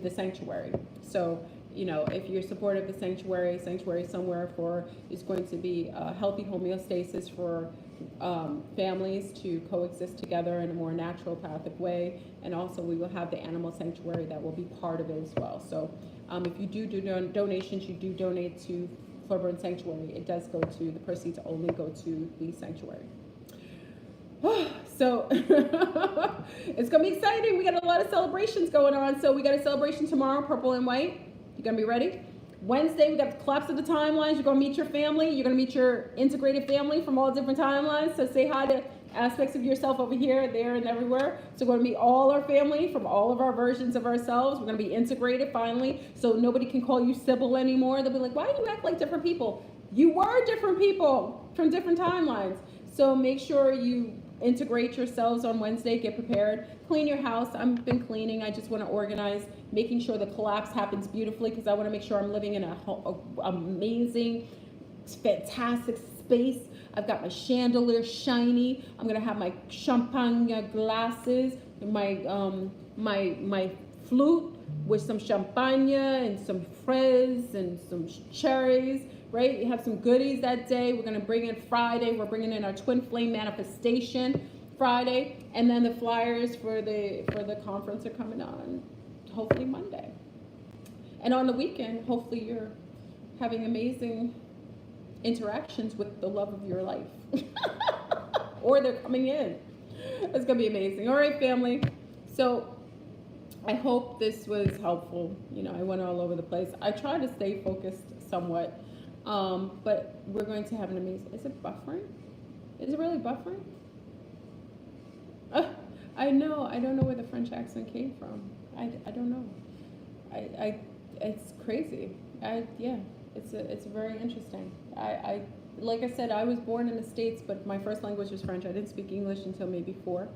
the sanctuary. So, you know, if you're supportive of the sanctuary somewhere is going to be a healthy homeostasis for families to coexist together in a more naturopathic way. And also we will have the animal sanctuary that will be part of it as well. So if you do donations, you do donate to Flowburn Sanctuary, it does go to, the proceeds only go to the sanctuary. So it's gonna be exciting. We got a lot of celebrations going on. So we got a celebration tomorrow, purple and white. You gonna be ready? Wednesday, we got the collapse of the timelines. You're gonna meet your family. You're gonna meet your integrated family from all different timelines. So say hi to aspects of yourself over here, there, and everywhere. So we're gonna meet all our family from all of our versions of ourselves. We're gonna be integrated finally. So nobody can call you Sybil anymore. They'll be like, why do you act like different people? You were different people from different timelines. So make sure you integrate yourselves on Wednesday. Get prepared. Clean your house. I've been cleaning. I just want to organize, making sure the collapse happens beautifully because I want to make sure I'm living in a amazing, fantastic space. I've got my chandelier shiny. I'm gonna have my champagne glasses, my flute with some champagne and some fraise and some cherries. Right? You have some goodies that day. We're gonna bring in Friday. We're bringing in our twin flame manifestation Friday, and then the flyers for the conference are coming on hopefully Monday. And on the weekend, hopefully you're having amazing interactions with the love of your life, or they're coming in. It's gonna be amazing. All right, family. So I hope this was helpful. You know, I went all over the place. I try to stay focused somewhat. But we're going to have an amazing, is it buffering? Is it really buffering? I know, I don't know where the French accent came from. I don't know. It's crazy. Yeah, it's very interesting. Like I said, I was born in the States, but my first language was French. I didn't speak English until maybe 4.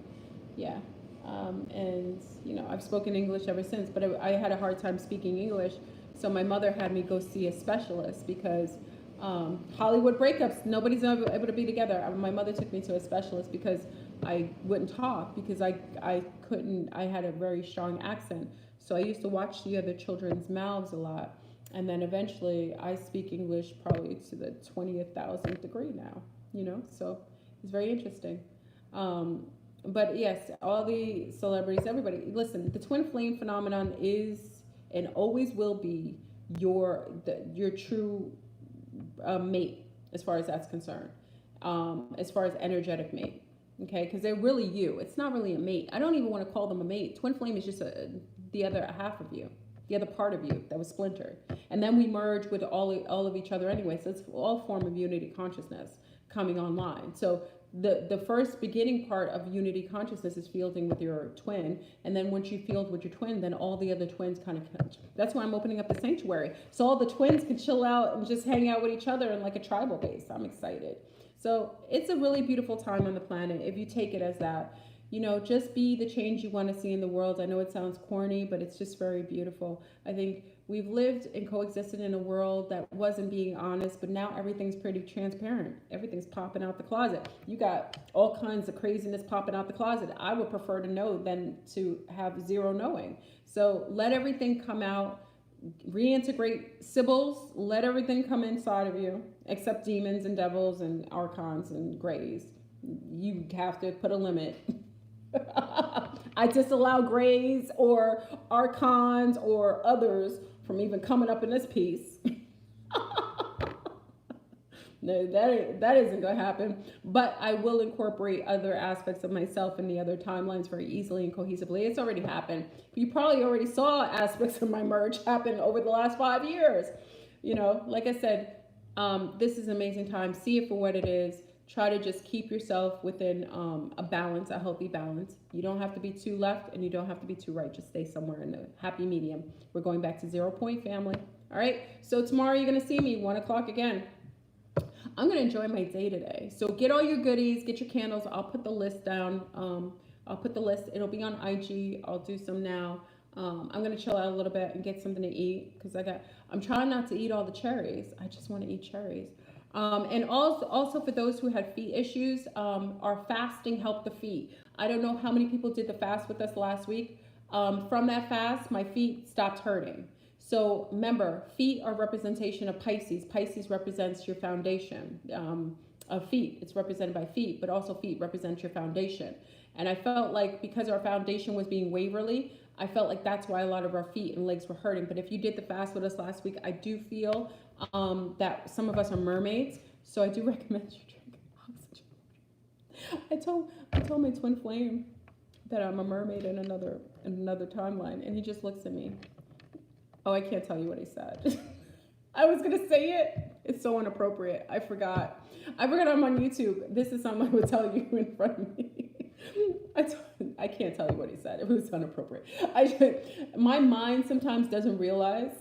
Yeah. And, you know, I've spoken English ever since, but I had a hard time speaking English. So my mother had me go see a specialist because Hollywood breakups, nobody's ever able to be together. My mother took me to a specialist because I wouldn't talk because I couldn't, I had a very strong accent. So I used to watch the other children's mouths a lot. And then eventually I speak English probably to the 20,000th degree now, you know, so it's very interesting. But yes, all the celebrities, everybody, listen, the twin flame phenomenon is and always will be your true mate as far as that's concerned, as far as energetic mate, okay, because they're really you. It's not really a mate. I don't even want to call them a mate. Twin flame is just the other half of you, the other part of you that was splintered, and then we merge with all of each other anyway, so it's all form of unity consciousness coming online. So the first beginning part of unity consciousness is fielding with your twin, and then once you field with your twin, then all the other twins kind of catch. That's why I'm opening up the sanctuary, so all the twins can chill out and just hang out with each other in like a tribal base. I'm excited. So it's a really beautiful time on the planet if you take it as that. You know, just be the change you want to see in the world. I know it sounds corny, but it's just very beautiful. I think we've lived and coexisted in a world that wasn't being honest, but now everything's pretty transparent. Everything's popping out the closet. You got all kinds of craziness popping out the closet. I would prefer to know than to have zero knowing. So let everything come out. Reintegrate Sibyls. Let everything come inside of you, except demons and devils and archons and grays. You have to put a limit. I disallow grays or archons or others from even coming up in this piece. No, that isn't going to happen. But I will incorporate other aspects of myself in the other timelines very easily and cohesively. It's already happened. You probably already saw aspects of my merge happen over the last 5 years. You know, like I said, this is an amazing time. See it for what it is. Try to just keep yourself within a balance, a healthy balance. You don't have to be too left and you don't have to be too right. Just stay somewhere in the happy medium. We're going back to 0 point, family. All right. So tomorrow you're going to see me 1 o'clock again. I'm going to enjoy my day today. So get all your goodies, get your candles. I'll put the list down. I'll put the list. It'll be on IG. I'll do some now. I'm going to chill out a little bit and get something to eat because I'm trying not to eat all the cherries. I just want to eat cherries. And also for those who had feet issues, our fasting helped the feet. I don't know how many people did the fast with us last week. From that fast, my feet stopped hurting. So remember, feet are representation of Pisces. Pisces represents your foundation of feet. It's represented by feet, but also feet represent your foundation. And I felt like because our foundation was being waverly, I felt like that's why a lot of our feet and legs were hurting. But if you did the fast with us last week, I do feel that some of us are mermaids. So I do recommend you drink oxygen. I told my twin flame that I'm a mermaid in another timeline, and he just looks at me. Oh, I can't tell you what he said. I was gonna say it. It's so inappropriate. I forgot I'm on YouTube. This is something I would tell you in front of me. I can't tell you what he said. It was inappropriate. My mind sometimes doesn't realize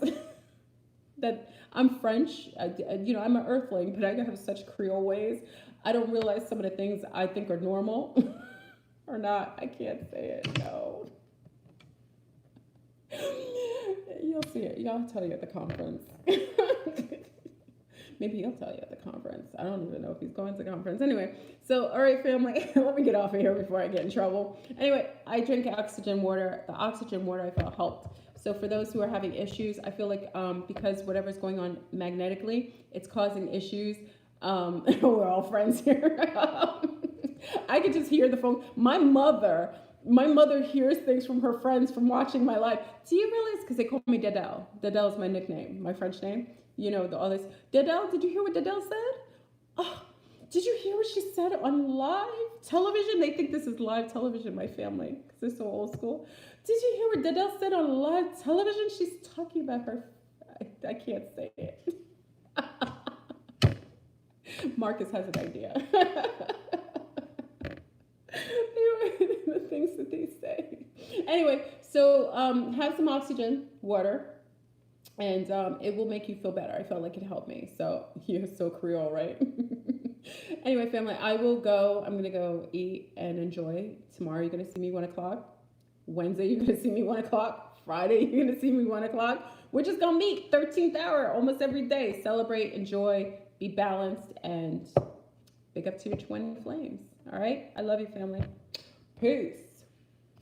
that I'm French. I'm an earthling, but I have such Creole ways. I don't realize some of the things I think are normal or not. I can't say it. No. You'll see it. Y'all tell you at the conference. Maybe he'll tell you at the conference. I don't even know if he's going to the conference. Anyway, so, all right, family, let me get off of here before I get in trouble. Anyway, I drink oxygen water. The oxygen water I felt helped. So for those who are having issues, I feel like because whatever's going on magnetically, it's causing issues. We're all friends here. I could just hear the phone. My mother hears things from her friends from watching my life. Do you realize? Because they call me Dedel. Dedel is my nickname, my French name. All this. Dedel, did you hear what Dedel said? Oh, did you hear what she said on live television? They think this is live television, my family, because they're so old school. Did you hear what Dedel said on live television? She's talking about her. I can't say it. Marcus has an idea. The things that they say. Anyway, so have some oxygen water, and it will make you feel better. I felt like it helped me. So you're so Creole, right? Anyway, family, I will go. I'm gonna go eat and enjoy. Tomorrow you're gonna see me 1 o'clock. Wednesday you're gonna see me 1 o'clock. Friday you're gonna see me 1 o'clock. We're just gonna meet 13th hour almost every day. Celebrate, enjoy, be balanced, and big up to your twin flames. All right, I love you, family. Peace.